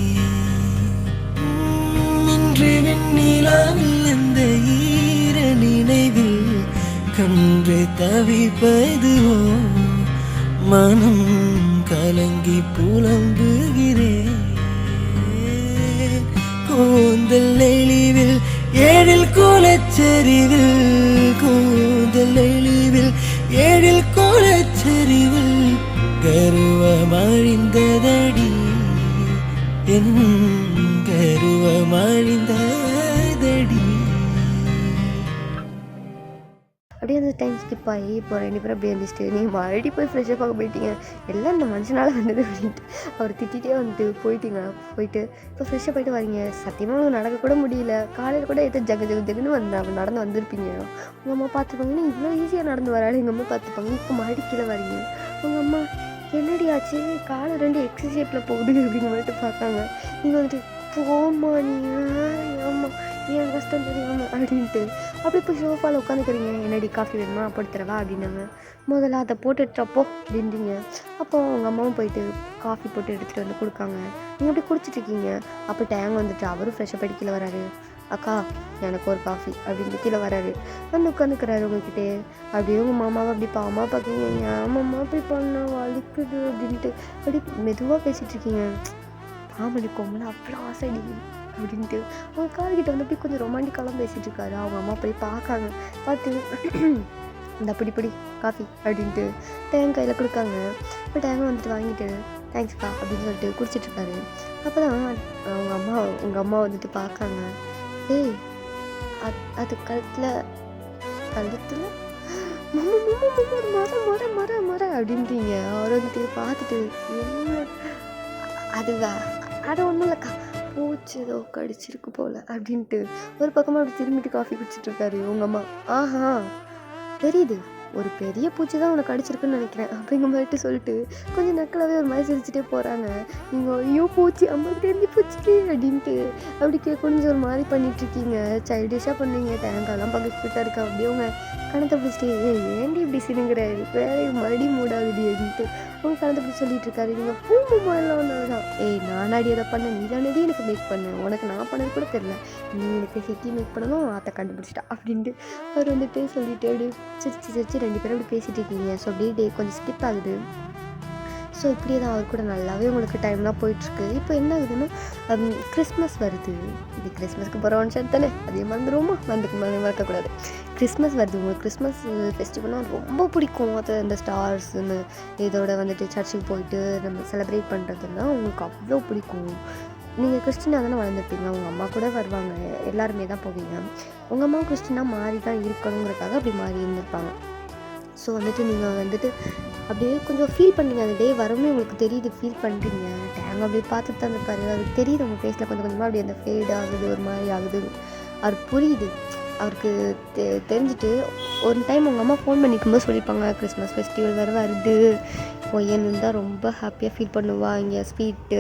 இன்று வெண்ணிலாவில் அந்த ஈர நினைவில் கன்று தவிப்பதுவோ மனம் கலங்கி புலம்புகிறேன். கூந்தல் நெளிவில் ஏழில் கோலச்சரிவில், கூந்தல் நெளிவில் ஏழில் கோலச்சரிவில் கருவமழிந்ததடி, என் கருவமழிந்ததடி. அப்படியே அந்த டைம் ஸ்கிப் ஆகி இப்போ 2 பேரும் அப்படியே இருந்துச்சுட்டு நீங்கள் மறுபடியும் போய் ஃப்ரெஷ்ஷாக பார்க்க போயிட்டீங்க. எல்லாம் இந்த மனுஷனால் வந்தது அப்படின்ட்டு அவர் திட்டிகிட்டே வந்துட்டு போயிட்டு இப்போ ஃப்ரெஷ்ஷாக போயிட்டு வரீங்க. சத்தியமாக உங்களுக்கு நடக்கக்கூட முடியல. காலையில் கூட ஏதோ ஜகுன்னு நடந்து வந்திருப்பீங்க. உங்கள் அம்மா பார்த்துப்பாங்க, இவ்வளோ ஈஸியாக நடந்து வராது எங்கள் அம்மா பார்த்துப்பாங்க. இப்போ மறுபடியும் கீழே வரீங்க. உங்கள் அம்மா என்னடி ஆச்சு, காலை 2 எக்ஸஸ் ஷேப்பில் போகுது அப்படின்னு வந்துட்டு பார்த்தாங்க. நீங்கள் வந்துட்டு போமா நீ, ஆமாம் ஏன் கஷ்டம் தெரியாமல் அப்படின்ட்டு அப்படி போய் சோஃபாவில் உட்காந்துக்கிறீங்க. என்னடி காஃபி வேணுமா போட்டுத்தரவா அப்படின்னாங்க. முதல்ல அதை போட்டுட்டப்போ அப்படின்றீங்க. அப்போ உங்கள் அம்மாவும் போயிட்டு காஃபி போட்டு எடுத்துகிட்டு வந்து கொடுக்காங்க. நீங்கள் அப்படி குடிச்சிட்ருக்கீங்க. அப்போ டேங் வந்துட்டு அவரும் ஃப்ரெஷ்ஷாக போய்ட்டு கீழே வராரு. அக்கா எனக்கு ஒரு காஃபி அப்படின்ட்டு கீழே வராரு. வந்து உட்காந்துக்கிறாரு உங்ககிட்டே. அப்படியே உங்கள் மாமாவை அப்படி பாவமாக பார்க்குறீங்க. ஏமாம்மா அப்படி பண்ணா வலிக்குது அப்படின்ட்டு அப்படி மெதுவாக பேசிகிட்ருக்கீங்க. ஆமாடி கோமல அவ்வளோ ஆசைடி அப்படின்ட்டு அவங்க காதுகிட்ட வந்து அப்படி கொஞ்சம் ரொமான்டிக்காலாம் பேசிகிட்டு இருக்காரு. அவங்க அம்மா போய் பார்க்காங்க. பார்த்து இந்த பிடி காஃபி அப்படின்ட்டு தேங்காய் கையில் கொடுக்காங்க. இப்போ தேங்காய் வந்துட்டு வாங்கிட்டு தேங்க்ஸ்க்கா அப்படின்னு சொல்லிட்டு குடிச்சிட்ருக்காரு. அப்போ தான் உங்கள் அம்மா வந்துட்டு பார்க்காங்க. டேய் அது கழுத்தில் மர அப்படின்றீங்க. அவர் வந்துட்டு பார்த்துட்டு என்ன அது ஒன்றும் இல்லைக்கா, பூச்சி ஏதோ கடிச்சிருக்கு போல் அப்படின்ட்டு ஒரு பக்கமாக அப்படி திரும்பிட்டு காஃபி குடிச்சிட்ருக்காரு. உங்கள் அம்மா ஆஹா தெரியுது, ஒரு பெரிய பூச்சி தான் உனக்கு கடிச்சிருக்குன்னு நினைக்கிறேன் அப்படிங்கிற மாதிரிட்டு சொல்லிட்டு கொஞ்சம் நக்கலாகவே ஒரு மாதிரி சிரிச்சுட்டே போகிறாங்க. நீங்கள் ஐயோ பூச்சி அம்மாவுக்கு தெரிஞ்சு பூச்சிக்கு அப்படின்ட்டு அப்படி கொஞ்சம் ஒரு மாதிரி பண்ணிகிட்ருக்கீங்க. சைல்டிஷாக பண்ணுறீங்க. தேங்காய்லாம் பக்கத்து இருக்கா. அப்படியே உங்கள் கணத்தை பிடிச்சிட்டு ஏன்டி இப்படி சினுங்கிற வேலையை மறுபடி மூடாகுடி அப்படின்ட்டு அவங்க கணத்தை பிடிச்சி சொல்லிட்டு இருக்காரு. நீங்கள் பூம்பு மாதிரிலாம் ஒன்றாதான் நானாடி அதை பண்ண நீ தானடி எனக்கு மேக் பண்ண உனக்கு நான் பண்ணது கூட தெரில நீ எனக்கு ஹிக்கி மேக் பண்ணணும் அதை கண்டுபிடிச்சிட்டா அப்படின்ட்டு அவர் வந்துட்டு சொல்லிட்டு அப்படியே சிரிச்சு 2 பேரும் அப்படி பேசிகிட்டு இருக்கீங்க. ஸோ அப்படியே டே கொஞ்சம் ஸ்கிப் ஆகுது. ஸோ இப்படியே தான் அவர் கூட நல்லாவே உங்களுக்கு டைம்லாம் போயிட்டுருக்கு. இப்போ என்ன ஆகுதுன்னா கிறிஸ்மஸ் வருது. இது கிறிஸ்மஸ்க்கு போகிற ஒன் தானே அதே மறந்துடுவோமா மறக்கக்கூடாது. கிறிஸ்மஸ் வருது. உங்களுக்கு கிறிஸ்மஸ் ஃபெஸ்டிவல்னால் ரொம்ப பிடிக்கும். அது அந்த ஸ்டார்ஸ்ன்னு இதோட வந்துட்டு சர்ச்சுக்கு போயிட்டு நம்ம செலிப்ரேட் பண்ணுறதுன்னா உங்களுக்கு அவ்வளோ பிடிக்கும். நீங்கள் கிறிஸ்டினாக தானே வளர்ந்துருப்பீங்க. உங்கள் அம்மா கூட வருவாங்க, எல்லாருமே தான் போவீங்க. உங்கள் அம்மா கிறிஸ்டினாக மாறி தான் இருக்கணுங்கிறதுக்காக அப்படி மாறி இருந்திருப்பாங்க. ஸோ வந்துட்டு நீங்கள் வந்துட்டு அப்படியே கொஞ்சம் ஃபீல் பண்ணுறீங்க. அந்த டே வரமே உங்களுக்கு தெரியுது, ஃபீல் பண்ணுறீங்க. டேங் அப்படியே பார்த்துட்டு தான் இருப்பாரு. அவருக்கு தெரியுது உங்கள் ஃபேஸில் கொஞ்சம் கொஞ்சமாக அப்படி அந்த ஃபேட் ஆகுது, ஒரு மாதிரி ஆகுது. அவர் புரியுது. அவருக்கு தெரிஞ்சுட்டு ஒரு டைம் உங்கள் அம்மா ஃபோன் பண்ணிக்கும்போது சொல்லியிருப்பாங்க, கிறிஸ்மஸ் ஃபெஸ்டிவல் வேறு வருது, பொய்யன்னு தான் ரொம்ப ஹாப்பியாக ஃபீல் பண்ணுவா. இங்கே ஸ்வீட்டு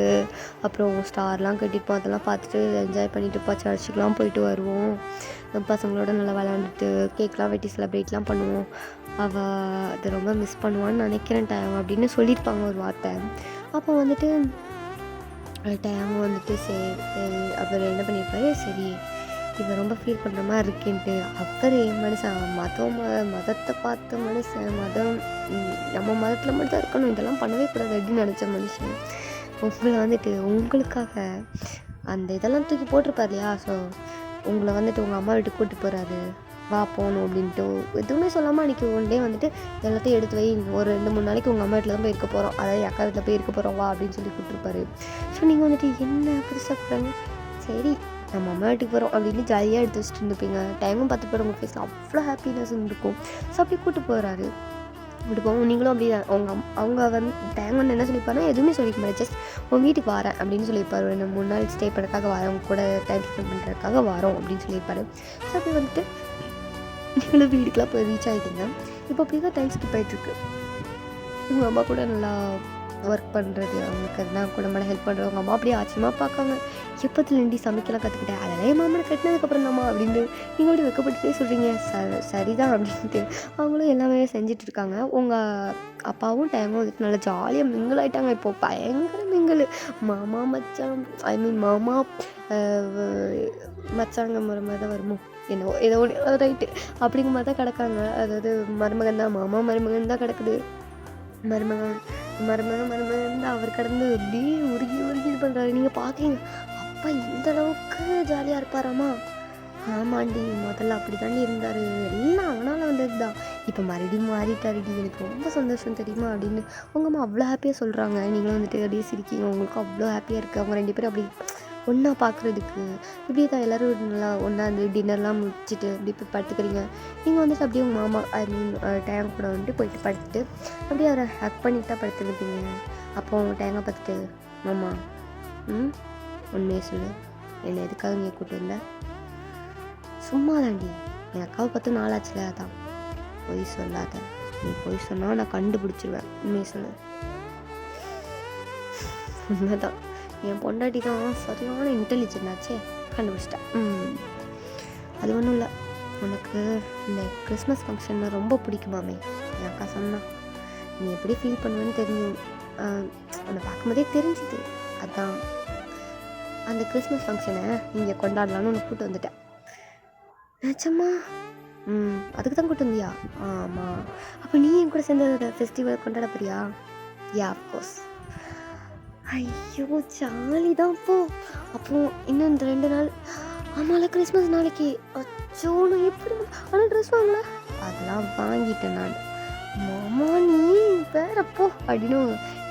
அப்புறம் ஸ்டார்லாம் கட்டியிருப்போம், அதெல்லாம் பார்த்துட்டு என்ஜாய் பண்ணிட்டுப்பா, சர்ச்சுக்கெலாம் போயிட்டு வருவோம், பசங்களோட நல்லா விளாண்டுட்டு கேக்லாம் வெட்டி செலிப்ரேட்லாம் பண்ணுவோம், அவள் அதை ரொம்ப மிஸ் பண்ணுவான்னு நினைக்கிறேன் டைம் அப்படின்னு சொல்லியிருப்பாங்க ஒரு வார்த்தை. அப்போ வந்துட்டு டைம் வந்துட்டு சரி அவர் என்ன பண்ணியிருப்பாரு, சரி இவன் ரொம்ப ஃபீல் பண்ணுற மாதிரி இருக்கேன்ட்டு அவர் என் மனுஷன் மதத்தை பார்த்த மனுஷன், மதம் நம்ம மதத்தில் மட்டும் தான் இருக்கணும், இதெல்லாம் பண்ணவே கூடாது அப்படின்னு நினச்ச மனுஷன் உங்களை வந்துட்டு உங்களுக்காக அந்த இதெல்லாம் தூக்கி போட்டிருப்பார் இல்லையா. ஸோ உங்களை வந்துட்டு உங்கள் அம்மா வீட்டுக்கு கூப்பிட்டு போகிறாரு, வா போகணும் அப்படின்ட்டு எதுவுமே சொல்லாமல் அன்றைக்கி ஒன் டே வந்துட்டு எல்லாத்தையும் எடுத்து வை, ஒரு 2-3 நாளைக்கு உங்கள் அம்மா வீட்டில் தான் போய் இருக்க போகிறோம், அதாவது அக்கா வீட்டில் போய் இருக்க போகிறோம் வா அப்படின்னு சொல்லி கூப்பிட்டுருப்பாரு. ஸோ நீங்கள் வந்துட்டு என்ன புதுசாக போகிறாங்க, சரி நம்ம அம்மா வீட்டுக்கு போகிறோம் அப்படின்னு ஜாலியாக எடுத்து வச்சுட்டு இருந்துப்பீங்க. டைமும் பார்த்து போகிற உங்கள் ஃபேஸில் அவ்வளோ ஹாப்பினஸ் இருக்கும். ஸோ அப்படி கூப்பிட்டு போகிறாரு. கூப்பிட்டு போவோம் நீங்களும் அப்படி அவங்க வந்து டைம் வந்து என்ன சொல்லியிருப்பாருன்னா எதுவுமே சொல்லிக்க மாட்டேன், ஜஸ்ட் உங்கள் வீட்டுக்கு வரேன் அப்படின்னு சொல்லியிருப்பாரு. 3 நாள் ஸ்டே பண்ணுறதுக்காக வரேன், அவங்க கூட டைம் ஸ்பெண்ட் பண்ணுறதுக்காக வரோம் அப்படின்னு சொல்லியிருப்பாரு. ஸோ அப்படி வந்துட்டு நீங்களும் வீட்டுக்கெலாம் போய் ரீச் ஆகிட்டீங்க. இப்போ அப்படி தான் டைம் ஸ்கிப் ஆகிட்டுருக்கு. உங்கள் அம்மா கூட நல்லா ஒர்க் பண்ணுறது, அவங்களுக்கு எதுனா கூட மேலே ஹெல்ப் பண்ணுறது, உங்கள் அம்மா அப்படியே ஆச்சரியமாக பார்க்காங்க, எப்போதுலேண்டி சமைக்கலாம் கற்றுக்கிட்டேன், அதெல்லாம் என் மாமனை கட்டினதுக்கப்புறம் தான்மா அப்படின்ட்டு நீங்கள் அப்படி வெக்கப்பட்டுட்டே சொல்கிறீங்க. சரிதான் அப்படின்ட்டு அவங்களும் எல்லாமே செஞ்சிட்ருக்காங்க. உங்கள் அப்பாவும் டைமும் வந்துட்டு நல்லா ஜாலியாக மிங்கிள் ஆகிட்டாங்க. இப்போது பயங்கர மிங்கிள், மாமா மச்சான் மாமா மச்சாங்க முறை மாதிரி தான் வருமோ என்னவோ ஏதோ ரைட்டு அப்படிங்கிற மாதிரி தான் கிடக்காங்க. அதாவது மருமகன் தான் மாமா மருமகன் தான் கிடக்குது. மருமகன் தான் அவர் கடந்து அப்படியே உருகி இது பண்ணுறாரு. நீங்கள் பார்க்குறீங்க, அப்பா இந்த அளவுக்கு ஜாலியாக இருப்பாராம்மா. ஆமாண்டி முதல்ல அப்படி தாண்டி இருந்தார், எல்லாம் அவனால் வந்தது தான், இப்போ மறுபடியும் மாறிட்டாருடி, எனக்கு ரொம்ப சந்தோஷம் தெரியுமா அப்படின்னு உங்கள் அம்மா அவ்வளோ ஹாப்பியாக சொல்கிறாங்க. நீங்களும் வந்துட்டு அப்படியே சிரிக்கிங்க, உங்களுக்கு அவ்வளோ ஹாப்பியாக இருக்குது. அவங்க 2 பேரும் அப்படி ஒன்றா பார்க்குறதுக்கு இப்படி தான் எல்லோரும் நல்லா ஒன்றா வந்து டின்னர்லாம் முடிச்சுட்டு அப்படி போய் படுத்துக்கிறீங்க. நீங்கள் வந்துட்டு அப்படியே உங்கள் மாமா டைம் கூட வந்துட்டு போயிட்டு படுத்துட்டு அப்படியே அவரை ஹக் பண்ணிட்டு தான் படுத்துருப்பீங்க. அப்போ டைமை பார்த்துட்டு மாமா உண்மையை சொல்லு, என்னை எதுக்காக நீ கூப்பிட்டு வந்த? சும்மா தாண்டி, என் அக்காவை பார்த்து நாளாச்சுல, அதான் பொய் சொல்லாத, நீ பொய் சொன்னால் நான் கண்டுபிடிச்சிருவேன், உண்மையை சொல்லு. உண்மைதான், என் பொண்டாட்டி தான் சரியான இன்டெலிஜென்ட் ஆச்சே, கண்டுபிடிச்சிட்டேன். அது ஒன்றும் இல்லை, உனக்கு இந்த கிறிஸ்மஸ் ஃபங்க்ஷனில் ரொம்ப பிடிக்குமாமே, என் அக்கா சொன்னா, நீ எப்படி ஃபீல் பண்ணுவேன்னு தெரியும், உன்னை பார்க்கும்போதே தெரிஞ்சுது, அதான் அந்த கிறிஸ்மஸ் ஃபங்க்ஷனை இங்கே கொண்டாடலான்னு உன்னை கூப்பிட்டு வந்துட்டேன். நினச்சம்மா அதுக்கு தான் கூப்பிட்டு வந்தியா? ஆமாம். அப்போ நீ என் கூட சேர்ந்து ஃபெஸ்டிவல் கொண்டாட போறியா? Yeah of course. ஐயோ ஜாலி தான். அப்போ இன்னும் இந்த 2 நாள். ஆமாம்ல கிறிஸ்மஸ் நாளைக்கு. அச்சோ நான் எப்படி ஆனால் ட்ரெஸ் வாங்கல, அதெல்லாம் வாங்கிட்டேன் நான். மாமா நீ வேறப்போ அப்படின்னு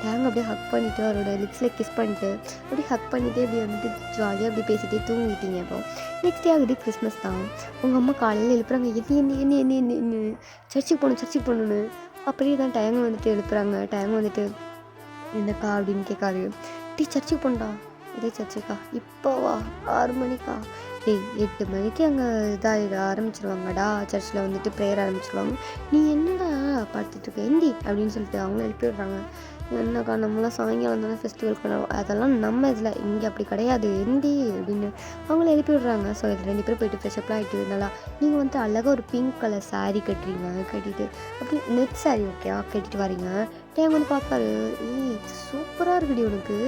டேங் அப்படியே ஹக் பண்ணிவிட்டு அவரோட லிப்ஸில் கிஸ் பண்ணிட்டு அப்படியே ஹக் பண்ணிவிட்டு அப்படியே வந்துட்டு ஜாலியாக அப்படி பேசிகிட்டே தூங்கிட்டீங்க. இப்போ நெக்ஸ்ட் டே ஆகுது, கிறிஸ்மஸ் தான். உங்கள் அம்மா காலையில் எழுப்புறாங்க, என்ன சர்ச்சுக்கு போகணுன்னு. அப்படியே தான் டேங் வந்துட்டு எழுப்புறாங்க. டேங் வந்துட்டு என்னக்கா அப்படின்னு கேட்காரு. சர்ச்சுக்கு போண்டா. இதே சர்ச்சுக்கா? இப்போவா? 6 மணிக்கா? 8 மணிக்கு அங்கே இதாக ஆரம்பிச்சிருவாங்கடா, சர்ச்சில் வந்துட்டு ப்ரேயர் ஆரம்பிச்சிருவாங்க. நீ என்னடா பார்த்துட்ருக்க எந்தி அப்படின்னு சொல்லிட்டு அவங்க எழுப்பி விடுறாங்க. என்னக்கா நம்மளாம் சாயங்காலம் தானே ஃபெஸ்டிவல் கொண்டாடுவோம், அதெல்லாம் நம்ம இதில் இங்கே அப்படி கிடையாது எந்தி அப்படின்னு அவங்கள எழுப்பி விட்றாங்க. ஸோ இது 2 பேரும் போயிட்டு ஃப்ரெஷ்அப்லாம் ஆகிட்டு நல்லா நீங்கள் வந்து அழகாக ஒரு பிங்க் கலர் saree கட்டுறீங்க, கட்டிட்டு அப்படி நெட் saree ஓகேவா கட்டிட்டு வரீங்க. டேங்க வந்து பார்ப்பாரு, ஏய் சூப்பராக இருக்குடி உனக்கு,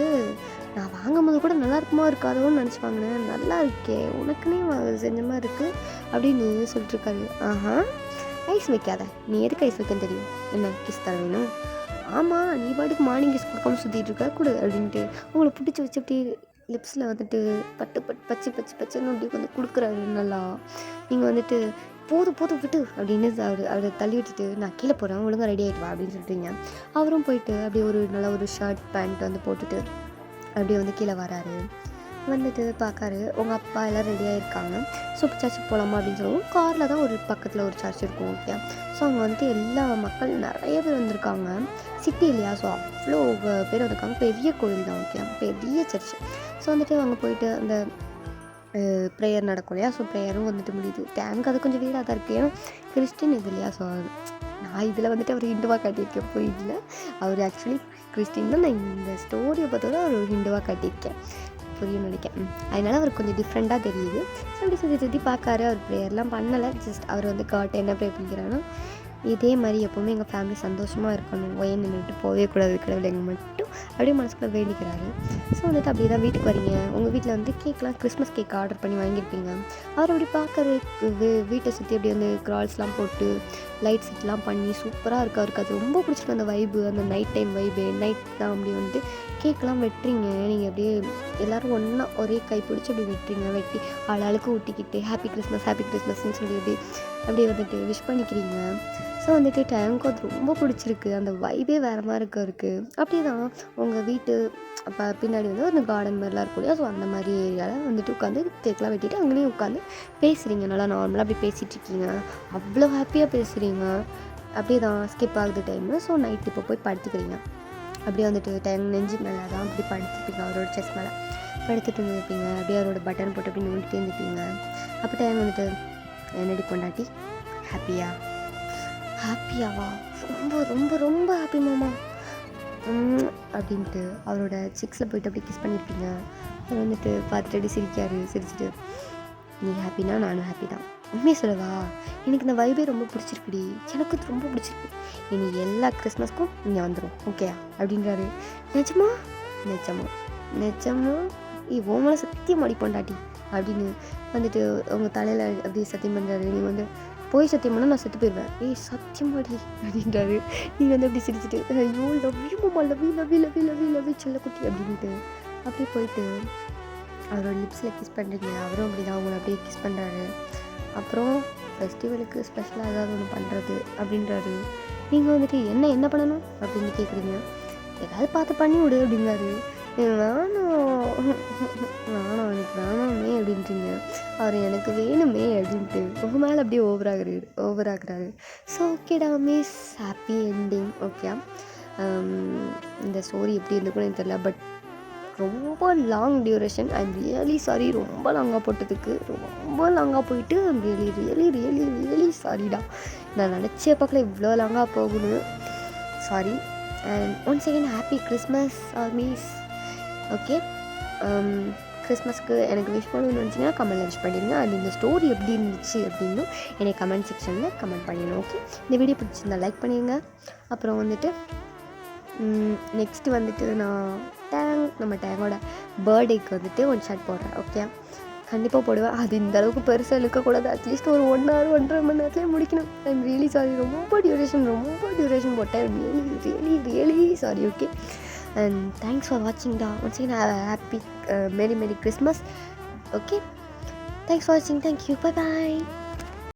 நான் வாங்கும்போது கூட நல்லா இருக்குமா இருக்காதோன்னு நினச்சி வாங்கினேன், நல்லா இருக்கே உனக்குன்னே செஞ்ச மாதிரி இருக்குது அப்படின்னு சொல்லிட்டுருக்காரு. ஆஹா ஐஸ் வைக்காத, நீ எதுக்கு ஐஸ் வைக்கன்னு தெரியும், என்ன கிஸ் தர வேணும், ஆமாம் நீ பாட்டுக்கு மார்னிங் கிஸ் கொடுக்காம சுற்றிட்டு இருக்க கொடு அப்படின்ட்டு உங்களை பிடிச்சி வச்சு அப்படி லிப்ஸில் வந்துட்டு பட்டு பச்சைன்னு அப்படி வந்து கொடுக்குறாரு நல்லா. நீங்கள் வந்துட்டு போதும் விட்டு அப்படின்னு அவரை தள்ளி விட்டுட்டு நான் கீழே போகிறேன் ஒழுங்காக ரெடி ஆகிட்டு வா அப்படின்னு சொல்லிட்டீங்க. அவரும் போயிட்டு அப்படியே ஒரு நல்ல ஒரு ஷர்ட் பேண்ட் வந்து போட்டுட்டு அப்படியே வந்து கீழே வராரு. வந்துட்டு பார்க்காரு உங்கள் அப்பா எல்லாம் ரெடியாக இருக்காங்க. ஸோ இப்போ சர்ச்சுக்கு போகலாமா அப்படின்னு சொல்லுவோம். காரில் தான் ஒரு பக்கத்தில் ஒரு சர்ச் இருக்கும் ஓகே. ஸோ அங்கே வந்துட்டு எல்லா மக்கள் நிறைய பேர் வந்திருக்காங்க, சிட்டி இல்லையா, ஸோ அவ்வளோ பேர் வந்திருக்காங்க. பெரிய கோயில் தான் ஓகே, பெரிய சர்ச். ஸோ வந்துட்டு அங்கே போயிட்டு அந்த ப்ரேயர் நடக்கும் இல்லையா, ஸோ ப்ரேயரும் வந்துட்டு முடியுது. டேங்க் அது கொஞ்சம் வீடாக தான் இருக்குது, ஏன்னா கிறிஸ்டின் இது இல்லையா. ஸோ நான் இதில் வந்துட்டு அவர் ஹிந்துவாக காட்டியிருக்கேன், புரியல அவர் ஆக்சுவலி கிறிஸ்டின் தான். நான் இந்த ஸ்டோரியை பார்த்தோட அவர் ஹிந்துவாக காட்டியிருக்கேன், புரியும் நினைக்கிறேன். அதனால் அவர் கொஞ்சம் டிஃப்ரெண்ட்டாக தெரியுது. ஸோ அப்படி சுற்றி பார்க்காரு. அவர் ப்ரேயர்லாம் பண்ணலை, ஜஸ்ட் அவர் வந்து காட்டை என்ன ப்ரே பண்ணிக்கிறாங்கன்னா, இதே மாதிரி எப்போவுமே எங்கள் ஃபேமிலி சந்தோஷமாக இருக்கணும், ஒயன் நின்றுட்டு போகவே கூடாது கடவுள் எங்கள் மட்டும் அப்படியே மனசுக்குள்ளே வேண்டிக்கிறாரு. ஸோ வந்துட்டு அப்படியே தான் வீட்டுக்கு வரீங்க. உங்கள் வீட்டில் வந்து கேக்லாம் கிறிஸ்மஸ் கேக் ஆர்டர் பண்ணி வாங்கியிருப்பீங்க. அவர் அப்படி பார்க்குற வீட்டை சுற்றி அப்படியே வந்து கிரால்ஸ்லாம் போட்டு லைட் செட்லாம் பண்ணி சூப்பராக இருக்குது. அவருக்கு அது ரொம்ப பிடிச்சிருக்கு, அந்த வைப்பு, அந்த நைட் டைம் வைப்பு. நைட் தான் அப்படி வந்து கேக்கெலாம் வெட்டுறீங்க நீங்கள், அப்படியே எல்லோரும் ஒன்றா ஒரே கை பிடிச்சி அப்படி வெட்டுறீங்க. வெட்டி ஆளாளுக்கு ஊட்டிக்கிட்டு ஹாப்பி கிறிஸ்மஸ்ன்னு சொல்லி அப்படியே வந்துட்டு விஷ் பண்ணிக்கிறீங்க. ஸோ வந்துட்டு டேங்க்கு அது ரொம்ப பிடிச்சிருக்கு, அந்த வைபே வேறு மாதிரி இருக்குது. அப்படியே தான் உங்கள் வீட்டு அப்போ பின்னாடி வந்து ஒரு கார்டன் மாதிரிலாம் இருக்கும் இல்லையா, ஸோ அந்த மாதிரி ஏரியாவில் வந்துட்டு உட்காந்து கேக்லாம் வெட்டிட்டு அங்கேயும் உட்காந்து பேசுகிறீங்க. நல்லா நார்மலாக அப்படி பேசிகிட்ருக்கீங்க, அவ்வளோ ஹாப்பியாக பேசுகிறீங்க. அப்படியே தான் ஸ்கிப் ஆகுது டைமு. ஸோ நைட் இப்போ போய் படுத்துக்கிறீங்க. அப்படியே வந்துட்டு டைம் நெஞ்சு மேலே தான் அப்படி படுத்துருப்பீங்க, அவரோட செஸ்ட் மேலே படுத்துட்டு இருந்துருப்பீங்க. அப்படியே அவரோட பட்டன் போட்டு அப்படி நோண்டிட்டே இருந்துப்பீங்க. அப்போ டைம் வந்துட்டு என்னடி பொண்டாட்டி ஹாப்பியாவா, ரொம்ப ரொம்ப ரொம்ப ஹாப்பி மாமா அப்படின்ட்டு அவரோட சிக்ஸில் போயிட்டு அப்படி கிஸ் பண்ணியிருப்பீங்க. அவர் வந்துட்டு பார்த்துட்டு சிரிச்சிட்டு நீ ஹாப்பினா நானும் ஹாப்பி தான், உண்மையை சொல்லவா எனக்கு இந்த வைபே ரொம்ப பிடிச்சிருக்குடி, எனக்கு அது ரொம்ப பிடிச்சிருக்கு, இனி எல்லா கிறிஸ்மஸ்க்கும் இங்கே வந்துடும் ஓகே அப்படின்றாரு. நிஜமா ஓமலை சத்தியம் அடி பொண்டாட்டி அப்படின்னு வந்துட்டு உங்கள் தலையில் அப்படி சத்தியம் பண்ணுறாரு. நீ வந்து போய் சத்தியம் பண்ணால் நான் செத்து போயிடுவேன், ஏய் சத்தியம் அடி அப்படின்றாரு. நீங்கள் வந்து அப்படி சிரிச்சிட்டு ஐயோ லவ் செல்லக்குட்டி அப்படின்ட்டு அப்படியே போயிட்டு அவரோட லிப்ஸில் கிஸ் பண்ணுறீங்க. அவரும் அப்படி தான் அவங்கள அப்படியே கிஸ் பண்ணுறாரு. அப்புறம் ஃபெஸ்டிவலுக்கு ஸ்பெஷலாக ஏதாவது ஒன்று பண்ணுறது அப்படின்றாரு. நீங்கள் வந்துட்டு என்ன பண்ணணும் அப்படின்னு கேட்குறீங்க. ஏதாவது பார்த்து பண்ணி விடு அப்படிங்கிறாரு. வேணாம் எனக்கு வேணாமே அப்படின்றீங்க. அவர் எனக்கு வேணுமே அப்படின்ட்டு உங்கள் மேலே அப்படியே ஓவராகிறாரு. ஸோ ஓகேடா மிஸ், ஹாப்பி என்டிங் ஓகே. இந்த ஸ்டோரி எப்படி இருந்துக்கும் எனக்கு தெரியல, பட் ரொம்ப long duration. I am really sorry, ரொம்ப லாங்காக போட்டதுக்கு, ரொம்ப லாங்காக போயிட்டு ஐம் ரியலி சாரிடா. நான் நினச்சே பார்க்கல இவ்வளோ லாங்காக போகணும், sorry. And once again happy Christmas ஆர் மீஸ் ஓகே. கிறிஸ்மஸ்க்கு எனக்கு விஷ் பண்ணணும்னு நினச்சிங்கன்னா கமெண்ட்டில் விஷ் பண்ணிடுங்க. அண்ட் இந்த ஸ்டோரி எப்படி இருந்துச்சு அப்படின்னு என்னை கமெண்ட் செக்ஷனில் கமெண்ட் பண்ணிடணும் ஓகே. இந்த வீடியோ பிடிச்சிருந்தா லைக் பண்ணிடுங்க. அப்புறம் வந்துட்டு நெக்ஸ்ட்டு வந்துட்டு நான் நம்ம டேங்கோட பர்த்டேக்கு வந்துட்டு ஒன் ஷாட் போடுறேன் ஓகே, கண்டிப்பாக போடுவேன். அது இந்த அளவுக்கு பெருசாக இழுக்கக்கூடாது, அட்லீஸ்ட் ஒரு 1 hour 1.5 மணி நேரத்துலேயே முடிக்கணும். ஐ எம் ரியலி சாரி, ரொம்ப டியூரேஷன் போட்டேன், really sorry okay. And thanks for வாட்சிங் டா. Once again happy merry Christmas okay. Thanks for வாட்சிங், தேங்க்யூ, பை பாய்.